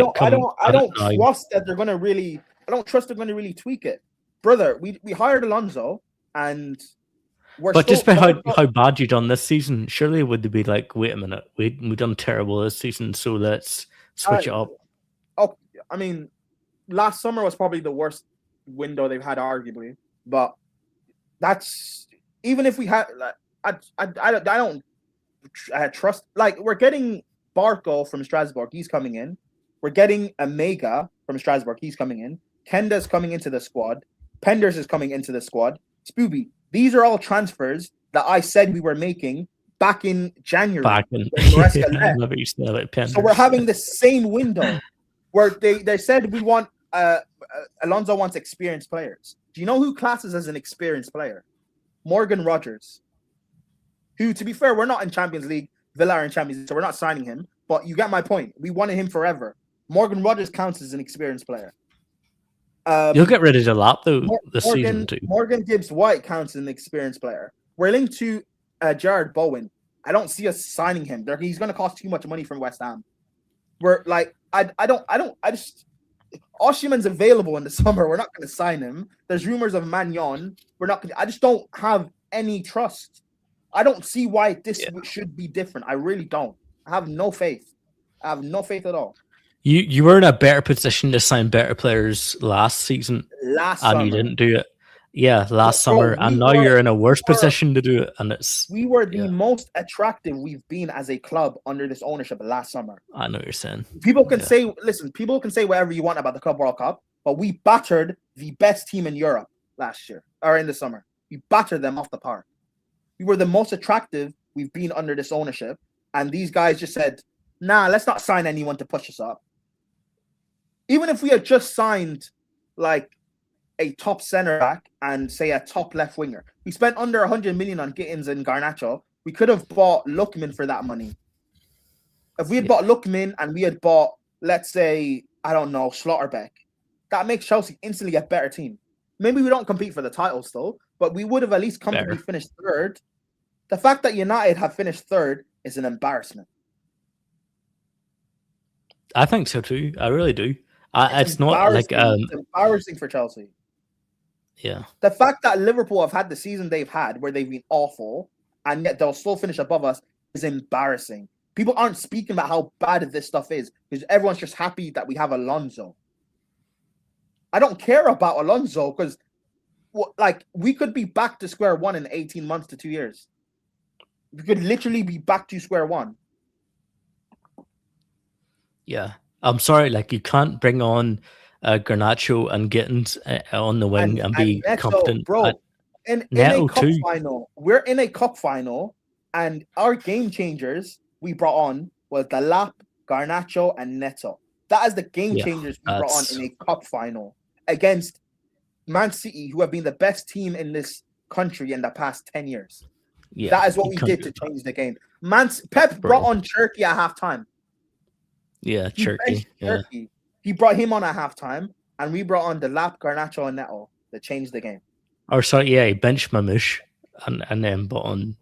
don't trust that they're gonna really. I don't trust they're gonna really tweak it, brother. We hired Alonso, and just by how bad you done this season, surely would they be like, wait a minute, we done terrible this season, so let's switch it up. Oh, I mean, last summer was probably the worst window they've had, arguably. But that's even if we had. I don't. Trust, like, we're getting Barco from Strasbourg, he's coming in. We're getting Omega from Strasbourg, he's coming in. Kenda's coming into the squad. Penders is coming into the squad. Spooby, these are all transfers that I said we were making back in January. So we're having the same window where they said we want Alonso wants experienced players. Do you know who classes as an experienced player? Morgan Rogers. Who, to be fair, we're not in Champions League. Villa are in Champions League, so we're not signing him. But you get my point. We wanted him forever. Morgan Rogers counts as an experienced player. You'll get rid of the lap, though, this season, too. Morgan Gibbs-White counts as an experienced player. We're linked to Jared Bowen. I don't see us signing him. He's going to cost too much money from West Ham. We're like, I just, Osimhen's available in the summer. We're not going to sign him. There's rumors of Magnon. We're not going to, I just don't have any trust. I don't see why this should be different. I really don't. I have no faith. I have no faith at all. You were in a better position to sign better players last season. Summer. You didn't do it. Yeah, last summer. And now you're in a worse position to do it. And we were the most attractive we've been as a club under this ownership last summer. I know what you're saying. People can say, listen, people can say whatever you want about the Club World Cup, but we battered the best team in Europe last year, or in the summer. We battered them off the park. We were the most attractive we've been under this ownership. And these guys just said, nah, let's not sign anyone to push us up. Even if we had just signed like a top center back and say a top left winger, we spent under 100 million on Gittins and Garnacho. We could have bought Lookman for that money. If we had bought Lookman and we had bought, let's say, I don't know, Slaughterbeck, that makes Chelsea instantly a better team. Maybe we don't compete for the title still, but we would have at least comfortably finished third. The fact that United have finished third is an embarrassment. I think so too. I really do. It's not like it's embarrassing for Chelsea. Yeah. The fact that Liverpool have had the season they've had, where they've been awful, and yet they'll still finish above us, is embarrassing. People aren't speaking about how bad this stuff is because everyone's just happy that we have Alonso. I don't care about Alonso because, like, we could be back to square one in 18 months to 2 years. We could literally be back to square one. Yeah. I'm sorry, like, you can't bring on Garnacho and Gittins on the wing and be Neto, competent. Bro, in a cup final, we're in a cup final, and our game changers we brought on was Delap, Garnacho, and Neto. That is the game changers we brought on in a cup final against Man City, who have been the best team in this country in the past 10 years. Yeah, that is what we did to change the game. Pep brought on Cherky at halftime. Yeah, Cherky. Yeah. He brought him on at halftime, and we brought on Delap, Garnacho, and Neto to change the game. Or sorry, yeah, he benched Mamush and then brought on.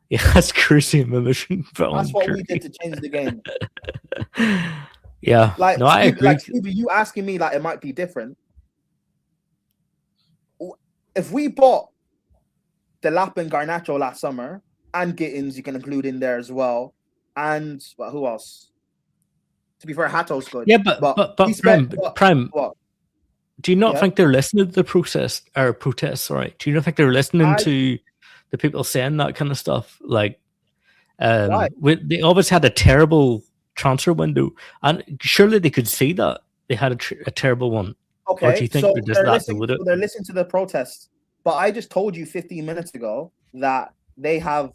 Yeah, that's crazy. Mamush. That's what we did to change the game. Yeah, like, no, I agree. Like, Spooby, you asking me like it might be different. If we bought Delap and Garnacho last summer, and Gittins, you can include in there as well, and who else? To be fair, Hato's good. Yeah, but Prime. What? Do you not think they're listening to the protests? Right? Do you not think they're listening to the people saying that kind of stuff? Like, they always had a terrible transfer window, and surely they could see that they had a terrible one. Okay, or do you think they're listening to the protests? But I just told you 15 minutes ago that they have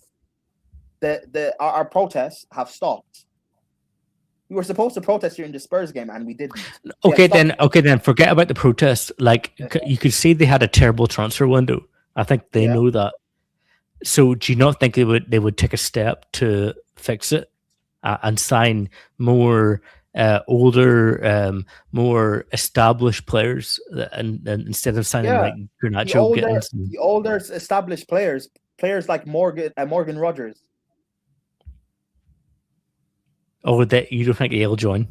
our protests have stopped. We were supposed to protest during the Spurs game, and we didn't. Okay, then forget about the protests. Like, you could see they had a terrible transfer window. I think they know that. So, do you not think they would take a step to fix it and sign more older, more established players, and instead of signing like Garnacho, the older established players like Morgan Rogers. Oh, that you don't think he'll join?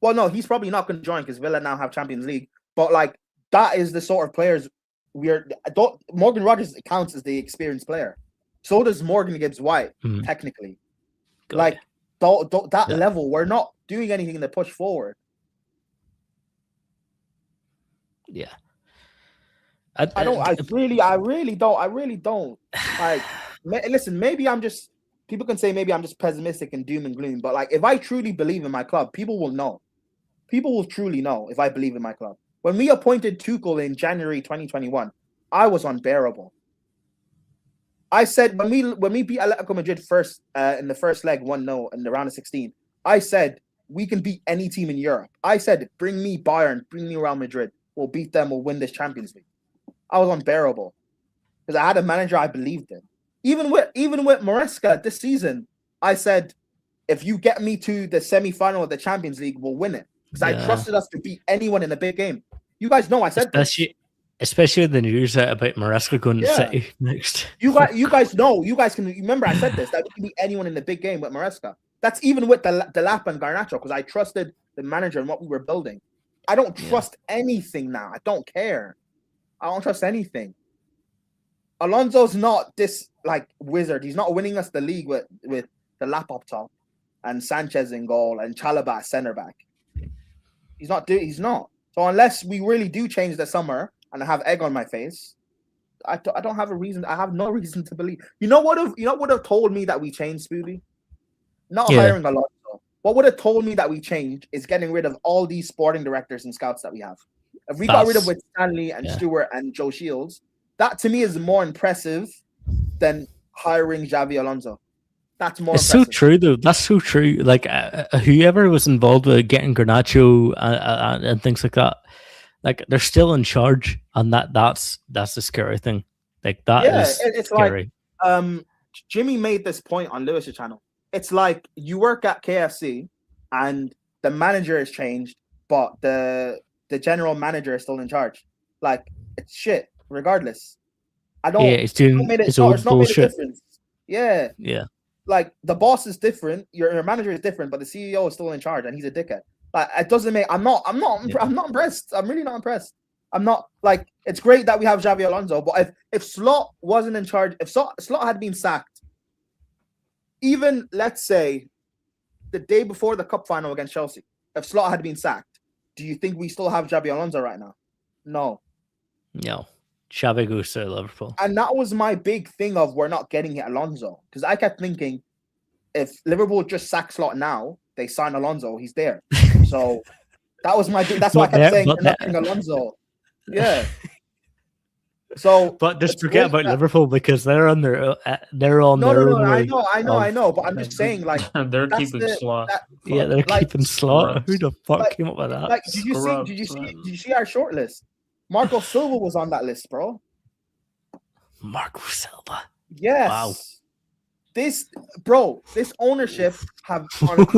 Well, no, he's probably not going to join because Villa now have Champions League. But like, that is the sort of players Morgan Rogers counts as the experienced player. So does Morgan Gibbs-White, technically. Like, that level, we're not doing anything to push forward. Yeah. I really don't. Like, listen, maybe I'm just. People can say maybe I'm just pessimistic and doom and gloom, but like, if I truly believe in my club, people will know. People will truly know if I believe in my club. When we appointed Tuchel in January 2021, I was unbearable. I said when we beat Atletico Madrid first in the first leg 1-0 in the round of 16, I said we can beat any team in Europe. I said bring me Bayern, bring me Real Madrid. We'll beat them. We'll win this Champions League. I was unbearable because I had a manager I believed in. Even with Maresca this season, I said, if you get me to the semi-final of the Champions League, we'll win it. Because I trusted us to beat anyone in a big game. You guys know I said especially the news about Maresca going to Yeah. City next. You guys know. You guys can remember. I said this that we can beat anyone in the big game with Maresca. That's even with the Lap and Garnacho because I trusted the manager and what we were building. I don't trust anything now. I don't care. I don't trust anything. Alonso's not this like wizard. He's not winning us the league with the Lap up top and Sanchez in goal and Chalobah at centre back. He's not. So unless we really do change the summer and I have egg on my face, I don't have a reason. I have no reason to believe. You know what have told me that we changed, Spooby? Not hiring Alonso. What would have told me that we changed is getting rid of all these sporting directors and scouts that we have. If we got rid of with Stanley and Stewart and Joe Shields, that to me is more impressive than hiring Xabi Alonso. That's more. It's impressive. so true, though. That's so true. Like whoever was involved with getting Garnacho and things like that, like they're still in charge, and that's the scary thing. Like that is it's scary. Like Jimmy made this point on Lewis's channel. It's like you work at KFC and the manager has changed, but the general manager is still in charge. Like it's shit, regardless. It's doing it's not bullshit. made a difference. Yeah. Like the boss is different, your manager is different, but the CEO is still in charge and he's a dickhead. Like it doesn't make. I'm not impressed. I'm really not impressed. I'm not like. It's great that we have Xabi Alonso, but if Slot wasn't in charge, if Slot had been sacked, even let's say the day before the cup final against Chelsea, if Slot had been sacked, do you think we still have Xabi Alonso right now? No. Xabi goes to Liverpool. And that was my big thing of we're not getting it Alonso. Because I kept thinking if Liverpool just sack Slot now, they sign Alonso, he's there. So that was my that's why I kept saying they're not getting Alonso. Yeah. So but just forget about Liverpool because they're on their own way. I know, but I'm just saying like they're keeping Slot. They're keeping Slot. Who the fuck came up with that? Like did you see our short list? Marco Silva was on that list, bro. Marco Silva. Yes. Wow. This ownership have lucked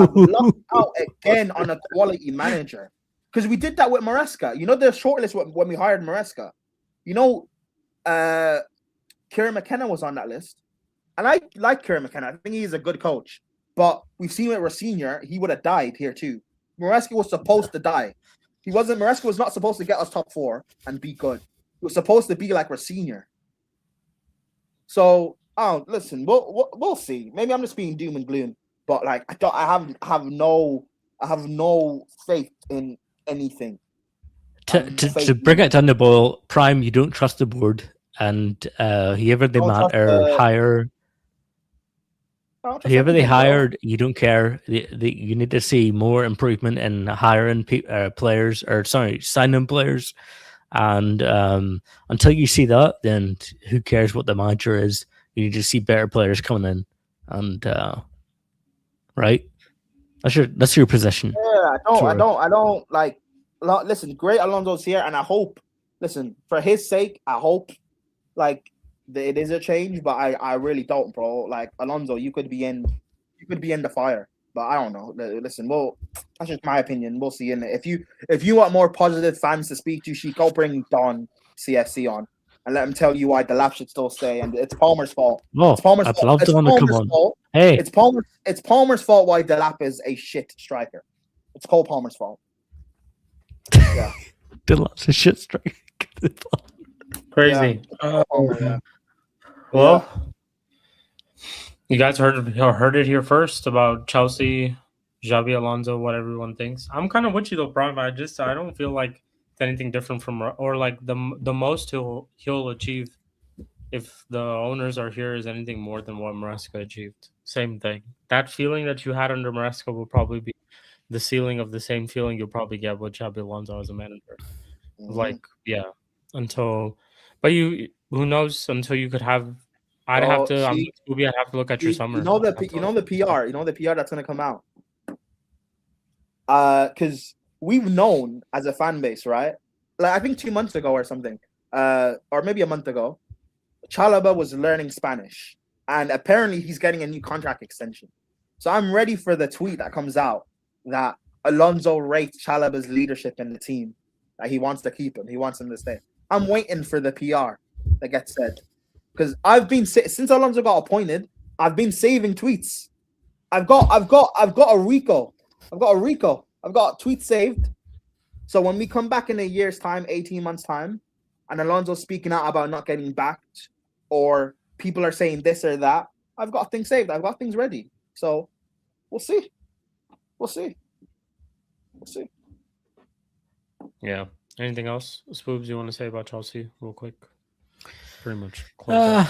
out again on a quality manager. Because we did that with Maresca. You know the shortlist when we hired Maresca. You know, Kieran McKenna was on that list. And I like Kieran McKenna. I think he's a good coach. But we've seen with Rosenior, he would have died here too. Maresca was supposed to die. Maresca was not supposed to get us top 4 and be good. He was supposed to be like Rosenior. So, listen, we'll see. Maybe I'm just being doom and gloom, but like I have no faith in anything. To bring it down the boil, Prime, you don't trust the board, and whoever they hire, whoever they hired, you don't care. You need to see more improvement in hiring players, or signing players. And until you see that, then who cares what the manager is? You need to see better players coming in, and right. That's your position. Yeah, I don't like. Listen, great Alonso's here, and I hope. Listen, for his sake, I hope like it is a change, but I really don't, bro. Like Alonso, you could be in the fire, but I don't know. Listen, well, that's just my opinion. We'll see. And if you want more positive fans to speak to, Shik, go bring Don CFC on and let him tell you why the lap should still stay. And it's Palmer's fault. It's Palmer's fault. I'd love Don to come on. Hey, it's Palmer's fault why the lap is a shit striker. It's Cole Palmer's fault. Yeah, Delap's a shit striker. Crazy. Yeah. Well, you guys heard it here first about Chelsea, Xabi Alonso, what everyone thinks. I'm kind of with you though, Prime. I don't feel like it's anything different from, or like the most he'll achieve if the owners are here is anything more than what Maresca achieved. Same thing. That feeling that you had under Maresca will probably be the ceiling of the same feeling you'll probably get with Xabi Alonso as a manager. Like, yeah, who knows until you could have. I'd have to look at your summer. You know the PR that's gonna come out. Because we've known as a fan base, right? Like I think 2 months ago or something, or maybe a month ago, Chalobah was learning Spanish, and apparently he's getting a new contract extension. So I'm ready for the tweet that comes out that Alonso rates Chalobah's leadership in the team. That he wants to keep him. He wants him to stay. I'm waiting for the PR that gets said because I've been since Alonso got appointed. I've been saving tweets. I've got a Rico. I've got tweets saved. So when we come back in a year's time, 18 months time, and Alonso's speaking out about not getting backed, or people are saying this or that, I've got things saved. I've got things ready. So we'll see. Yeah. Anything else, Spoobs, you want to say about Chelsea real quick? Pretty much. No,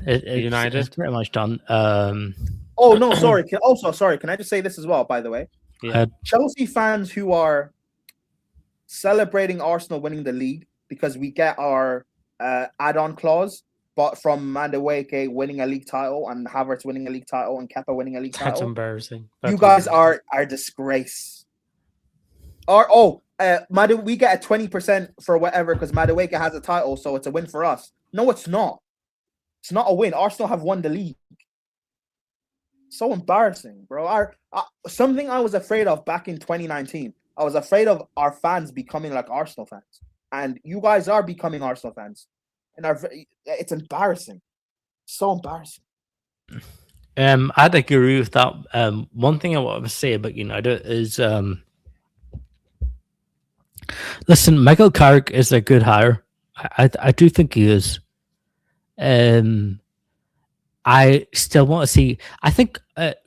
United. it's pretty much done. Oh no, sorry. Sorry. Can I just say this as well? By the way, yeah. Chelsea fans who are celebrating Arsenal winning the league because we get our add-on clause, but from Madueke winning a league title and Havertz winning a league title and Kepa winning a league title. That's embarrassing. You guys are disgrace. We get a 20% for whatever because Madueke has a title, so it's a win for us. No, it's not. It's not a win. Arsenal have won the league. So embarrassing, bro. Something I was afraid of back in 2019. I was afraid of our fans becoming like Arsenal fans, and you guys are becoming Arsenal fans, and it's embarrassing. So embarrassing. I'd agree with that. One thing I want to say about United is, listen, Michael Carrick is a good hire. I do think he is. I still want to see. I think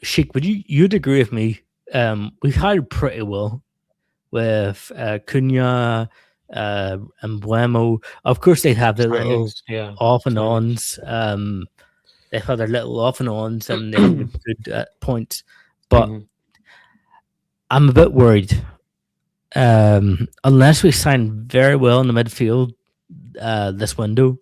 Shik, you'd agree with me? We've hired pretty well with Cunha and Buemo. Of course, they have their little off and ons. They've had their little off and ons, and they've been good points. But I'm a bit worried. Unless we sign very well in the midfield this window,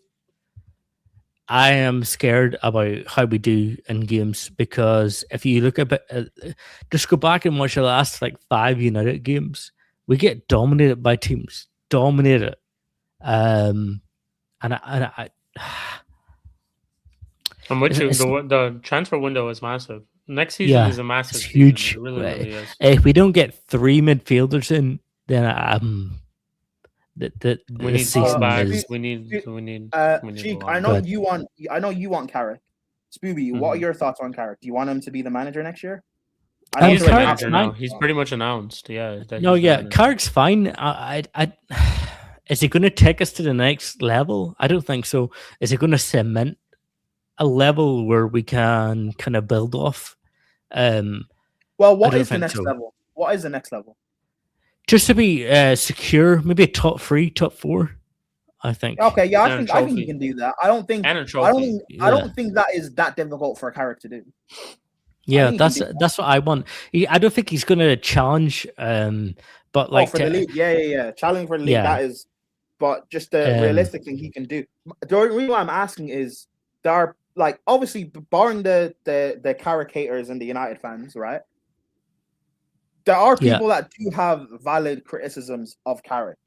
I am scared about how we do in games, because if you look at it, just go back and watch the last 5 United games, we get dominated by teams. Dominated. I'm with you. The transfer window is massive. Next season is a massive it's huge. Season. It really is. If we don't get 3 midfielders in, then we need fullbacks. We need. Shik, I know you want Carrick. Spooby, what are your thoughts on Carrick? Do you want him to be the manager next year? He's the manager now. He's pretty much announced. Yeah. Carrick's fine. Is he going to take us to the next level? I don't think so. Is he going to cement a level where we can kind of build off? Well, what is the next level? What is the next level? Just to be secure, maybe a top 3, top 4. I think. Okay, yeah, I think he can do that. I don't think that is that difficult for Carrick to do. Yeah, that's what I want. I don't think he's going to challenge, but for the league, yeah, challenge for the league. That is, but just the realistic thing he can do. The reason why I'm asking is there are obviously barring the Carrick haters and the United fans, right? There are people that do have valid criticisms of Carrick.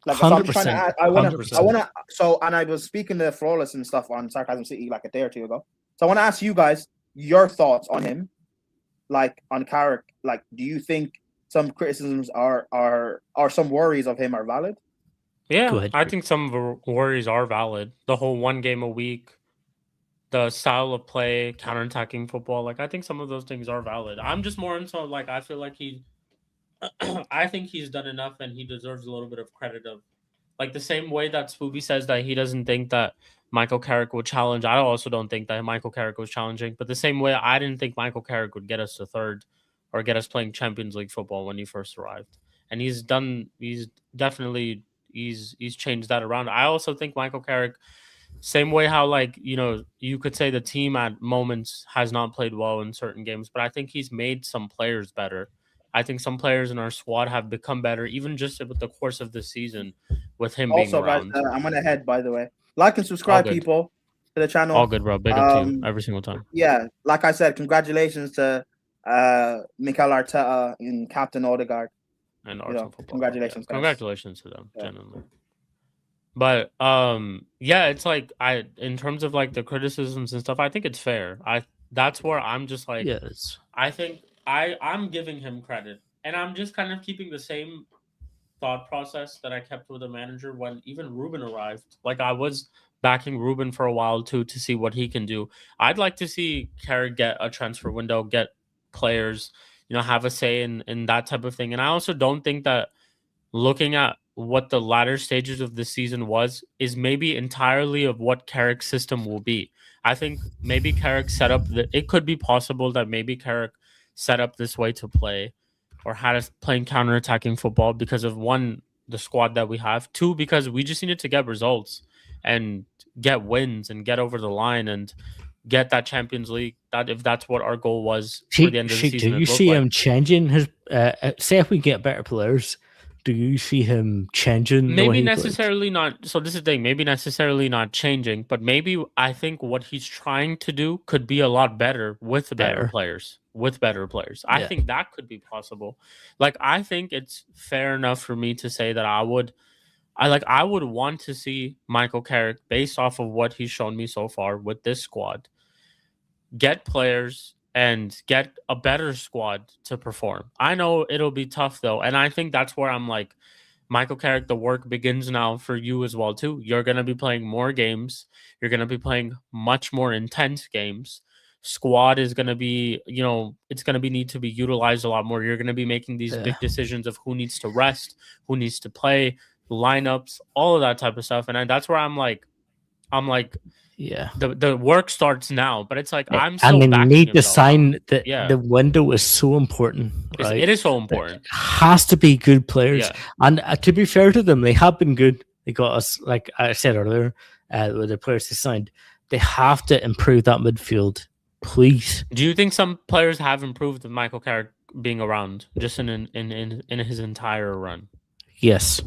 100%. I want to. So, and I was speaking to Flawless and stuff on Sarcasm City a day or two ago. So I want to ask you guys your thoughts on him, on Carrick. Do you think some criticisms are some worries of him are valid? Yeah, I think some of the worries are valid. The whole 1 game a week, the style of play, counterattacking football. I think some of those things are valid. I'm just more into I feel like I think he's done enough, and he deserves a little bit of credit of the same way that Spooby says that he doesn't think that Michael Carrick would challenge. I also don't think that Michael Carrick was challenging, but the same way I didn't think Michael Carrick would get us to 3rd or get us playing Champions League football when he first arrived. And he's changed that around. I also think Michael Carrick, same way how you could say the team at moments has not played well in certain games, but I think he's made some players better. I think some players in our squad have become better, even just with the course of the season, with him being around. Also, guys, I'm gonna head, by the way. Like and subscribe, people, to the channel. All good, bro. Big up to you every single time. Yeah, like I said, congratulations to Mikel Arteta and Captain Odegaard. And Arsenal football. Congratulations, guys. Congratulations to them, genuinely. But it's in terms of the criticisms and stuff, I think it's fair. That's where I'm just yes. I think I'm giving him credit, and I'm just kind of keeping the same thought process that I kept with the manager when even Ruben arrived. Like I was backing Ruben for a while too to see what he can do. I'd like to see Carrick get a transfer window, get players, have a say in that type of thing. And I also don't think that looking at what the latter stages of the season is maybe entirely of what Carrick's system will be. I think maybe Carrick set up it could be possible that maybe Carrick set up this way to play or had us playing counter-attacking football because of one, the squad that we have, two, because we just needed to get results and get wins and get over the line and get that Champions League. That if that's what our goal was for the end of the season. Do you see him changing his? Say if we get better players, do you see him changing? Maybe necessarily not. So this is the thing. Maybe necessarily not changing, but maybe I think what he's trying to do could be a lot better with better players. With better players, I think that could be possible. Like I think it's fair enough for me to say that I would want to see Michael Carrick, based off of what he's shown me so far with this squad, get players and get a better squad to perform. I know it'll be tough though, and I think that's where I'm like, Michael Carrick, the work begins now for you as well too. You're going to be playing more games. You're going to be playing much more intense games. Squad is going to be, it's going to be need to be utilized a lot more. You're going to be making these big decisions of who needs to rest, who needs to play, lineups, all of that type of stuff. And that's where I'm like, yeah, the work starts now, but it's like I'm and still they backing need him, to though. sign the window is so important, right? It is so important. It has to be good players, and to be fair to them, they have been good. They got us, like I said earlier, with the players they signed. They have to improve that midfield, please. Do you think some players have improved with Michael Carrick being around just in his entire run? Yes,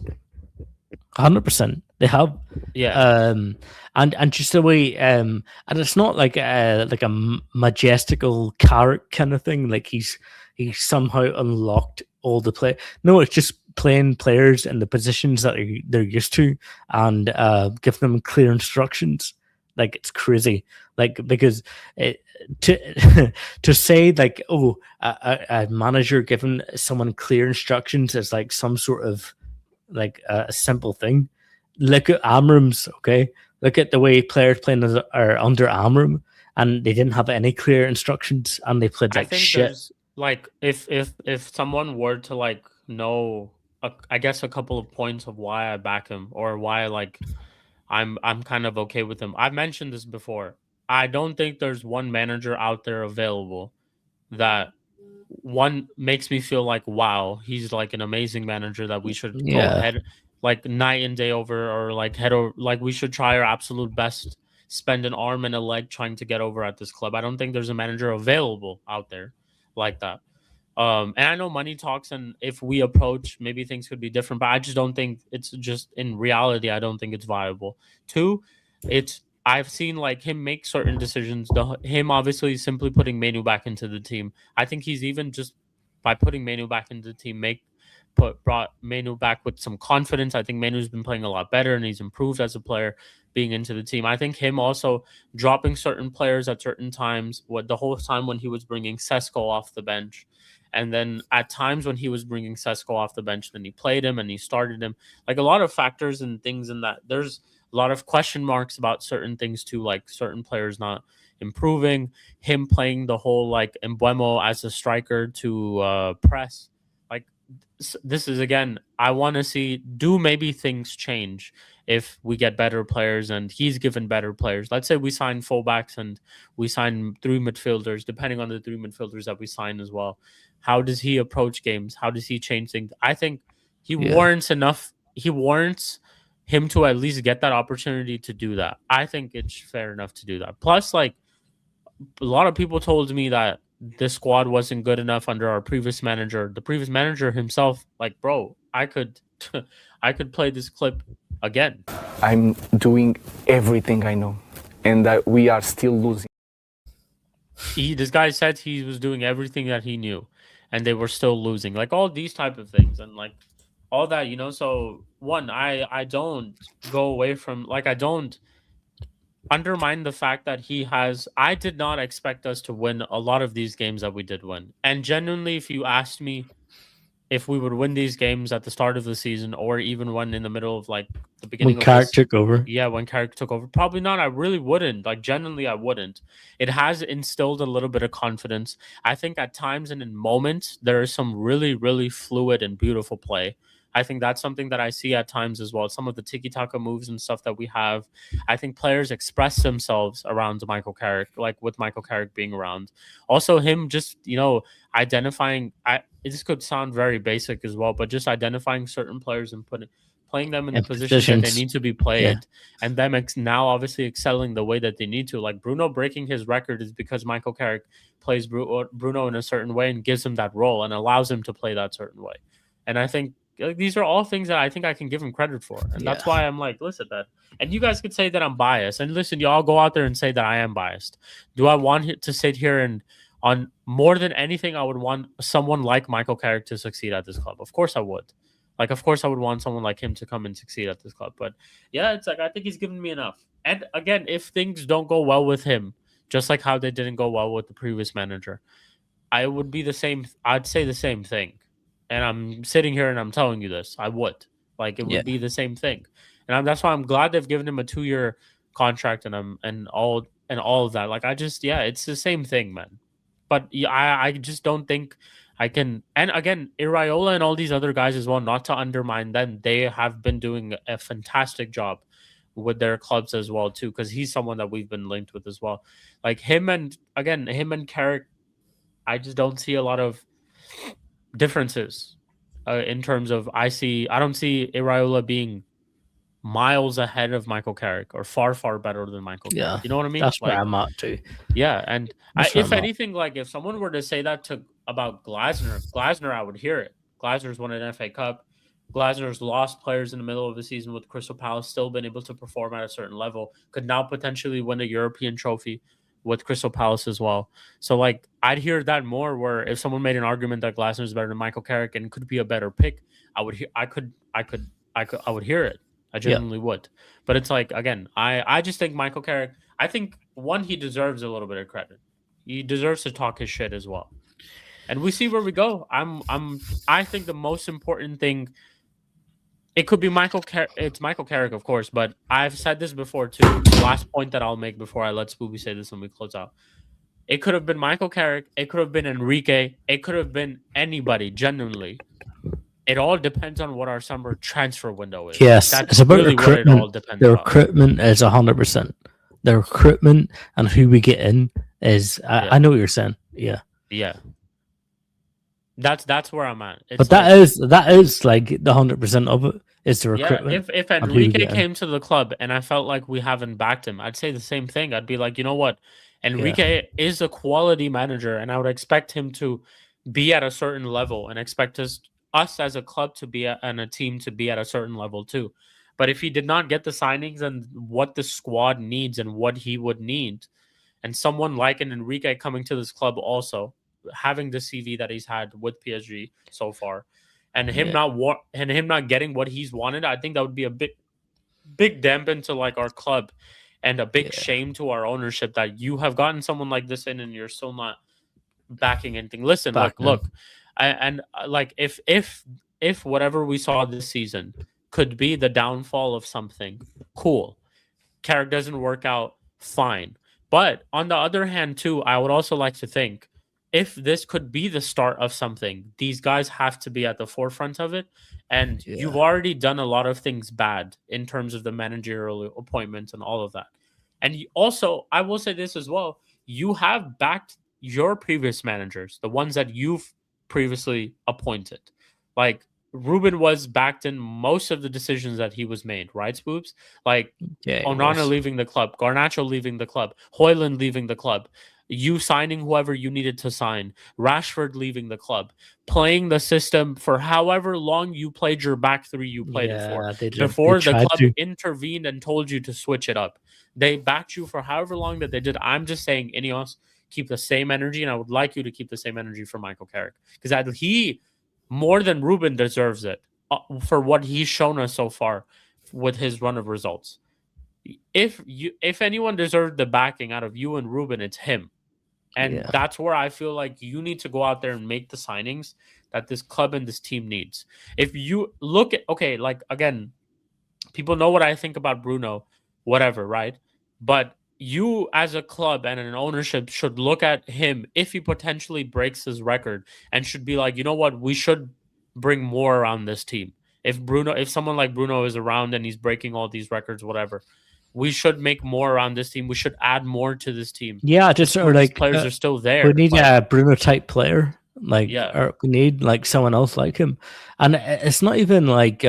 100%. They have, and just the way, and it's not like a majestical Carrick kind of thing. Like he's somehow unlocked all the play. No, it's just playing players in the positions that they're used to, and give them clear instructions. Like it's crazy. Like because to say like, oh, a manager giving someone clear instructions is like some sort of like a simple thing. Look at Amram's, okay? Look at the way players playing are under Amram, and they didn't have any clear instructions, and they played like shit. Like if someone were to like know, I guess a couple of points of why I back him or why like I'm kind of okay with him. I've mentioned this before. I don't think there's one manager out there available that one makes me feel like, wow, he's like an amazing manager that we should go ahead like night and day over, or like head over, like we should try our absolute best, spend an arm and a leg trying to get over at this club. I don't think there's a manager available out there like that. And I know money talks, and if we approach, maybe things could be different, but I just don't think it's just in reality. I don't think it's viable. Two, I've seen like him make certain decisions. Him obviously simply putting Manu back into the team. I think he's even just by putting Manu back into the team brought Manu back with some confidence. I think Manu's been playing a lot better and he's improved as a player being into the team. I think him also dropping certain players at certain times, the whole time when he was bringing Sesko off the bench. And then at times when he was bringing Sesko off the bench, then he played him and he started him. Like a lot of factors and things in that. There's a lot of question marks about certain things too, like certain players not improving, him playing the whole like Mbeumo as a striker to press. Like this is, again, I want to see, do maybe things change if we get better players and he's given better players. Let's say we sign fullbacks and we sign 3 midfielders, depending on the 3 midfielders that we sign as well. How does he approach games? How does he change things? I think he warrants enough. He warrants him to at least get that opportunity to do that. I think it's fair enough to do that. Plus, like, a lot of people told me that this squad wasn't good enough under our previous manager. The previous manager himself, like, bro, I could play this clip again. I'm doing everything I know, and that we are still losing. This guy said he was doing everything that he knew, and they were still losing. Like all these type of things, and like all that, So one, I don't go away from, like, I don't undermine the fact that I did not expect us to win a lot of these games that we did win. And genuinely, if you asked me if we would win these games at the start of the season, or even when in the middle of like the When beginning of Carrick this, took over. yeah, when Carrick took over, probably not. I really wouldn't. Like, genuinely, I wouldn't. It has instilled a little bit of confidence. I think at times and in moments there is some really, really fluid and beautiful play. I think that's something that I see at times as well. Some of the tiki-taka moves and stuff that we have. I think players express themselves around Michael Carrick, like with Michael Carrick being around. Also, him just, identifying. This could sound very basic as well, but just identifying certain players and playing them in the positions that they need to be played, and them now obviously excelling the way that they need to. Like Bruno breaking his record is because Michael Carrick plays Bruno in a certain way and gives him that role and allows him to play that certain way. And I think these are all things that I think I can give him credit for. And that's why I'm like, listen, that. And you guys could say that I'm biased. And listen, y'all go out there and say that I am biased. Do I want to sit here and on more than anything, I would want someone like Michael Carrick to succeed at this club? Of course I would. Like, of course I would want someone like him to come and succeed at this club. But yeah, it's like, I think he's given me enough. And again, if things don't go well with him, just like how they didn't go well with the previous manager, I would be the same. I'd say the same thing. And I'm sitting here and I'm telling you this. I would. Like, it would be the same thing. And that's why I'm glad they've given him a 2-year contract and all of that. Like, it's the same thing, man. But I just don't think I can. And again, Iraola and all these other guys as well, not to undermine them, they have been doing a fantastic job with their clubs as well too, because he's someone that we've been linked with as well. Like him and Carrick, I just don't see a lot of differences in terms of I don't see Iraola being miles ahead of Michael Carrick or far better than Michael Carrick. You know what I mean? That's where I'm at too. Yeah, and if anything, like if someone were to say that about Glasner, I would hear it. Glasner's won an FA Cup. Glasner's lost players in the middle of the season with Crystal Palace, still been able to perform at a certain level. Could now potentially win a European trophy with Crystal Palace as well. So like I'd hear that more. Where if someone made an argument that Glasner's better than Michael Carrick and could be a better pick, I would hear it. I genuinely would. But it's like, again, I just think Michael Carrick, I think one, he deserves a little bit of credit. He deserves to talk his shit as well. And we see where we go. I think the most important thing, it could be it's Michael Carrick, of course, but I've said this before too. The last point that I'll make before I let Spooby say this when we close out. It could have been Michael Carrick, it could have been Enrique, it could have been anybody, genuinely. It all depends on what our summer transfer window is. Yes, that's it's about really recruitment. What it all depends the on. Recruitment is 100%. The recruitment and who we get in is. I know what you're saying. Yeah. That's where I'm at. It's but that is like the 100% of it is the recruitment. If Enrique came to the club and I felt like we haven't backed him, I'd say the same thing. I'd be like, you know what, Enrique is a quality manager, and I would expect him to be at a certain level, and expect us as a club to be and a team to be at a certain level too. But if he did not get the signings and what the squad needs and what he would need, and someone like an Enrique coming to this club also having the CV that he's had with PSG so far, and him not getting what he's wanted, I think that would be a big dampen to like our club, and a big shame to our ownership that you have gotten someone like this in and you're still not backing anything. Listen, look, like if whatever we saw this season could be the downfall of something, cool. Carrick doesn't work out, fine. But on the other hand, too, I would also like to think if this could be the start of something, these guys have to be at the forefront of it. And you've already done a lot of things bad in terms of the managerial appointments and all of that. And also, I will say this as well, you have backed your previous managers, the ones that you've previously appointed. Like Ruben was backed in most of the decisions that he was made, right, Spoobs? Like Onana leaving the club, Garnacho leaving the club, Højlund leaving the club, you signing whoever you needed to sign, Rashford leaving the club, playing the system for however long you played your back three you played it for. Before the club intervened and told you to switch it up. They backed you for however long that they did. I'm just saying, Ineos, keep the same energy, and I would like you to keep the same energy for Michael Carrick, because he, more than Ruben, deserves it for what he's shown us so far with his run of results. If anyone deserved the backing out of you and Ruben, it's him. And that's where I feel like you need to go out there and make the signings that this club and this team needs. If you look at, okay, like again, people know what I think about Bruno, whatever, right? But you as a club and an ownership should look at him if he potentially breaks his record and should be like, you know what, we should bring more around this team. If someone like Bruno is around and he's breaking all these records, whatever, we should make more around this team. We should add more to this team. Yeah, just Some or of these like players are still there. we need but- a Bruno type player, like Yeah. or we need like someone else like him, and it's not even like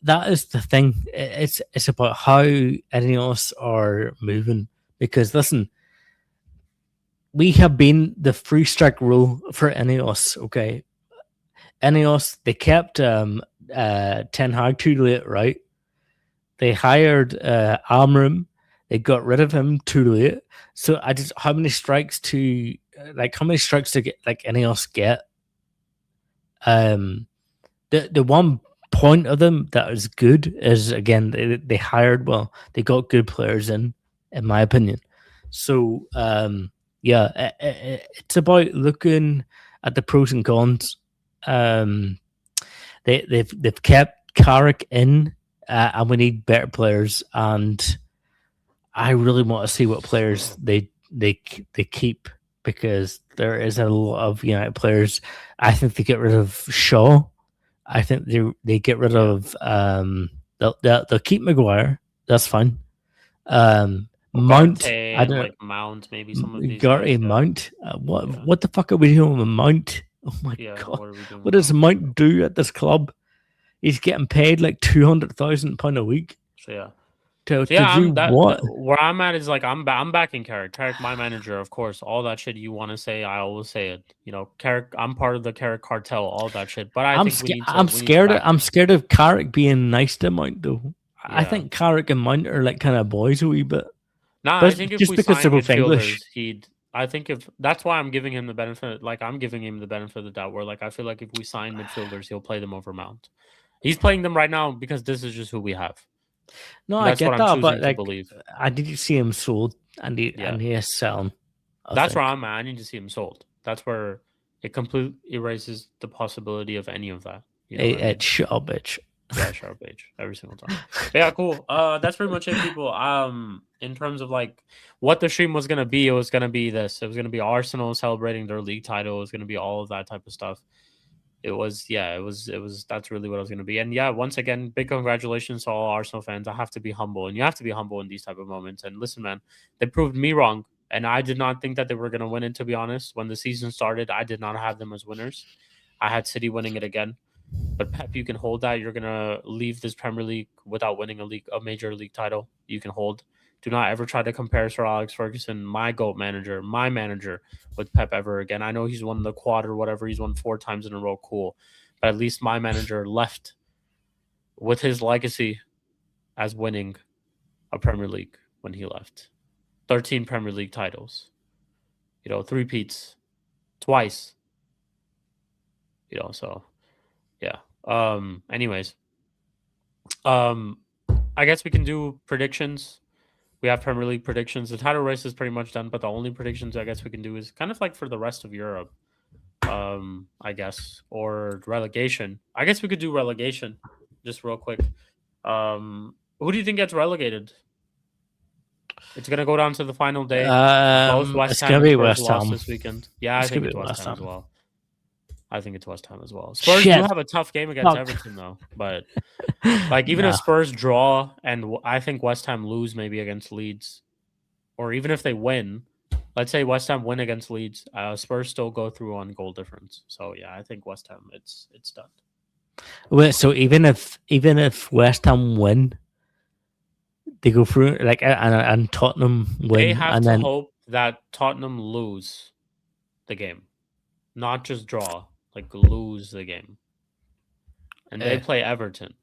that is the thing. It's about how any of us are moving. Because listen, we have been the free strike rule for Ineos. Okay, Ineos, they kept Ten Hag too late, right? They hired Amram. They got rid of him too late. So how many strikes to get like Ineos get? The one point of them that is good is again they hired well. They got good players in my opinion. So yeah, it's about looking at the pros and cons. They've kept Carrick in, and we need better players. And I really want to see what players they keep, because there is a lot of United players. I think they get rid of Shaw. I think they get rid of they'll keep Maguire. That's fine. Mount, Ugarte, I don't like Mount, maybe some of these Ugarte, guys, Mount. What the fuck are we doing with Mount? Oh my god! what are we doing What does Mount do at this club? He's getting paid like £200,000 a week. So yeah. To Yeah, do what? Where I'm at is like I'm backing Carrick. Carrick, my manager, of course. All that shit you want to say, I always say it. You know, Carrick. I'm part of the Carrick cartel. All that shit. But I'm scared of Carrick being nice to Mount though. I Yeah. think Carrick and Mount are like kind of boys a wee bit. Nah, But I think if just we because sign they're both English. midfielders, I think if that's why I'm giving him the benefit. Like I'm giving him the benefit of the doubt. Where like I feel like if we sign midfielders, he'll play them over Mount. He's playing them right now because this is just who we have. No, And I that's get what that, I'm but choosing to like believe. I did see him sold, and he is selling. That's where I'm at. I need to see him sold. That's where it completely erases the possibility of any of that. You know what I mean? Shut up, bitch. Yeah, sharp age every single time. But yeah, cool. That's pretty much it, people. In terms of like what the stream was gonna be, it was gonna be this. It was gonna be Arsenal celebrating their league title. It was gonna be all of that type of stuff. It was that's really what it was gonna be. And yeah, once again, big congratulations to all Arsenal fans. I have to be humble, and you have to be humble in these type of moments. And listen, man, they proved me wrong. And I did not think that they were gonna win it, to be honest. When the season started, I did not have them as winners. I had City winning it again. But Pep, you can hold that. You're gonna leave this Premier League without winning a major league title. You can hold. Do not ever try to compare Sir Alex Ferguson, my GOAT manager, my manager, with Pep ever again. I know he's won the quad or whatever. He's won 4 times in a row. Cool. But at least my manager left with his legacy as winning a Premier League when he left. 13 Premier League titles. 3-peats. Twice. So... yeah. Anyways. I guess we can do predictions. We have Premier League predictions. The title race is pretty much done, but the only predictions I guess we can do is kind of like for the rest of Europe. I guess. Or relegation. I guess we could do relegation. Just real quick. Who do you think gets relegated? It's gonna go down to the final day. It's gonna be West Ham this weekend. Yeah, I think it's West Ham as well. I think it's West Ham as well. Spurs Shit. do have a tough game against Everton, though. But like, even if Spurs draw and I think West Ham lose maybe against Leeds, or even if they win, let's say West Ham win against Leeds, Spurs still go through on goal difference. So yeah, I think West Ham it's done. Wait, so even if West Ham win, they go through like and Tottenham win, They have and to then hope that Tottenham lose the game, not just draw. Like lose the game, and they play Everton.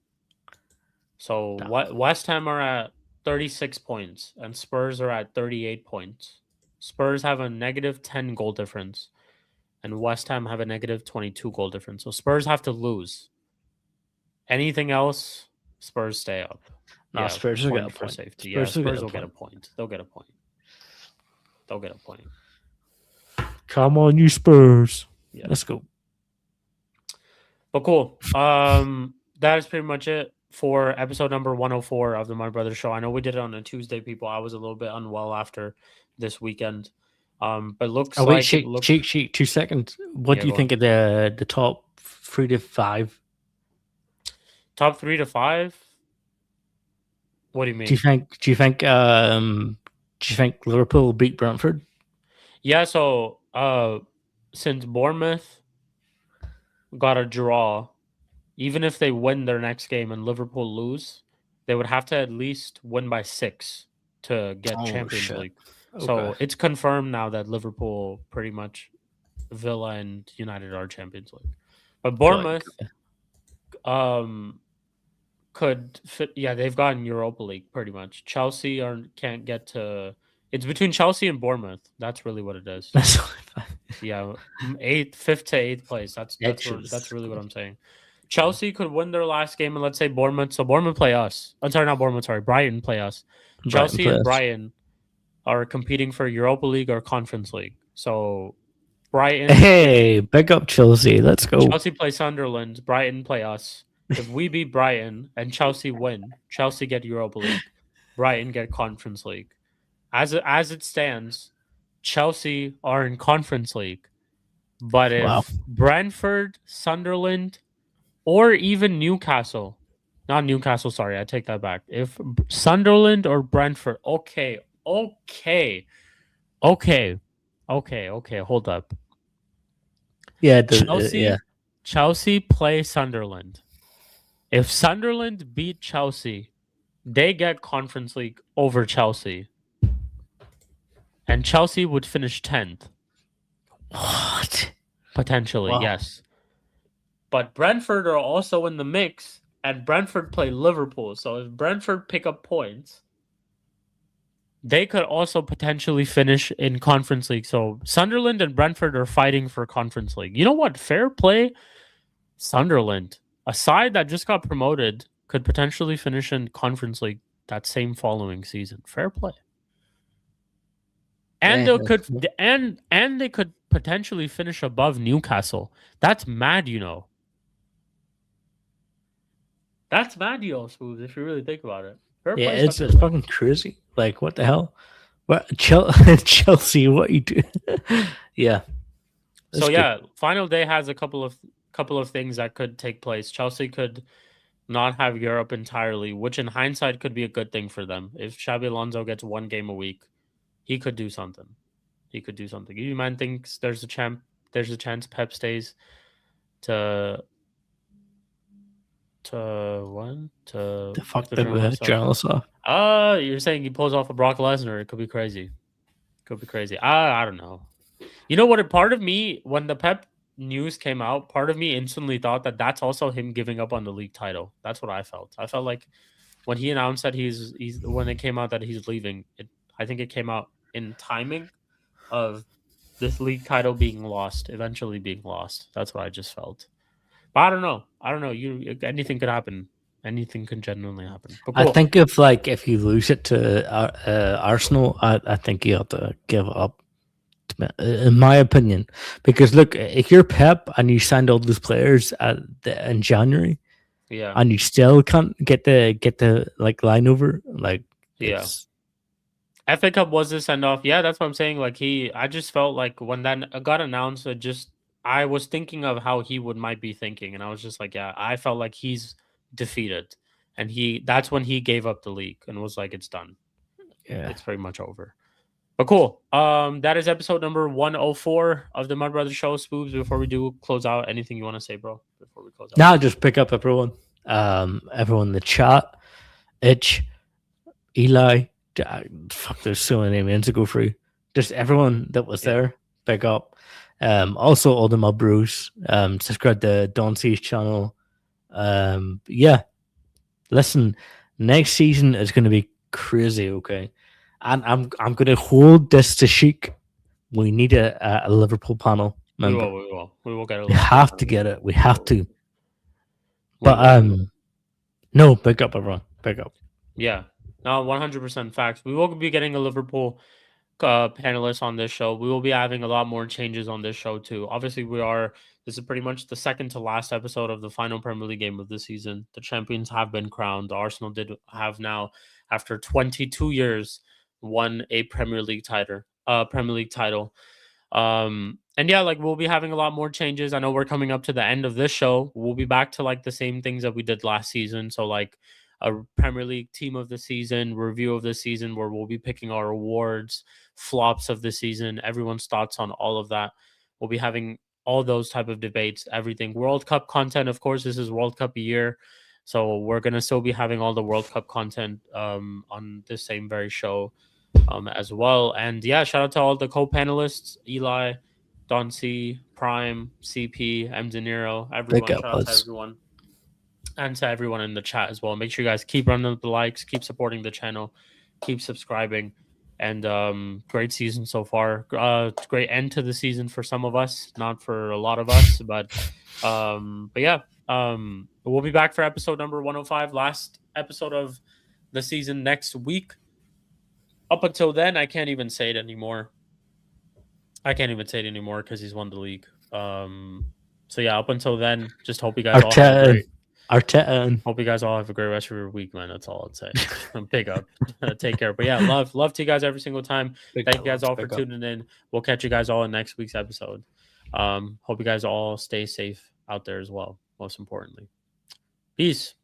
So West Ham are at 36 points, and Spurs are at 38 points. Spurs have a negative 10 goal difference, and West Ham have a negative 22 goal difference. So Spurs have to lose. Anything else, Spurs stay up. No, Spurs will get a for point. safety. Spurs Yeah, will Spurs will get get a a point. They'll get a point. They'll get a point. come on, you Spurs. Yeah. Let's go. But cool. That is pretty much it for episode number 104 of the My Brother Show. I know we did it on a Tuesday, people. I was a little bit unwell after this weekend. But looks Oh wait, like Shik, 2 seconds. What Yeah, do you go think of the top 3 to 5? top 3 to 5. What do you mean? Do you think Liverpool will beat Brentford? Yeah, so since Bournemouth got a draw, even if they win their next game and Liverpool lose, they would have to at least win by 6 to get Oh, Champions shit. League. So Okay. it's confirmed now that Liverpool, pretty much Villa and United are Champions League. But Bournemouth could fit. Yeah, they've gotten Europa League pretty much. Chelsea can't get to. It's between Chelsea and Bournemouth. That's really what it is. That's Yeah, 5th to 8th place. That's really what I'm saying. Chelsea could win their last game, and let's say Bournemouth. So Bournemouth play us. I'm sorry, not Bournemouth. Sorry, Brighton play us. Chelsea and Brighton are competing for Europa League or Conference League. So Brighton. Hey, big up Chelsea. Let's go. Chelsea play Sunderland. Brighton play us. If we beat Brighton and Chelsea win, Chelsea get Europa League. Brighton get Conference League. As it stands, Chelsea are in Conference League. But if Brentford, Sunderland, or even Newcastle, not Newcastle, sorry, I take that back. If Sunderland or Brentford, okay, hold up. Yeah, Chelsea play Sunderland. If Sunderland beat Chelsea, they get Conference League over Chelsea. And Chelsea would finish 10th. What? Potentially, yes. But Brentford are also in the mix, and Brentford play Liverpool. So if Brentford pick up points, they could also potentially finish in Conference League. So Sunderland and Brentford are fighting for Conference League. You know what? Fair play. Sunderland, a side that just got promoted, could potentially finish in Conference League that same following season. Fair play. And they could potentially finish above Newcastle. That's mad, you know. That's mad, you know, Smooth, if you really think about it. Fair play, it's fucking crazy. Like, what the hell? What Chelsea? What you do? Yeah. So yeah, final day has a couple of things that could take place. Chelsea could not have Europe entirely, which in hindsight could be a good thing for them. If Xabi Alonso gets 1 game a week, he could do something. You man thinks there's a chance Pep stays to fuck the journalists off. You're saying he pulls off a Brock Lesnar. It could be crazy. I don't know. You know what? Part of me, when the Pep news came out, part of me instantly thought that that's also him giving up on the league title. That's what I felt. I felt like when he announced that when it came out that he's leaving, I think it came out in timing of this league title eventually being lost. That's what I just felt. But I don't know. Anything could happen. Anything can genuinely happen. But cool. I think if you lose it to Arsenal, I think you have to give up, in my opinion. Because look, if you're Pep and you signed all those players in January, yeah, and you still can't get the like line over, like FA Cup was the send off. Yeah, that's what I'm saying. Like I just felt like when that got announced, I was thinking of how he might be thinking, and I was just like, yeah, I felt like he's defeated, and that's when he gave up the league and was like, it's done. Yeah, it's pretty much over. But cool. That is episode number 104 of the Mud Brothers Show. Spoobs, before we do close out, anything you want to say, bro? Before we close out. Nah, just pick up everyone. Everyone in the chat. Itch, Eli. Fuck, there's so many names to go through. Just everyone that was there, pick up. Also all the Mud Bros. Subscribe to Don C's channel. Yeah. Listen, next season is going to be crazy, okay? And I'm going to hold this to Shik. We need a Liverpool panel. Remember? We will get it. We have to get it. We have to. But no, pick up everyone. Pick up. Yeah. No, 100% facts. We will be getting a Liverpool panelists on this show. We will be having a lot more changes on this show too. Obviously, this is pretty much the second to last episode of the final Premier League game of the season. The champions have been crowned. Arsenal did have now, after 22 years, won a Premier League title. And yeah, like we'll be having a lot more changes. I know we're coming up to the end of this show. We'll be back to like the same things that we did last season. So like a Premier League team of the season, review of the season, where we'll be picking our awards, flops of the season, everyone's thoughts on all of that. We'll be having all those type of debates, everything. World Cup content, of course, this is World Cup year. So we're going to still be having all the World Cup content on this same very show as well. And yeah, shout out to all the co-panelists, Eli, Don C, Prime, CP, Mdinero, everyone. Shout out to everyone. And to everyone in the chat as well. Make sure you guys keep running up the likes, keep supporting the channel, keep subscribing. And great season so far. Great end to the season for some of us, not for a lot of us. But yeah, we'll be back for episode number 105, last episode of the season next week. Up until then, I can't even say it anymore. Because he's won the league. So yeah, up until then, just hope you guys all have a great hope you guys all have a great rest of your week, man. That's all I'd say. Big up. Take care. But yeah, love to you guys every single time. Thank you guys all for tuning in. We'll catch you guys all in next week's episode. Hope you guys all stay safe out there as well, most importantly. Peace.